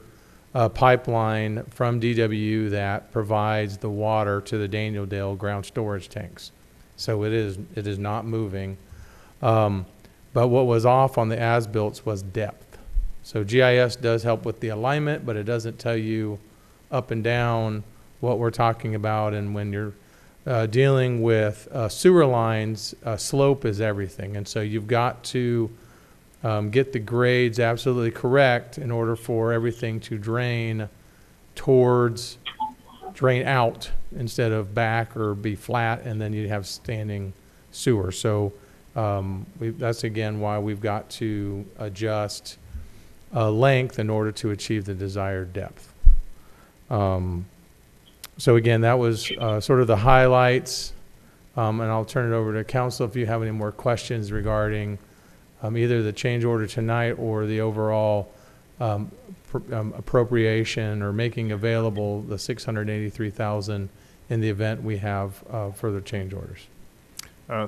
pipeline from DWU that provides the water to the Daniel Dale ground storage tanks. So it is not moving. But what was off on the as-built was depth. So GIS does help with the alignment, but it doesn't tell you up and down what we're talking about. And when you're dealing with sewer lines, slope is everything. And so you've got to get the grades absolutely correct in order for everything to drain out instead of back or be flat, and then you have standing sewer. So that's again why we've got to adjust length in order to achieve the desired depth. So again, that was sort of the highlights, and I'll turn it over to council if you have any more questions regarding either the change order tonight or the overall appropriation or making available the $683,000 in the event we have further change orders.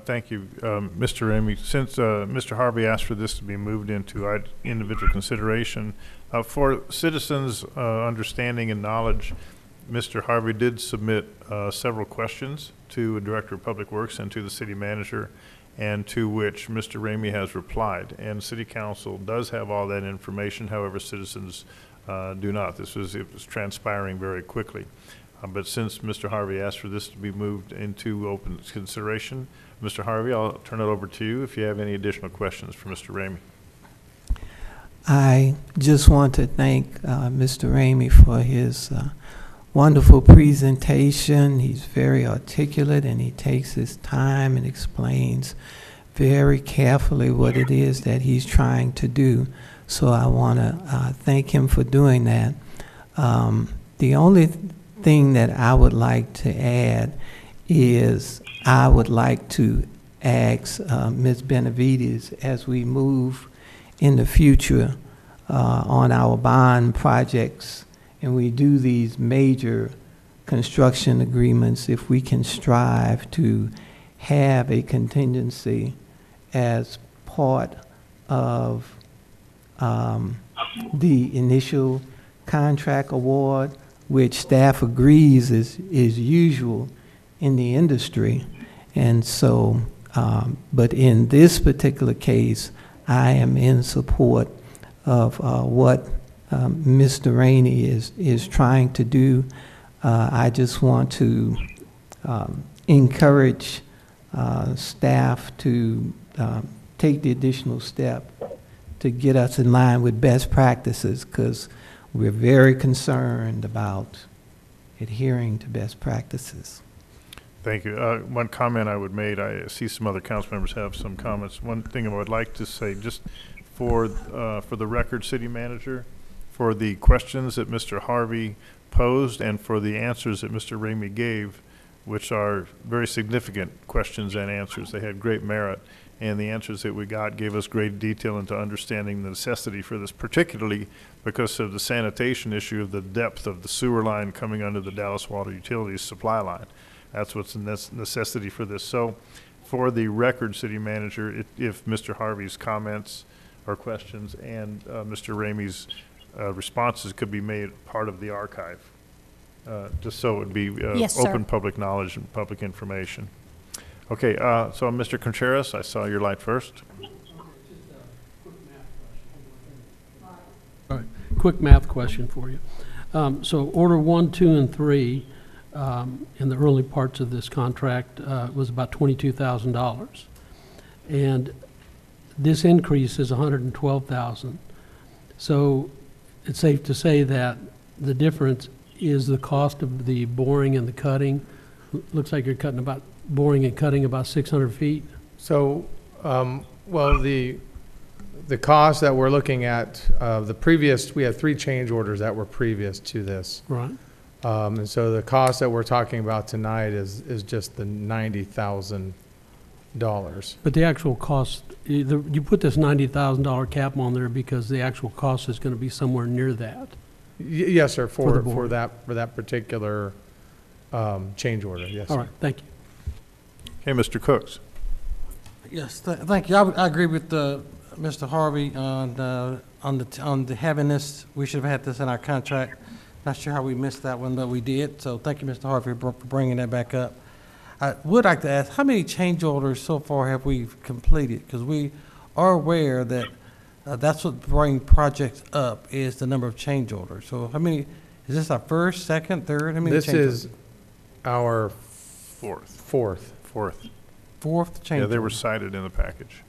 Thank you, Mr. Ramey. Since Mr. Harvey asked for this to be moved into individual consideration, for citizens' understanding and knowledge, Mr. Harvey did submit several questions to the Director of Public Works and to the City Manager, and to which Mr. Ramey has replied. And City Council does have all that information, however, citizens do not. It was transpiring very quickly. But since Mr. Harvey asked for this to be moved into open consideration, Mr. Harvey, I'll turn it over to you if you have any additional questions for Mr. Ramey. I just want to thank Mr. Ramey for his wonderful presentation. He's very articulate and he takes his time and explains very carefully what it is that he's trying to do. So I want to thank him for doing that. The only thing that I would like to add is I would like to ask Ms. Benavides, as we move in the future on our bond projects and we do these major construction agreements, if we can strive to have a contingency as part of the initial contract award, which staff agrees is usual in the industry. And so, but in this particular case, I am in support of what Mr. Rainey is trying to do. I just want to encourage staff to take the additional step to get us in line with best practices, because we're very concerned about adhering to best practices. Thank you. One comment I would make, I see some other council members have some comments. One thing I would like to say, just for the record, City Manager, for the questions that Mr. Harvey posed and for the answers that Mr. Ramey gave, which are very significant questions and answers. They had great merit, and the answers that we got gave us great detail into understanding the necessity for this, particularly because of the sanitation issue of the depth of the sewer line coming under the Dallas Water Utilities supply line. That's what's the necessity for this. So for the record, City Manager, if Mr. Harvey's comments or questions and Mr. Ramey's responses could be made part of the archive, just so it would be Yes, open sir. public knowledge and public information. Okay, so Mr. Contreras, I saw your light first. All right, quick math question for you. So order 1, 2, and 3 in the early parts of this contract was about $22,000. And this increase is $112,000. So it's safe to say that the difference is the cost of the boring and the cutting. Looks like you're boring and cutting about 600 feet. So, well, the cost that we're looking at, we had 3 change orders that were previous to this. Right. And so the cost that we're talking about tonight is just the $90,000. But the actual cost, you put this $90,000 cap on there because the actual cost is going to be somewhere near that. Yes, sir, For the for board. that particular change order, yes. All sir. right, thank you. Okay, Mr. Cooks. Yes, thank you. I agree with Mr. Harvey on the having this. We should have had this in our contract. Not sure how we missed that one, but we did. So thank you, Mr. Harvey, for bringing that back up. I would like to ask, how many change orders so far have we completed? Because we are aware that that's what brings projects up, is the number of change orders. So how many, is this our first, second, third? How many This change is our Fourth change Yeah, they were orders? cited in the package.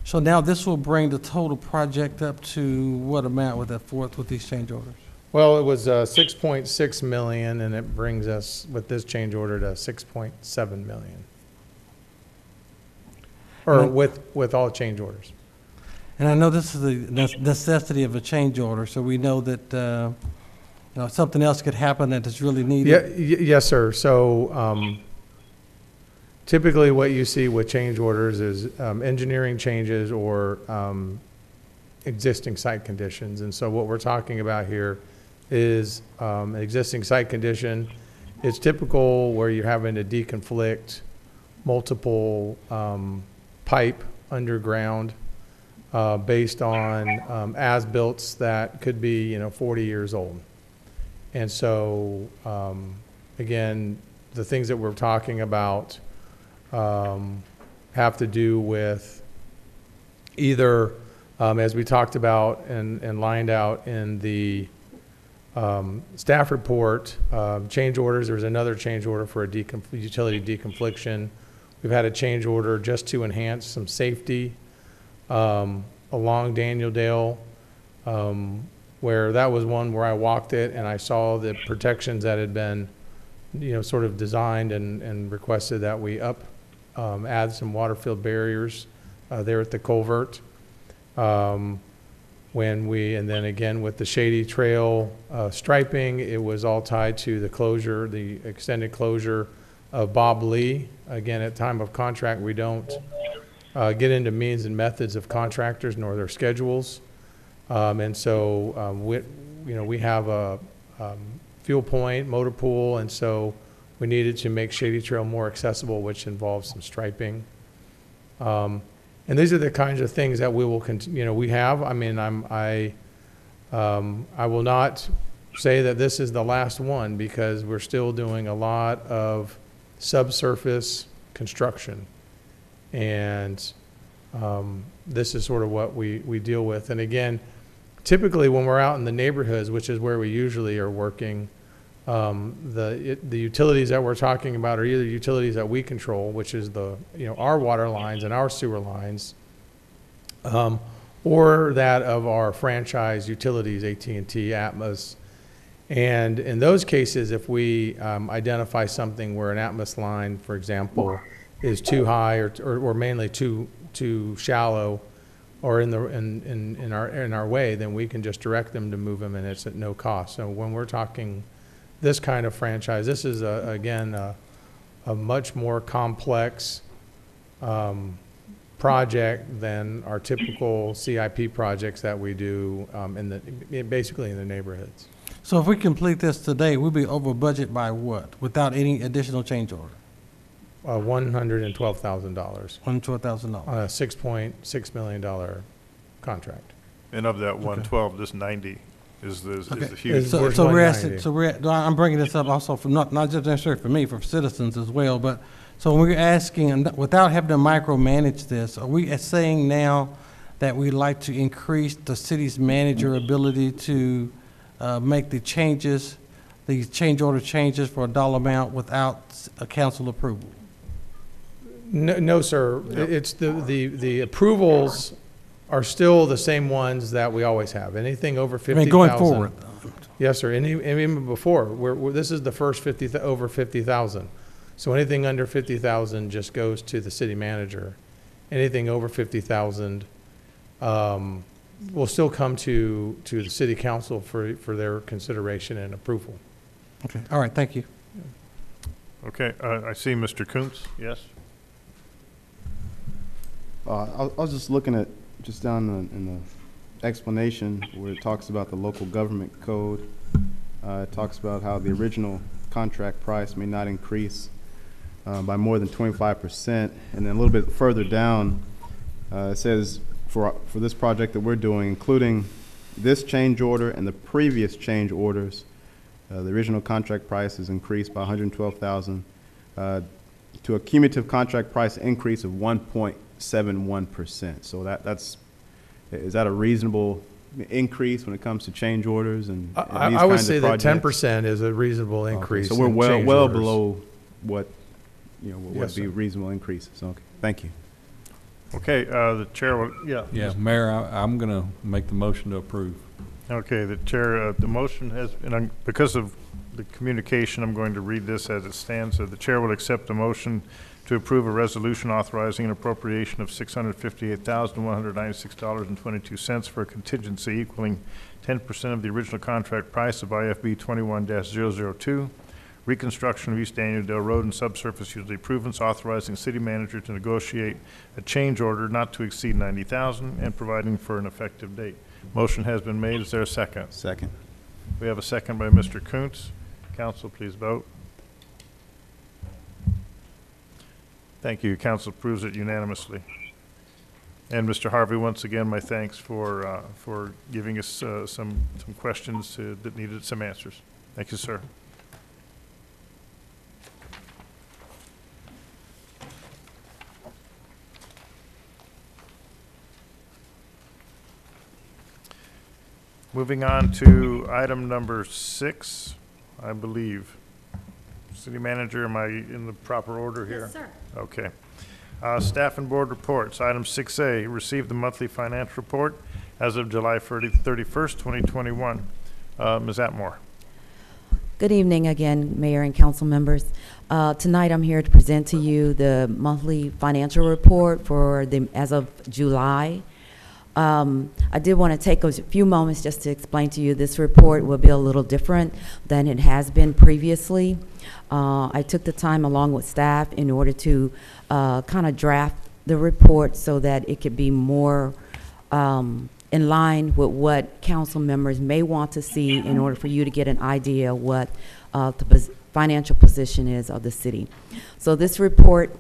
So now this will bring the total project up to what amount with that fourth, with these change orders? Well, it was 6.6 million, and it brings us, with this change order, to 6.7 million. Or with all change orders. And I know this is the necessity of a change order, so we know that, something else could happen that is really needed. Yes, sir. So typically what you see with change orders is engineering changes or existing site conditions. And so what we're talking about here is an existing site condition. It's typical where you're having to deconflict multiple pipe underground based on as-builts that could be 40 years old. And so again, the things that we're talking about have to do with either, as we talked about and lined out in the Staff report, change orders. There's another change order for a utility deconfliction. We've had a change order just to enhance some safety along Daniel Dale, where that was one where I walked it and I saw the protections that had been, sort of designed and requested that we add some water-filled barriers there at the culvert. And then again with the Shady Trail striping, it was all tied to the extended closure of Bob Lee. Again, at time of contract, we don't get into means and methods of contractors nor their schedules. And so we have a fuel point, motor pool, and so we needed to make Shady Trail more accessible, which involves some striping. And these are the kinds of things that we will continue. We have. I mean, I will not say that this is the last one because we're still doing a lot of subsurface construction, and this is sort of what we deal with. And again, typically when we're out in the neighborhoods, which is where we usually are working, the utilities that we're talking about are either utilities that we control, which is our water lines and our sewer lines, or that of our franchise utilities, AT&T, Atmos. And in those cases, if we identify something where an Atmos line, for example, is too high or mainly too shallow, or in our way, then we can just direct them to move them, and it's at no cost. So when we're talking this kind of franchise, this is again a much more complex project than our typical CIP projects that we do basically in the neighborhoods. So if we complete this today, we'll be over budget by what, without any additional change order? $112,000. $112,000. On a $6.6 million contract. And of that 112, this 90 is the huge. So we're asking. I'm bringing this up also for not just necessarily for me, for citizens as well. But so we're asking, without having to micromanage this, are we saying now that we'd like to increase the city's manager ability to make the changes, these change order changes for a dollar amount without a council approval? No, sir. Yep. It's the approvals are still the same ones that we always have. Anything over 50,000. Going forward. Yes, sir. And even before, this is the first over 50,000. So anything under 50,000 just goes to the city manager. Anything over 50,000 will still come to the city council for their consideration and approval. Okay. All right. Thank you. Okay. I see Mr. Kuntz. Yes. I was just looking at just down in the explanation where it talks about the local government code. It talks about how the original contract price may not increase by more than 25%, and then a little bit further down it says for this project that we're doing, including this change order and the previous change orders, the original contract price is increased by $112,000 to a cumulative contract price increase of 1.71%. So is that a reasonable increase when it comes to change orders and these I would kinds say of that projects? 10% is a reasonable increase. Okay, so we're well below what would Yes, be sir. reasonable increases. Okay, thank you. Okay. The chair will. Yeah, Mayor, I'm going to make the motion to approve. Okay. The chair. The motion has, and because of the communication, I'm going to read this as it stands. The chair will accept a motion to approve a resolution authorizing an appropriation of $658,196.22 for a contingency equaling 10% of the original contract price of IFB 21-002, reconstruction of East Daniel Dale Road and subsurface utility improvements, authorizing city manager to negotiate a change order not to exceed $90,000 and providing for an effective date. Motion has been made. Is there a second? Second. We have a second by Mr. Kuntz. Council, please vote. Thank you. Council approves it unanimously. And Mr. Harvey, once again, my thanks for giving us some questions that needed some answers. Thank you, sir. Moving on to item number 6, I believe. City Manager, am I in the proper order here? Yes, sir. Okay. Staff and board reports. Item 6A, receive the monthly finance report as of July 31st, 2021. Ms. Atmore. Good evening again, Mayor and council members. Tonight I'm here to present to you the monthly financial report for as of July. I did want to take a few moments just to explain to you this report will be a little different than it has been previously. I took the time along with staff in order to kind of draft the report so that it could be more in line with what council members may want to see in order for you to get an idea what the financial position is of the city. So this report,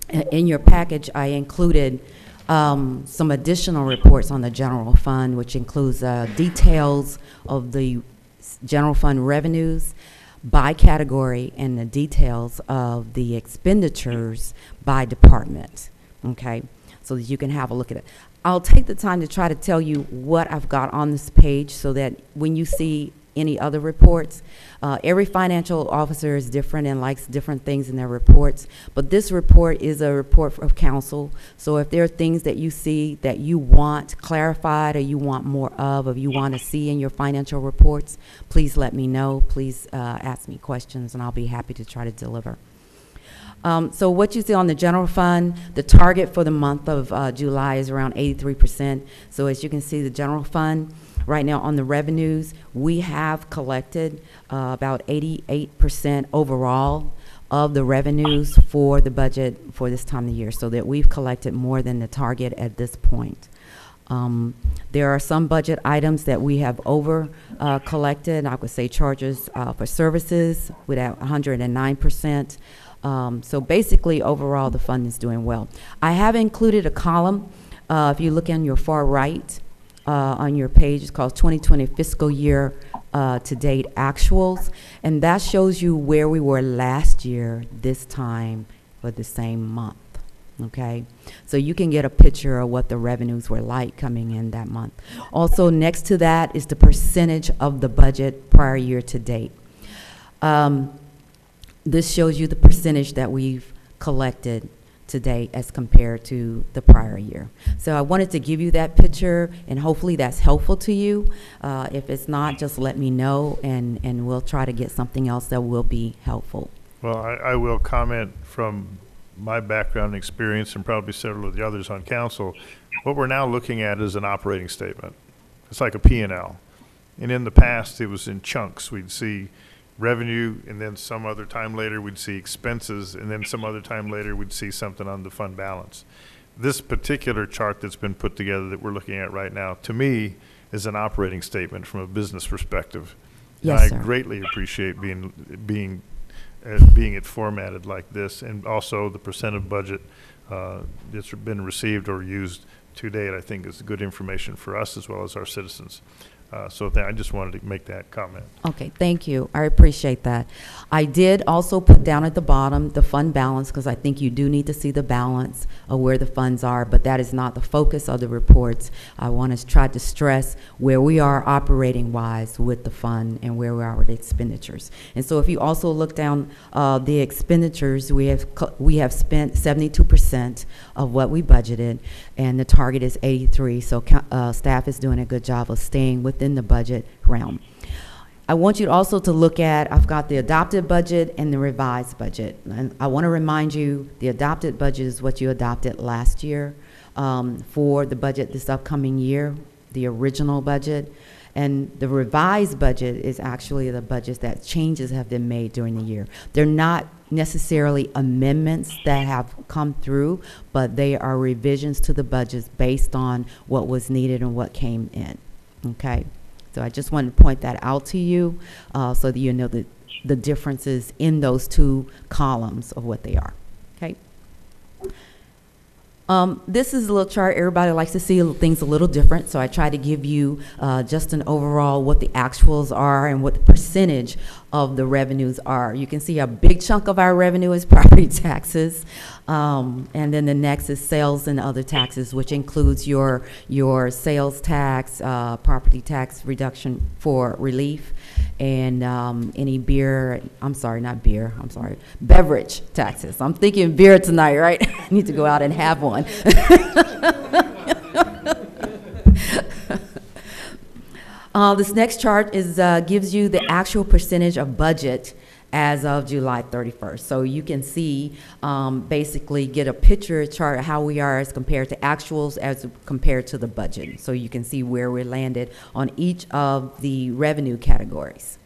in your package, I included some additional reports on the general fund, which includes details of the general fund revenues by category and the details of the expenditures by department, okay, so that you can have a look at it. I'll take the time to try to tell you what I've got on this page so that when you see any other reports, every financial officer is different and likes different things in their reports, but this report is a report of council. So if there are things that you see that you want clarified or you want more of, or you want to see in your financial reports, please let me know. Please ask me questions and I'll be happy to try to deliver. So what you see on the general fund, the target for the month of July is around 83%. So as you can see, the general fund, right now on the revenues, we have collected about 88% overall of the revenues for the budget for this time of the year, so that we've collected more than the target at this point. There are some budget items that we have over collected. I would say charges for services with 109%. So basically, overall, the fund is doing well. I have included a column. If you look on your far right on your page, it's called 2020 fiscal year to date actuals, and that shows you where we were last year this time for the same month. Okay, so you can get a picture of what the revenues were like coming in that month. Also, next to that is the percentage of the budget prior year to date. This shows you the percentage that we've collected to date as compared to the prior year. So I wanted to give you that picture, and hopefully that's helpful to you. If it's not, just let me know, and we'll try to get something else that will be helpful. Well, I will comment from my background and experience, and probably several of the others on council. What we're now looking at is an operating statement. It's like a P&L. And in the past, it was in chunks. We'd see revenue, and then some other time later we'd see expenses, and then some other time later we'd see something on the fund balance. This particular chart that's been put together that we're looking at right now, to me, is an operating statement from a business perspective. Yes, and sir. I greatly appreciate being it formatted like this, and also the percent of budget that's been received or used to date. I think is good information for us as well as our citizens. So I just wanted to make that comment. Okay, thank you. I appreciate that. I did also put down at the bottom the fund balance, because I think you do need to see the balance of where the funds are, but that is not the focus of the reports. I want to try to stress where we are operating wise with the fund and where we are with expenditures. And so if you also look down the expenditures, we have spent 72% of what we budgeted, and the target is 83. So staff is doing a good job of staying within the budget realm. I want you also to look at, I've got the adopted budget and the revised budget. And I want to remind you, the adopted budget is what you adopted last year for the budget this upcoming year, the original budget. And the revised budget is actually the budgets that changes have been made during the year. They're not necessarily amendments that have come through, but they are revisions to the budgets based on what was needed and what came in. Okay, so I just wanted to point that out to you so that you know the differences in those two columns of what they are. Okay. This is a little chart. Everybody likes to see things a little different, so I try to give you just an overall what the actuals are and what the percentage of the revenues are. You can see a big chunk of our revenue is property taxes, and then the next is sales and other taxes, which includes your sales tax, property tax reduction for relief, and any beverage taxes. I'm thinking beer tonight, right? I need to go out and have one. This next chart is gives you the actual percentage of budget as of July 31st. So you can see, basically get a picture chart of how we are as compared to actuals as compared to the budget. So you can see where we're landed on each of the revenue categories.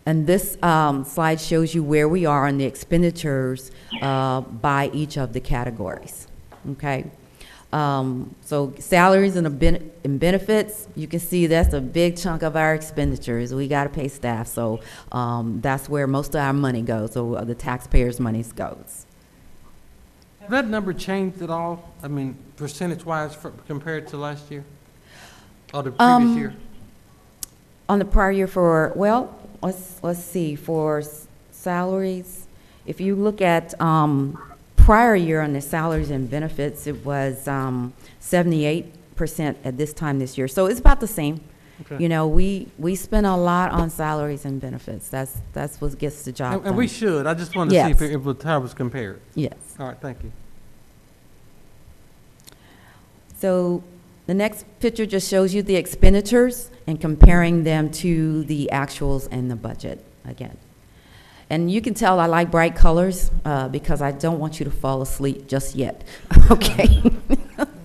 And this slide shows you where we are on the expenditures by each of the categories, okay? So salaries and benefits, you can see that's a big chunk of our expenditures. We got to pay staff, so that's where most of our money goes, so the taxpayers' money goes. Has that number changed at all? I mean, percentage-wise compared to last year? Or the previous year? On the prior year for, well, let's see, for salaries, if you look at prior year on the salaries and benefits, it was 78% at this time this year. So it's about the same. Okay. You know, we spend a lot on salaries and benefits. That's what gets the job done. And we should. I just wanted to see if how it was compared. Yes. All right, thank you. So the next picture just shows you the expenditures and comparing them to the actuals and the budget again. And you can tell I like bright colors because I don't want you to fall asleep just yet. Okay.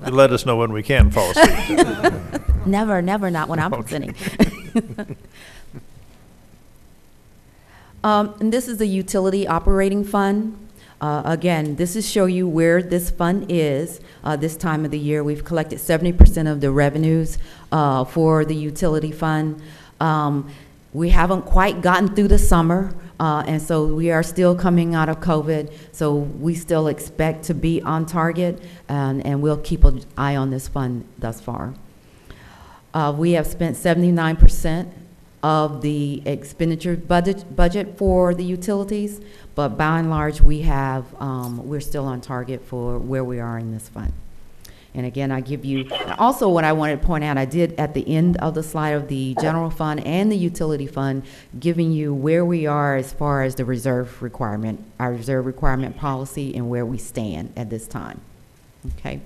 Let us know when we can fall asleep. Never, not when I'm presenting. And this is the utility operating fund. Again, this is show you where this fund is this time of the year. We've collected 70% of the revenues for the utility fund. We haven't quite gotten through the summer, and so we are still coming out of COVID, so we still expect to be on target, and we'll keep an eye on this fund thus far. We have spent 79% of the expenditure budget for the utilities, but by and large, we're still on target for where we are in this fund. And again, I give you, also what I wanted to point out, I did at the end of the slide of the general fund and the utility fund, giving you where we are as far as the reserve requirement, our reserve requirement policy, and where we stand at this time, okay?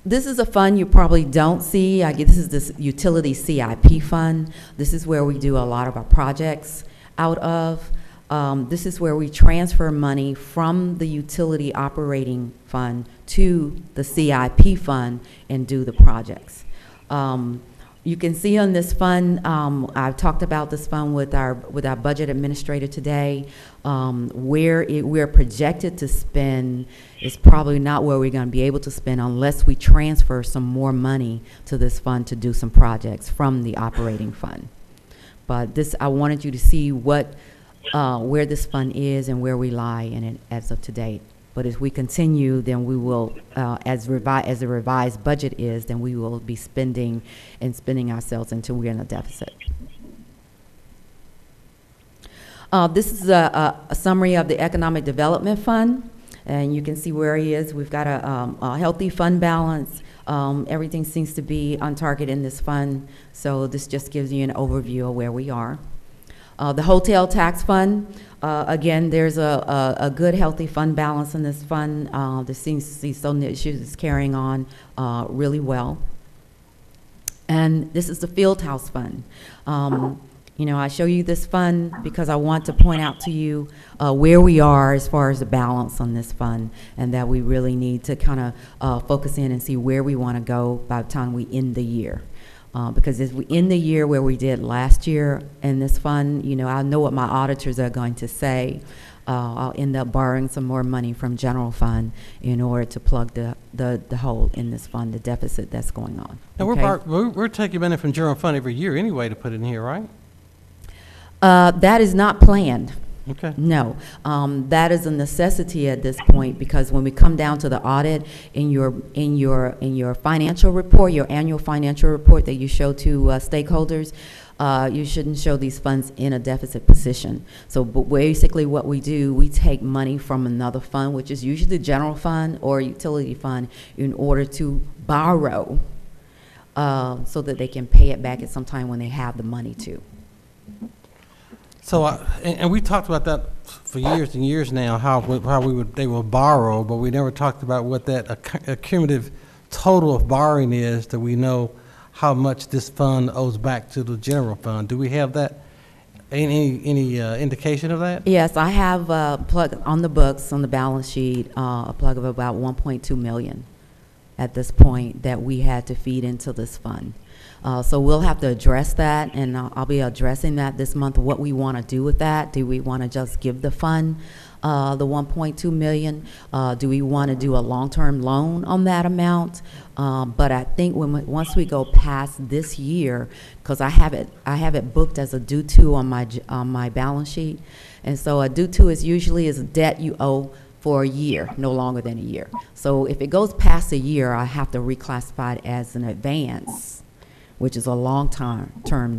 This is a fund you probably don't see. This is this utility CIP fund. This is where we do a lot of our projects out of. This is where we transfer money from the utility operating fund to the CIP fund and do the projects. You can see on this fund, I've talked about this fund with our budget administrator today. Where we're projected to spend is probably not where we're going to be able to spend unless we transfer some more money to this fund to do some projects from the operating fund. But this, I wanted you to see what where this fund is and where we lie in it as of to date. But as we continue, then we will, as the revised budget is, then we will be spending ourselves until we're in a deficit. This is a summary of the Economic Development Fund, and you can see where he is. We've got a healthy fund balance. Everything seems to be on target in this fund, so this just gives you an overview of where we are. The hotel tax fund, again, there's a good, healthy fund balance in this fund. There seems to see some issues is carrying on really well. And this is the field house fund. You know, I show you this fund because I want to point out to you where we are as far as the balance on this fund, and that we really need to kind of focus in and see where we want to go by the time we end the year. Because if we end the year where we did last year in this fund, you know, I know what my auditors are going to say. I'll end up borrowing some more money from general fund in order to plug the hole in this fund, the deficit that's going on. And okay? we're taking money from general fund every year anyway to put in here, right? That is not planned. Okay. No, that is a necessity at this point, because when we come down to the audit, in your financial report, your annual financial report that you show to stakeholders, you shouldn't show these funds in a deficit position. So basically what we do, we take money from another fund, which is usually the general fund or utility fund, in order to borrow so that they can pay it back at some time when they have the money to. So, and we talked about that for years and years now, how they will borrow, but we never talked about what that accumulative total of borrowing is, that we know how much this fund owes back to the general fund. Do we have that? Any indication of that? Yes, I have a plug on the books, on the balance sheet, a plug of about 1.2 million at this point that we had to feed into this fund. So we'll have to address that, and I'll be addressing that this month, what we want to do with that. Do we want to just give the fund the 1.2 million? Do we want to do a long-term loan on that amount? But I think once we go past this year, because I have it booked as a due to on my balance sheet, and so a due to is usually a debt you owe for a year, no longer than a year. So if it goes past a year, I have to reclassify it as an advance, which is a long-term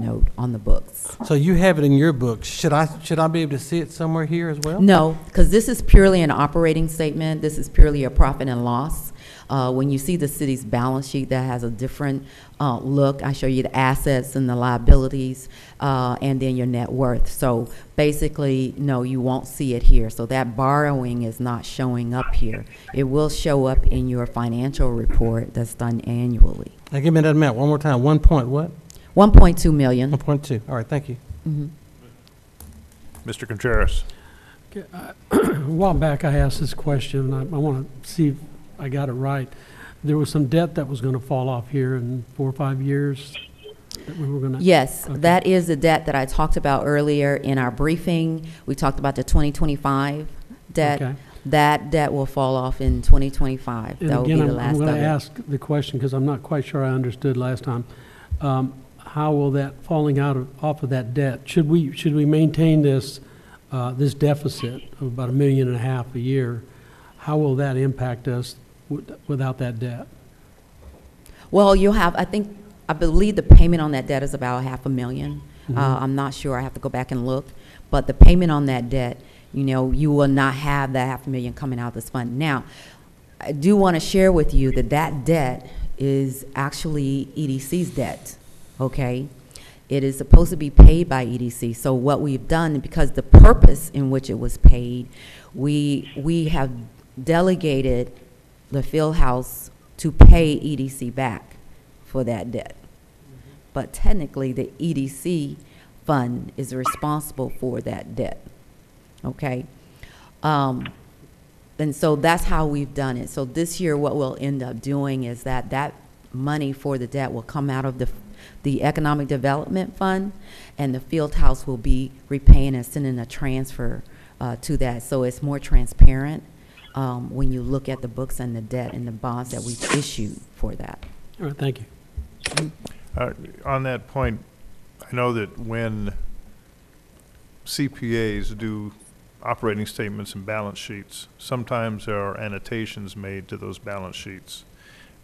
note on the books. So you have it in your books. Should I be able to see it somewhere here as well? No, because this is purely an operating statement. This is purely a profit and loss. When you see the city's balance sheet, that has a different look. I show you the assets and the liabilities, and then your net worth. So basically, no, you won't see it here. So that borrowing is not showing up here. It will show up in your financial report that's done annually. Now give me that amount one more time. 1 point what? 1.2 million. 1.2. All right, thank you. Mm-hmm. Mr. Contreras. Okay, a while back, I asked this question. I want to see if I got it right. There was some debt that was going to fall off here in 4 or 5 years that we were going to. Yes, okay. That is the debt that I talked about earlier in our briefing. We talked about the 2025 debt. Okay. That debt will fall off in 2025. And that will again, be the last I'm going of to it. ask the question because I'm not quite sure I understood last time. How will that falling off of that debt? Should we maintain this this deficit of about $1.5 million a year? How will that impact us without that debt? Well, you'll have. I believe the payment on that debt is about $500,000. Mm-hmm. I'm not sure. I have to go back and look. But the payment on that debt, you will not have that $500,000 coming out of this fund. Now, I do want to share with you that debt is actually EDC's debt, okay? It is supposed to be paid by EDC. So what we've done, because the purpose in which it was paid, we have delegated the field house to pay EDC back for that debt. But technically, the EDC fund is responsible for that debt. Okay, and so that's how we've done it. So this year, what we'll end up doing is that money for the debt will come out of the Economic Development Fund, and the field house will be repaying and sending a transfer to that. So it's more transparent when you look at the books and the debt and the bonds that we've issued for that. All right, thank you. On that point, I know that when CPAs do operating statements and balance sheets, sometimes there are annotations made to those balance sheets.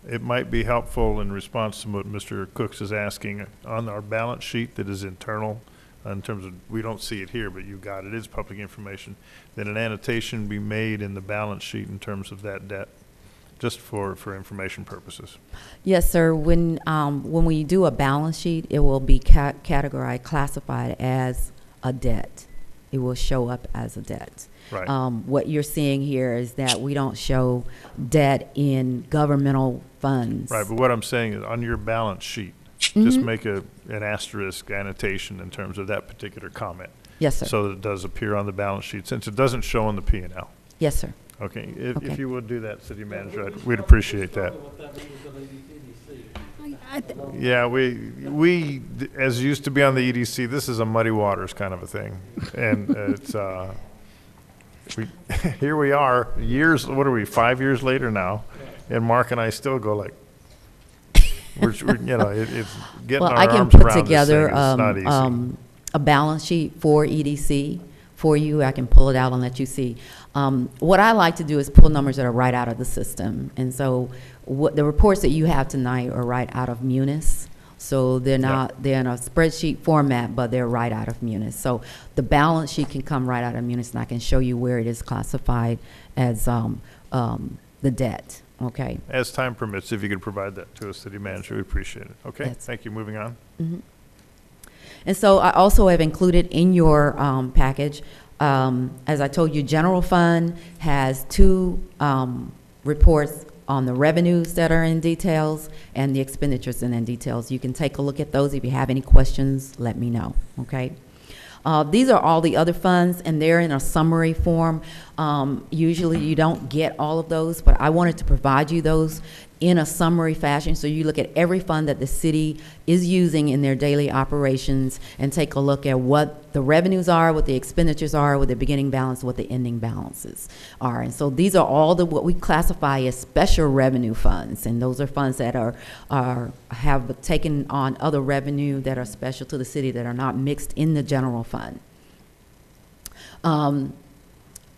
It might be helpful in response to what Mr. Cooks is asking on our balance sheet that is internal, in terms of, we don't see it here, but you got it, it's public information, that an annotation be made in the balance sheet in terms of that debt, just for information purposes. Yes, sir. When we do a balance sheet, it will be categorized, classified as a debt. It will show up as a debt. Right. What you're seeing here is that we don't show debt in governmental funds. Right, but what I'm saying is on your balance sheet, just make an asterisk annotation in terms of that particular comment. Yes, sir. So that it does appear on the balance sheet, since it doesn't show on the P&L. Yes, sir. Okay, if you would do that, City Manager, we'd appreciate that. Yeah, we as used to be on the EDC, this is a muddy waters kind of a thing. And it's, here we are, years, what are we, 5 years later now, and Mark and I still go like, it's getting Well, our I can arms put around together this thing. It's not easy. a balance sheet for EDC for you. I can pull it out and let you see. What I like to do is pull numbers that are right out of the system. And so what the reports that you have tonight are right out of Munis. So they're not, they're in a spreadsheet format, but they're right out of Munis. So the balance sheet can come right out of Munis, and I can show you where it is classified as the debt. Okay. As time permits, if you could provide that to us, City Manager, we appreciate it. Okay, Yes. thank you. Moving on. Mm-hmm. And so I also have included in your package, as I told you, general fund has two reports on the revenues that are in details and the expenditures in details. You can take a look at those. If you have any questions, let me know, okay? These are all the other funds, and they're in a summary form. Usually you don't get all of those, but I wanted to provide you those in a summary fashion, so you look at every fund that the city is using in their daily operations and take a look at what the revenues are, what the expenditures are, what the beginning balance, what the ending balances are. And so these are all the what we classify as special revenue funds, and those are funds that have taken on other revenue that are special to the city that are not mixed in the general fund. And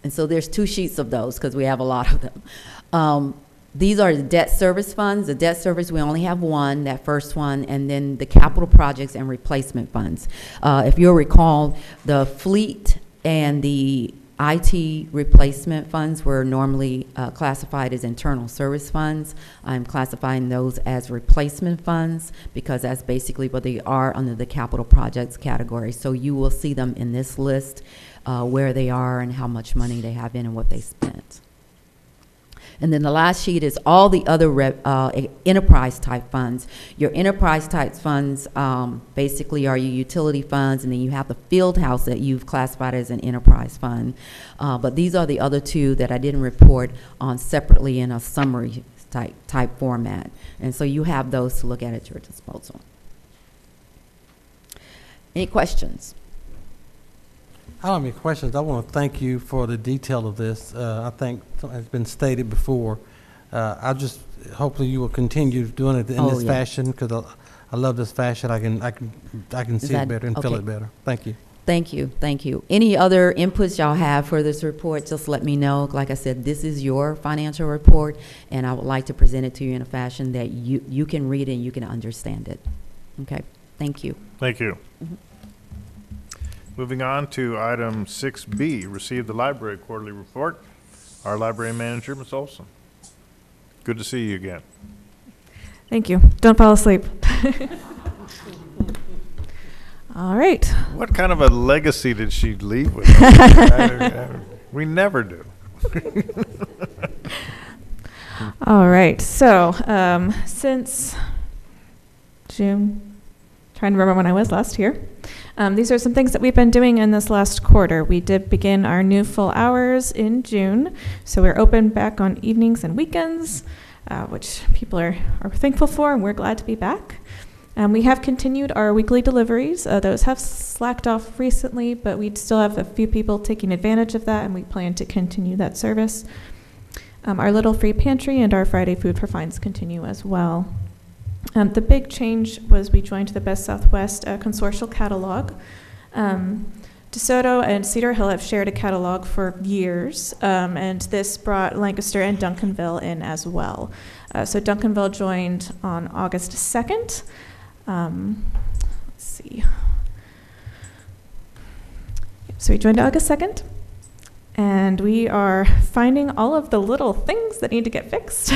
so there's two sheets of those because we have a lot of them. These are the debt service funds. The debt service, we only have one, that first one, and then the capital projects and replacement funds. If you'll recall, the fleet and the IT replacement funds were normally classified as internal service funds. I'm classifying those as replacement funds because that's basically what they are under the capital projects category. So you will see them in this list, where they are and how much money they have in and what they spent. And then the last sheet is all the other enterprise type funds. Your enterprise type funds basically are your utility funds, and then you have the field house that you've classified as an enterprise fund. But these are the other two that I didn't report on separately in a summary type format. And so you have those to look at your disposal. Any questions? I don't have any questions. I want to thank you for the detail of this. I think has been stated before. I just hopefully you will continue doing it in this fashion because I love this fashion. I can see it better and feel it better. Thank you. Thank you. Thank you. Any other inputs y'all have for this report? Just let me know. Like I said, this is your financial report, and I would like to present it to you in a fashion that you can read and you can understand it. Okay. Thank you. Thank you. Mm-hmm. Moving on to item 6B, receive the library quarterly report. Our library manager, Ms. Olson. Good to see you again. Thank you. Don't fall asleep. All right. What kind of a legacy did she leave with us? We never do. All right. So since June, trying to remember when I was last here. These are some things that we've been doing in this last quarter. We did begin our new full hours in June, so we're open back on evenings and weekends, which people are thankful for, and we're glad to be back. We have continued our weekly deliveries. Those have slacked off recently, but we still have a few people taking advantage of that, and we plan to continue that service. Our little free pantry and our Friday food for fines continue as well. The big change was we joined the Best Southwest consortial catalog. DeSoto and Cedar Hill have shared a catalog for years, and this brought Lancaster and Duncanville in as well. So Duncanville joined on August 2nd. Let's see. So we joined August 2nd. And we are finding all of the little things that need to get fixed.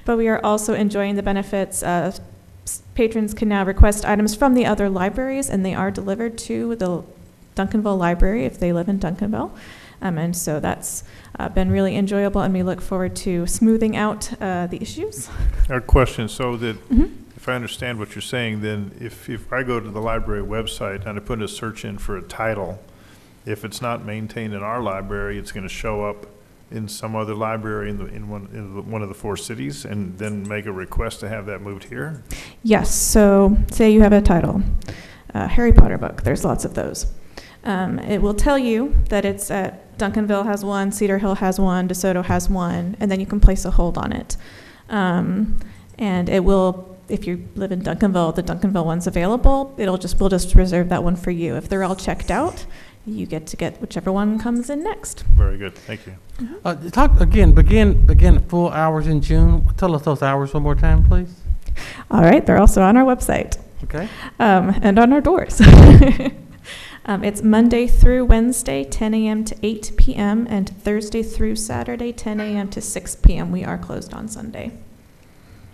But we are also enjoying the benefits. Patrons can now request items from the other libraries, and they are delivered to the Duncanville Library if they live in Duncanville. And so that's been really enjoyable, and we look forward to smoothing out the issues. Our question, so that if I understand what you're saying, then if I go to the library website and I put a search in for a title, if it's not maintained in our library, it's going to show up in some other library in one of the four cities, and then make a request to have that moved here? Yes. So say you have a title, Harry Potter book. There's lots of those. It will tell you that it's at Duncanville has one, Cedar Hill has one, DeSoto has one, and then you can place a hold on it. And it will, if you live in Duncanville, the Duncanville one's available. We'll just reserve that one for you. If they're all checked out, you get to get whichever one comes in next. Very good, thank you. Talk again, begin full hours in June. Tell us those hours one more time, please. All right, they're also on our website. Okay. And on our doors. It's Monday through Wednesday, 10 a.m. to 8 p.m., and Thursday through Saturday, 10 a.m. to 6 p.m. We are closed on Sunday.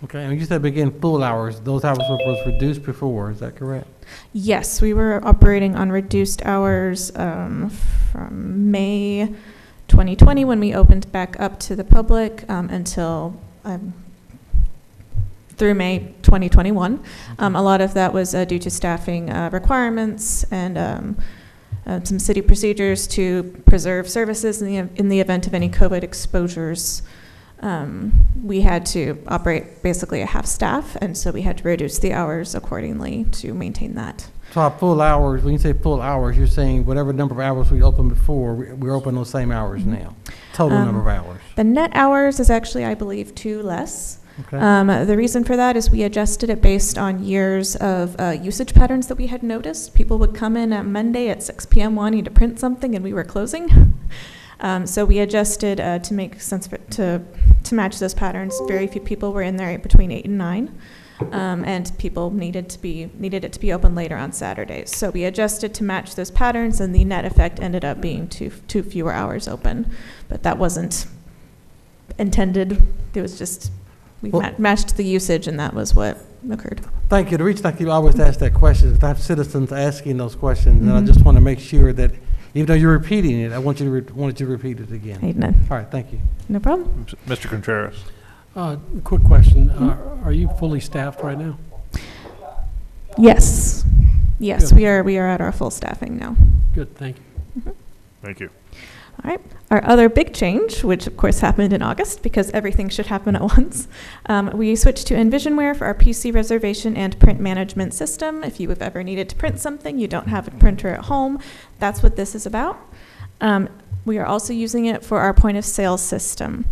Okay, and you said begin full hours. Those hours was reduced before, is that correct? Yes, we were operating on reduced hours from May 2020 when we opened back up to the public until through May 2021. A lot of that was due to staffing requirements and some city procedures to preserve services in the event of any COVID exposures. We had to operate basically a half staff, and so we had to reduce the hours accordingly to maintain that. So our full hours, when you say full hours, you're saying whatever number of hours we opened before, we're open those same hours now, total number of hours. The net hours is actually, I believe, 2 less. Okay. The reason for that is we adjusted it based on years of usage patterns that we had noticed. People would come in at Monday at 6 p.m. wanting to print something, and we were closing. So we adjusted to make sense to match those patterns. Very few people were in there between 8 and 9, and people needed it to be open later on Saturdays. So we adjusted to match those patterns, and the net effect ended up being two fewer hours open. But that wasn't intended. It was just we matched the usage, and that was what occurred. Thank you. The reason I always ask that question is I have citizens asking those questions, and I just want to make sure that even though you're repeating it, I want you to repeat it again. All right, thank you. No problem. Mr. Contreras. Quick question. Are you fully staffed right now? Yes. Yes, Good. we are at our full staffing now. Good, thank you. Thank you. All right. Our other big change, which of course happened in August because everything should happen at once, we switched to Envisionware for our PC reservation and print management system. If you have ever needed to print something, you don't have a printer at home, that's what this is about. We are also using it for our point of sale system.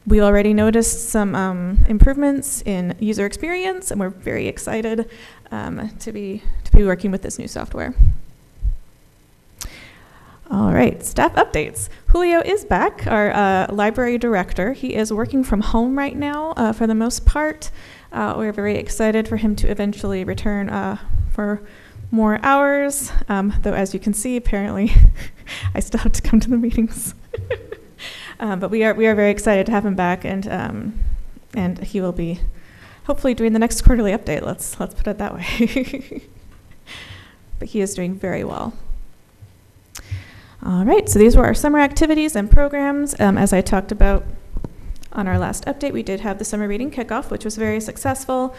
We already noticed some improvements in user experience, and we're very excited to be working with this new software. All right, staff updates. Julio is back, our library director. He is working from home right now for the most part. We're very excited for him to eventually return for more hours, though as you can see, apparently I still have to come to the meetings. But we are very excited to have him back, and he will be hopefully doing the next quarterly update. Let's put it that way. But he is doing very well. All right, so these were our summer activities and programs. As I talked about on our last update, we did have the summer reading kickoff, which was very successful.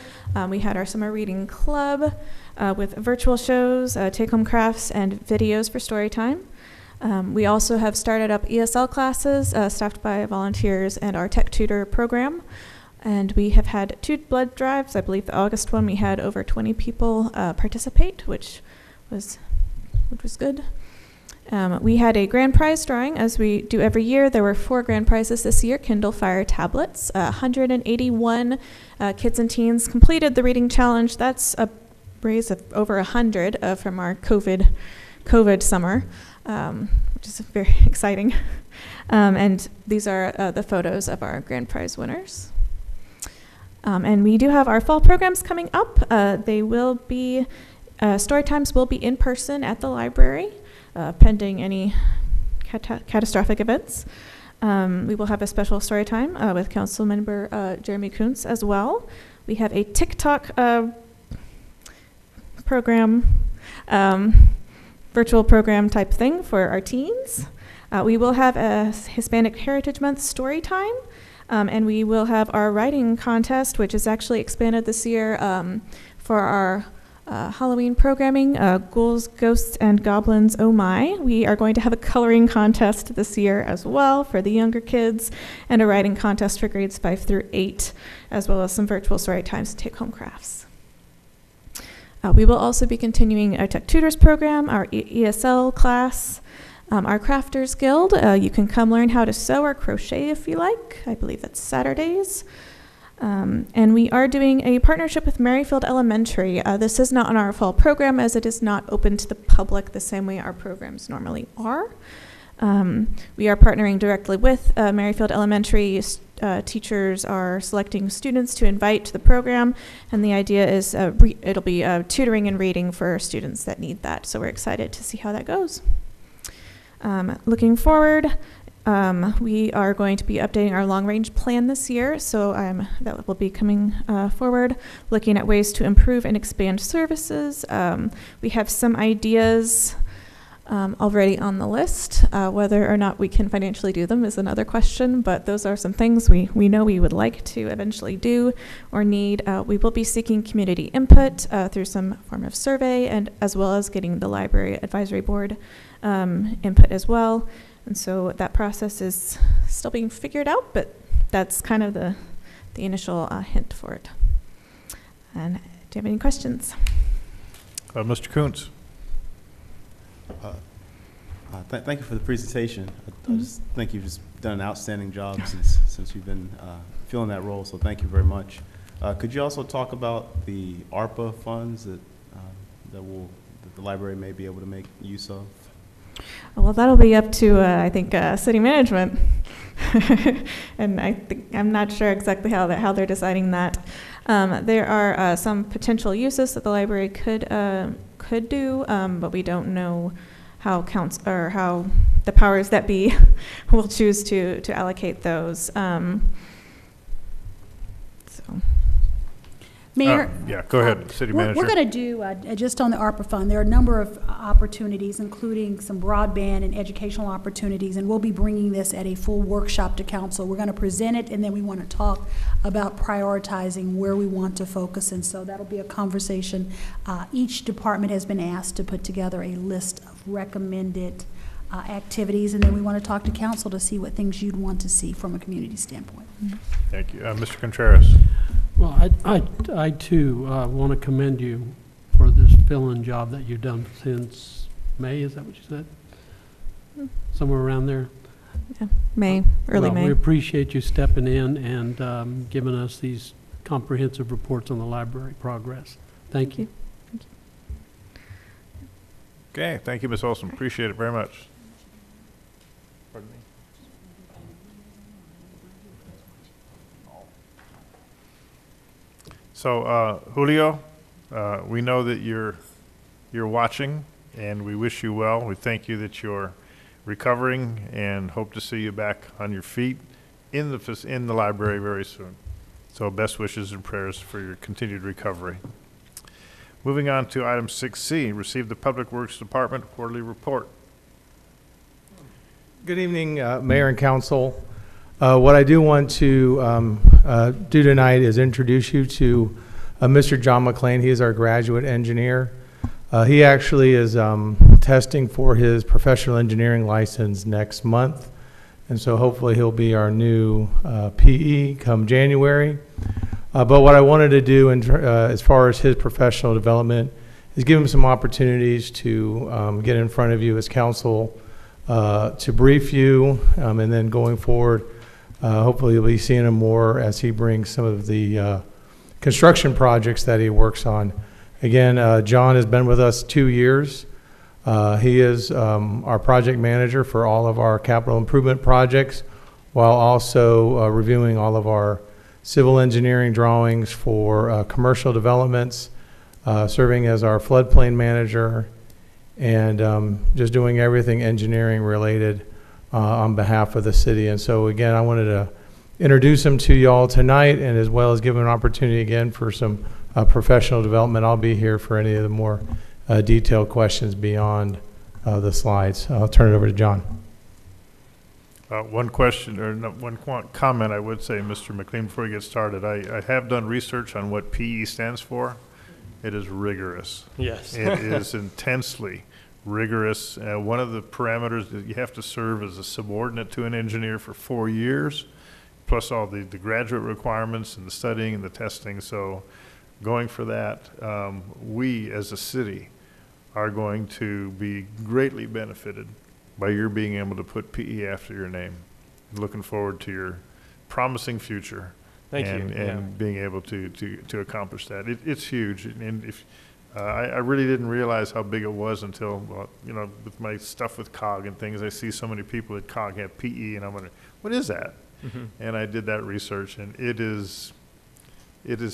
We had our summer reading club with virtual shows, take-home crafts, and videos for story time. We also have started up ESL classes staffed by volunteers and our tech tutor program. And we have had 2 blood drives. I believe the August one we had over 20 people participate, which was good. We had a grand prize drawing, as we do every year. There were 4 grand prizes this year, Kindle Fire tablets. 181 kids and teens completed the reading challenge. That's a raise of over 100 from our COVID summer, which is very exciting. And these are the photos of our grand prize winners. And we do have our fall programs coming up. They will be, story times will be in person at the library. Pending any catastrophic events. We will have a special story time with Council Member Jeremy Kuntz as well. We have a TikTok program, virtual program type thing for our teens. We will have a Hispanic Heritage Month story time, and we will have our writing contest, which is actually expanded this year for our Halloween programming, Ghouls, Ghosts, and Goblins, Oh My. We are going to have a coloring contest this year as well for the younger kids, and a writing contest for grades 5 through 8, as well as some virtual story times to take home crafts. We will also be continuing our Tech Tutors program, our ESL class, our Crafters Guild. You can come learn how to sew or crochet if you like. I believe that's Saturdays. And we are doing a partnership with Maryfield Elementary. This is not on our fall program as it is not open to the public the same way our programs normally are. We are partnering directly with Maryfield Elementary. Teachers are selecting students to invite to the program, and the idea is it'll be tutoring and reading for students that need that. So we're excited to see how that goes. Looking forward, we are going to be updating our long-range plan this year, so that will be coming forward, looking at ways to improve and expand services. We have some ideas already on the list. Whether or not we can financially do them is another question, but those are some things we know we would like to eventually do or need. We will be seeking community input through some form of survey, and as well as getting the library advisory board input as well. And so that process is still being figured out, but that's kind of the initial hint for it. And do you have any questions? Mr. Kuntz. Thank you for the presentation. I just think you've just done an outstanding job since you've been filling that role, so thank you very much. Could you also talk about the ARPA funds that the library may be able to make use of? Well, that'll be up to, I think, city management. And I'm not sure exactly how they're deciding that. There are some potential uses that the library could do, but we don't know how the powers that be will choose to allocate those. Mayor? Yeah, go ahead, City Manager. We're going to do, just on the ARPA fund, there are a number of opportunities, including some broadband and educational opportunities, and we'll be bringing this at a full workshop to council. We're going to present it, and then we want to talk about prioritizing where we want to focus, and so that'll be a conversation. Each department has been asked to put together a list of recommended activities, and then we want to talk to council to see what things you'd want to see from a community standpoint. Thank you. Mr. Contreras. Well, I too want to commend you for this fill-in job that you've done since May. Is that what you said? Somewhere around there? Yeah, early May. We appreciate you stepping in and giving us these comprehensive reports on the library progress. Thank you. Thank you. Okay, thank you, Ms. Olson. Appreciate it very much. Pardon me. So, Julio, we know that you're watching, and we wish you well. We thank you that you're recovering, and hope to see you back on your feet in the library very soon. So, best wishes and prayers for your continued recovery. Moving on to item 6C, receive the Public Works Department quarterly report. Good evening, Mayor and Council. What I do want to do tonight is introduce you to Mr. John McLean. He is our graduate engineer. He actually is testing for his professional engineering license next month, and so hopefully he'll be our new PE come January. But what I wanted to do as far as his professional development is give him some opportunities to get in front of you as council to brief you, and then going forward, hopefully you'll be seeing him more as he brings some of the construction projects that he works on. Again, John has been with us 2 years. He is our project manager for all of our capital improvement projects, while also reviewing all of our civil engineering drawings for commercial developments, serving as our floodplain manager, and just doing everything engineering related on behalf of the city. And so again, I wanted to introduce him to you all tonight, and as well as give him an opportunity again for some professional development. I'll be here for any of the more detailed questions beyond the slides. I'll turn it over to John. One question, or no, one comment I would say, Mr. McLean, before we get started. I have done research on what PE stands for. It is rigorous. Yes. It is intensely rigorous. One of the parameters that you have to serve as a subordinate to an engineer for 4 years, plus all the graduate requirements and the studying and the testing. So going for that, we as a city are going to be greatly benefited by your being able to put PE after your name. Looking forward to your promising future Thank you. And being able to accomplish that. It's huge. And if I really didn't realize how big it was until, well, you know, with my stuff with COG and things, I see so many people at COG have PE, and I'm wondering, what is that? Mm-hmm. And I did that research, and it is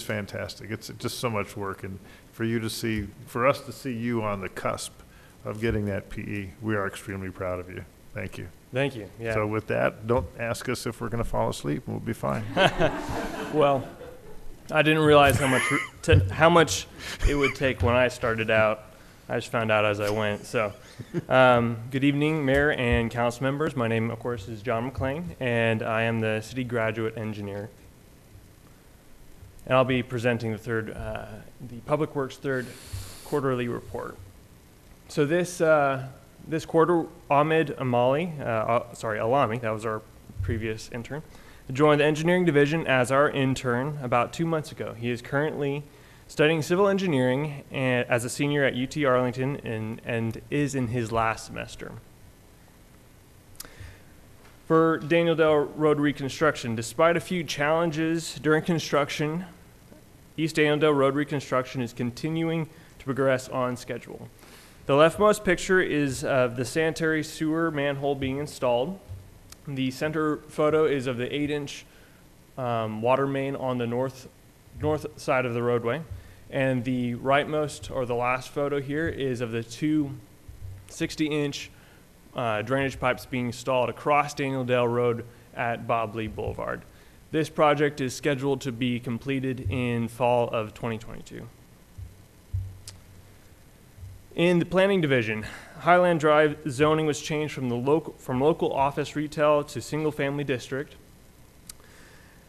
fantastic. It's just so much work, and for us to see you on the cusp of getting that PE, we are extremely proud of you. Thank you. Thank you. Yeah. So with that, don't ask us if we're going to fall asleep. We'll be fine. Well, I didn't realize how much it would take when I started out. I just found out as I went. So, good evening, Mayor and Council members. My name, of course, is John McLean, and I am the City Graduate Engineer. And I'll be presenting the Public Works third quarterly report. So this quarter, Alami, that was our previous intern, joined the engineering division as our intern about 2 months ago. He is currently studying civil engineering as a senior at UT Arlington and is in his last semester. For Daniel Dale Road reconstruction, despite a few challenges during construction, East Daniel Dale Road reconstruction is continuing to progress on schedule. The leftmost picture is of the sanitary sewer manhole being installed. The center photo is of the 8-inch water main on the north side of the roadway. And the rightmost, or the last photo here, is of the two 60-inch drainage pipes being installed across Daniel Dale Road at Bob Lee Boulevard. This project is scheduled to be completed in fall of 2022. In the planning division, Highland Drive zoning was changed from local office retail to single-family district,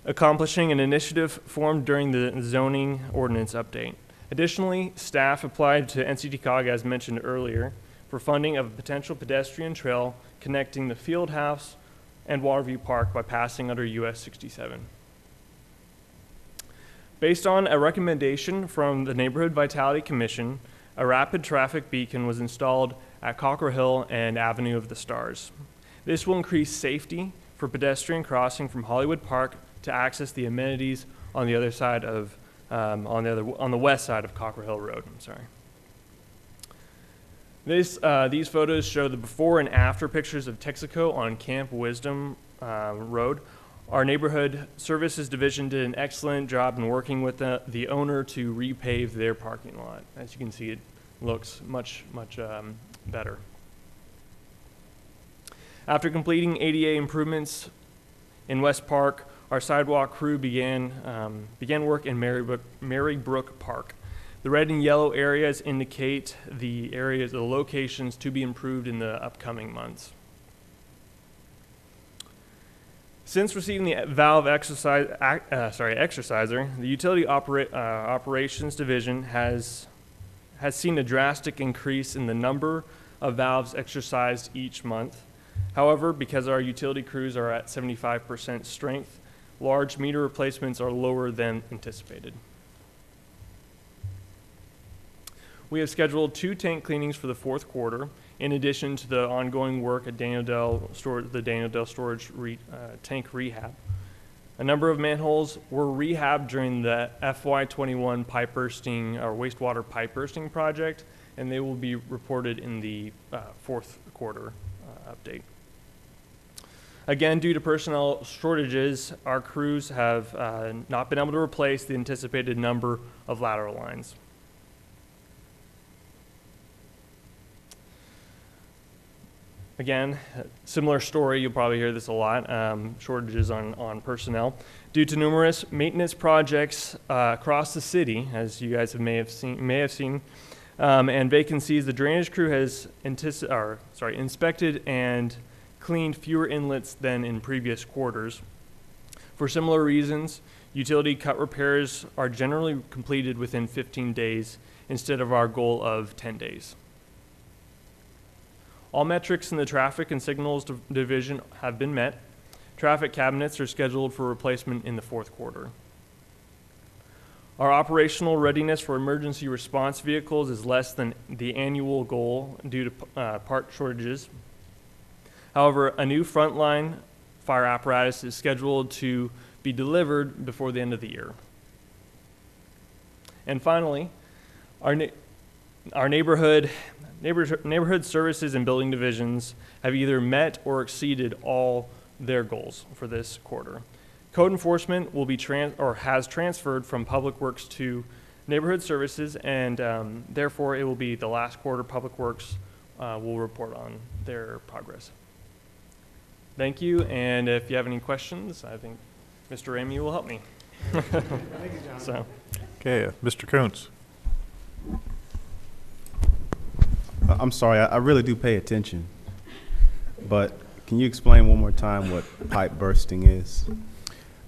accomplishing an initiative formed during the zoning ordinance update. Additionally, staff applied to NCTCOG, as mentioned earlier, for funding of a potential pedestrian trail connecting the field house and Waterview Park by passing under US 67. Based on a recommendation from the Neighborhood Vitality Commission, a rapid traffic beacon was installed at Cockrell Hill and Avenue of the Stars. This will increase safety for pedestrian crossing from Hollywood Park to access the amenities on the other side of on the west side of Cockrell Hill Road. I'm sorry. These photos show the before and after pictures of Texaco on Camp Wisdom Road. Our neighborhood services division did an excellent job in working with the owner to repave their parking lot. As you can see, it looks much better. After completing ADA improvements in West Park, our sidewalk crew began work in Marybrook Park. The red and yellow areas indicate the locations to be improved in the upcoming months. Since receiving the valve exerciser, the Utility Operations Division has seen a drastic increase in the number of valves exercised each month. However, because our utility crews are at 75% strength, large meter replacements are lower than anticipated. We have scheduled 2 tank cleanings for the fourth quarter, in addition to the ongoing work at the Daniel Dale Storage tank rehab. A number of manholes were rehabbed during the FY21 pipe bursting or wastewater pipe bursting project, and they will be reported in the fourth quarter update. Again, due to personnel shortages, our crews have not been able to replace the anticipated number of lateral lines. Again, similar story, you'll probably hear this a lot, shortages on personnel. Due to numerous maintenance projects across the city, as you guys may have seen, and vacancies, the drainage crew has inspected and cleaned fewer inlets than in previous quarters. For similar reasons, utility cut repairs are generally completed within 15 days instead of our goal of 10 days. All metrics in the traffic and signals division have been met. Traffic cabinets are scheduled for replacement in the fourth quarter. Our operational readiness for emergency response vehicles is less than the annual goal due to part shortages. However, a new frontline fire apparatus is scheduled to be delivered before the end of the year. And finally, our neighborhood services and building divisions have either met or exceeded all their goals for this quarter. Code enforcement will be has transferred from Public Works to Neighborhood Services, and therefore it will be the last quarter Public Works will report on their progress. Thank you, and if you have any questions, I think Mr. Ramey will help me. Thank you, John. So. Okay, Mr. Kuntz. I'm sorry, I really do pay attention, but can you explain one more time what pipe bursting is?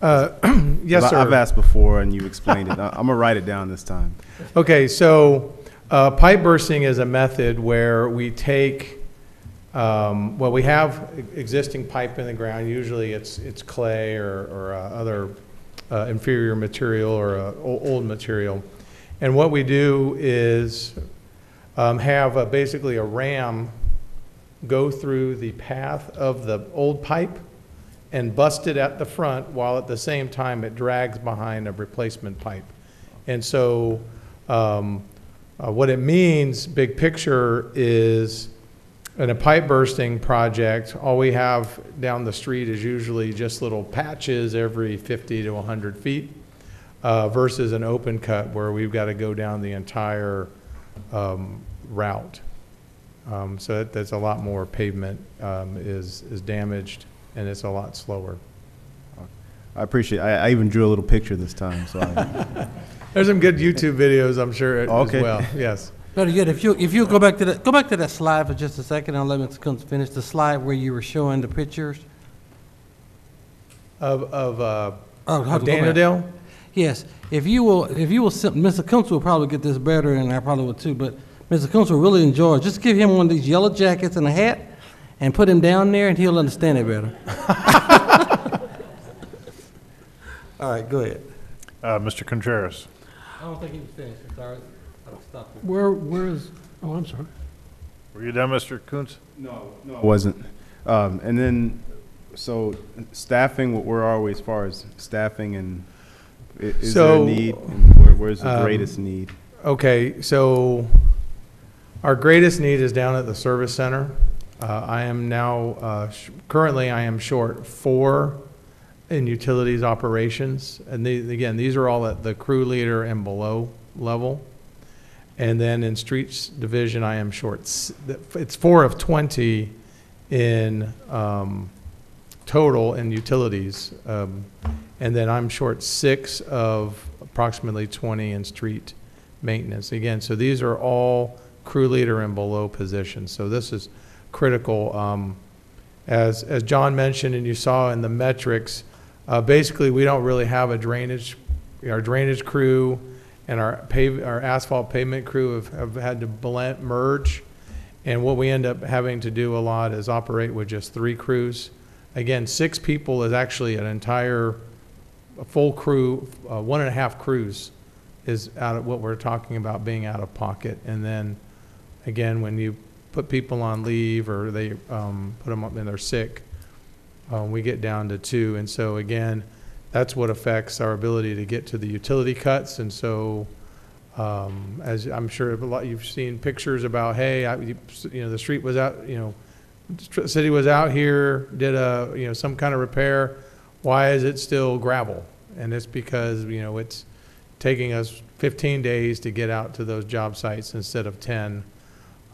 Yes, sir. I've asked before and you explained it. I'm going to write it down this time. Okay, so pipe bursting is a method where we take, well, we have existing pipe in the ground. Usually it's clay or other inferior material or old material. And what we do is have basically a ram go through the path of the old pipe and bust it at the front, while at the same time it drags behind a replacement pipe. And so what it means, big picture, is in a pipe bursting project, all we have down the street is usually just little patches every 50 to 100 feet versus an open cut where we've got to go down the entire route. So that's a lot more pavement is damaged, and it's a lot slower. I appreciate it. I even drew a little picture this time. So There's some good YouTube videos, I'm sure, as well. Yes. Better yet, if you go back to that slide for just a second, and I'll let Mr. Kuntz finish the slide where you were showing the pictures of Daniel. Yes. If you will, Mr. Kuntz will probably get this better, and I probably would too. But Mr. Kuntz will really enjoy it. Just give him one of these yellow jackets and a hat, and put him down there, and he'll understand it better. All right, go ahead. Mr. Contreras. I don't think he was finished. I'm sorry. I'll stop it. Where is, oh, I'm sorry. Were you done, Mr. Kuntz? No, I wasn't. And then, so staffing, where are we as far as staffing, and is there a need, and where's the greatest need? Okay, so our greatest need is down at the service center. I am now, currently I am short 4 in utilities operations. And again, these are all at the crew leader and below level. And then in streets division, I am short, it's 4 of 20 in total in utilities. And then I'm short 6 of approximately 20 in street maintenance. Again, so these are all crew leader and below positions. So this is critical. As John mentioned, and you saw in the metrics, basically we don't really have a drainage. Our drainage crew and our asphalt pavement crew have had to merge. And what we end up having to do a lot is operate with just 3 crews. Again, 6 people is actually an entire full crew, 1.5 crews is out of what we're talking about being out of pocket. And then again, when you put people on leave or they put them up and they're sick, we get down to 2. And so again, that's what affects our ability to get to the utility cuts. And so as I'm sure you've seen pictures about, hey, the street was out, the city was out here, did some kind of repair. Why is it still gravel? And it's because, it's taking us 15 days to get out to those job sites instead of 10.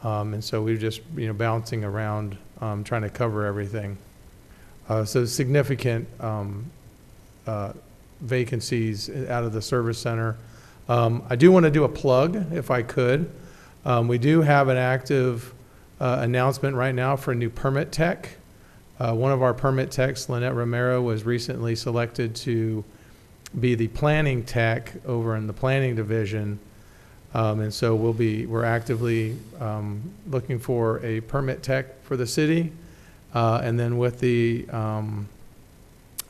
And so we're just, bouncing around, trying to cover everything. So significant vacancies out of the service center. I do want to do a plug, if I could. We do have an active announcement right now for a new permit tech. One of our permit techs, Lynette Romero, was recently selected to be the planning tech over in the planning division. And so we're actively looking for a permit tech for the city. And then with the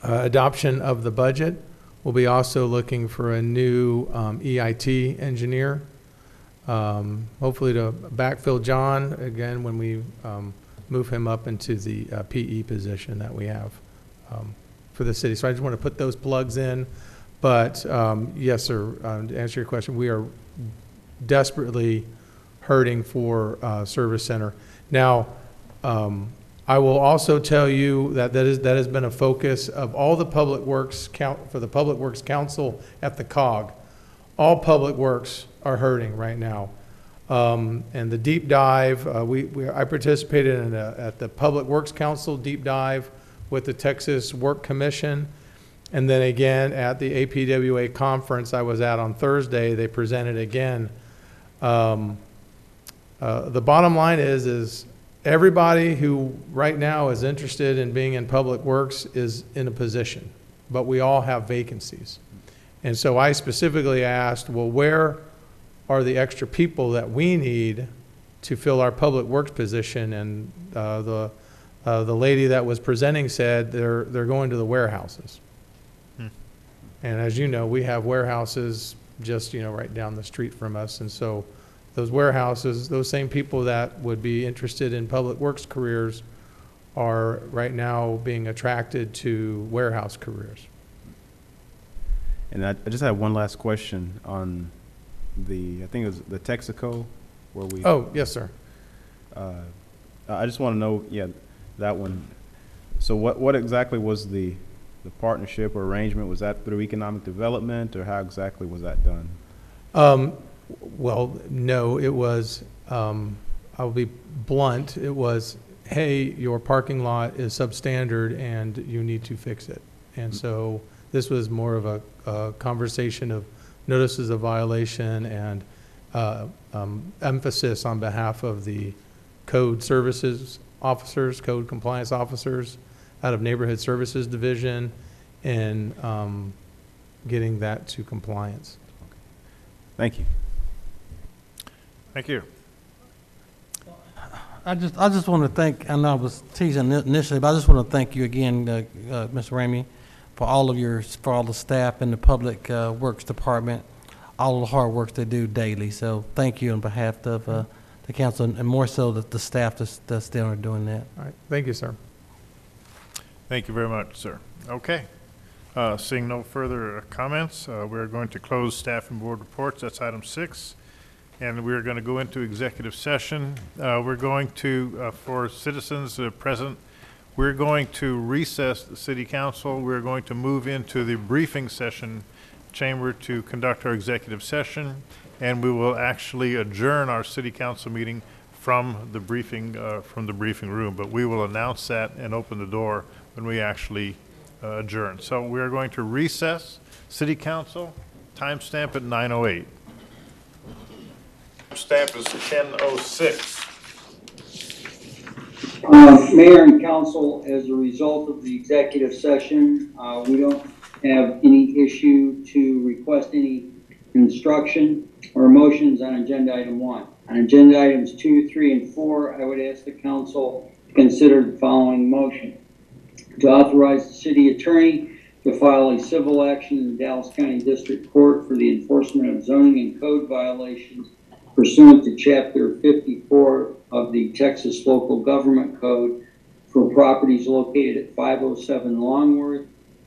adoption of the budget, we'll be also looking for a new EIT engineer, hopefully to backfill John again when we move him up into the PE position that we have. for the city. So I just want to put those plugs in. But yes, sir, to answer your question, we are desperately hurting for service center. Now, I will also tell you that that has been a focus of all the public works for the Public Works Council at the COG. All public works are hurting right now. And the deep dive, I participated at the Public Works Council deep dive with the Texas Work Commission. And then again, at the APWA conference I was at on Thursday, they presented again. The bottom line is everybody who right now is interested in being in public works is in a position, but we all have vacancies. And so I specifically asked, well, where are the extra people that we need to fill our public works position? And the lady that was presenting said they're going to the warehouses. And as you know, we have warehouses just, right down the street from us. And so those warehouses, those same people that would be interested in public works careers are right now being attracted to warehouse careers. And I just have one last question on I think it was the Texaco where we. Oh, yes, sir. I just want to know, that one. So what exactly was the partnership or arrangement? Was that through economic development, or how exactly was that done? Well, no, it was, I'll be blunt, it was, hey, your parking lot is substandard and you need to fix it. And so this was more of a conversation of notices of violation and emphasis on behalf of the code services officers, code compliance officers out of Neighborhood Services Division, and getting that to compliance. Thank you. Thank you. I just want to thank, I know I was teasing initially, but I just want to thank you again, Mr. Ramey, for all the staff in the Public Works Department, all of the hard work they do daily. So thank you on behalf of the council, and more so the staff that's still doing that. All right, thank you, sir. Thank you very much, sir. Okay. Seeing no further comments, we're going to close staff and board reports. That's item 6. And we're going to go into executive session. We're going to, for citizens present, we're going to recess the city council. We're going to move into the briefing session chamber to conduct our executive session. And we will actually adjourn our city council meeting from the briefing room. But we will announce that and open the door when we actually adjourn. So we are going to recess city council, timestamp at 9:08. Stamp is 10:06. Mayor and council, as a result of the executive session, we don't have any issue to request any instruction or motions on agenda item 1. On agenda items 2, 3, and 4, I would ask the council to consider the following motion: to authorize the city attorney to file a civil action in the Dallas County District Court for the enforcement of zoning and code violations pursuant to Chapter 54 of the Texas Local Government Code for properties located at 507 Longworth,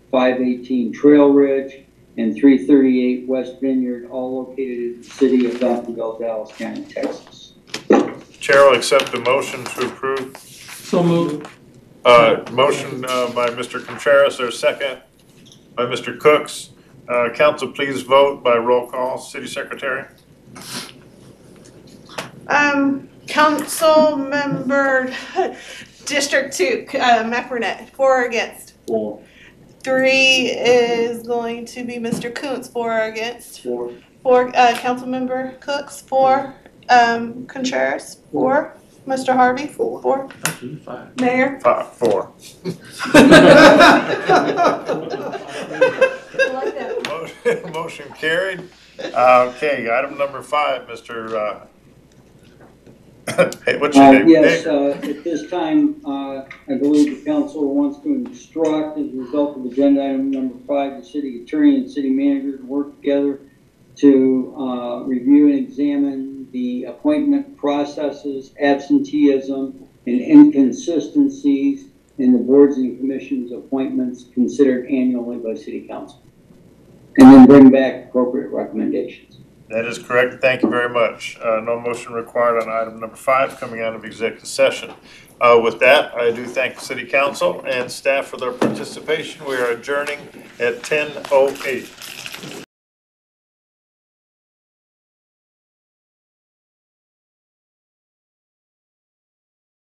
518 Trail Ridge, and 338 West Vineyard, all located in the city of Duncanville, Dallas County, Texas. Chair will accept the motion to approve. So moved. Motion by Mr. Contreras, or second by Mr. Cooks. Council, please vote by roll call. City Secretary. Council member District 2, McBurnett, 4 against. 4. 3 is going to be Mr. Koontz, 4 against. 4. 4, Council member Cooks, 4. Contreras, 4. Mr. Harvey, 4. 5. Mayor. 4. Motion carried. Okay, item number 5, Mr. Hey, what's your name? Yes, at this time, I believe the council wants to instruct, as a result of agenda item number 5, the city attorney and city manager to work together to review and examine the appointment processes, absenteeism, and inconsistencies and the boards and commissions appointments considered annually by City Council. And then bring back appropriate recommendations. That is correct. Thank you very much. No motion required on item number 5 coming out of executive session. With that, I do thank the City Council and staff for their participation. We are adjourning at 10:08.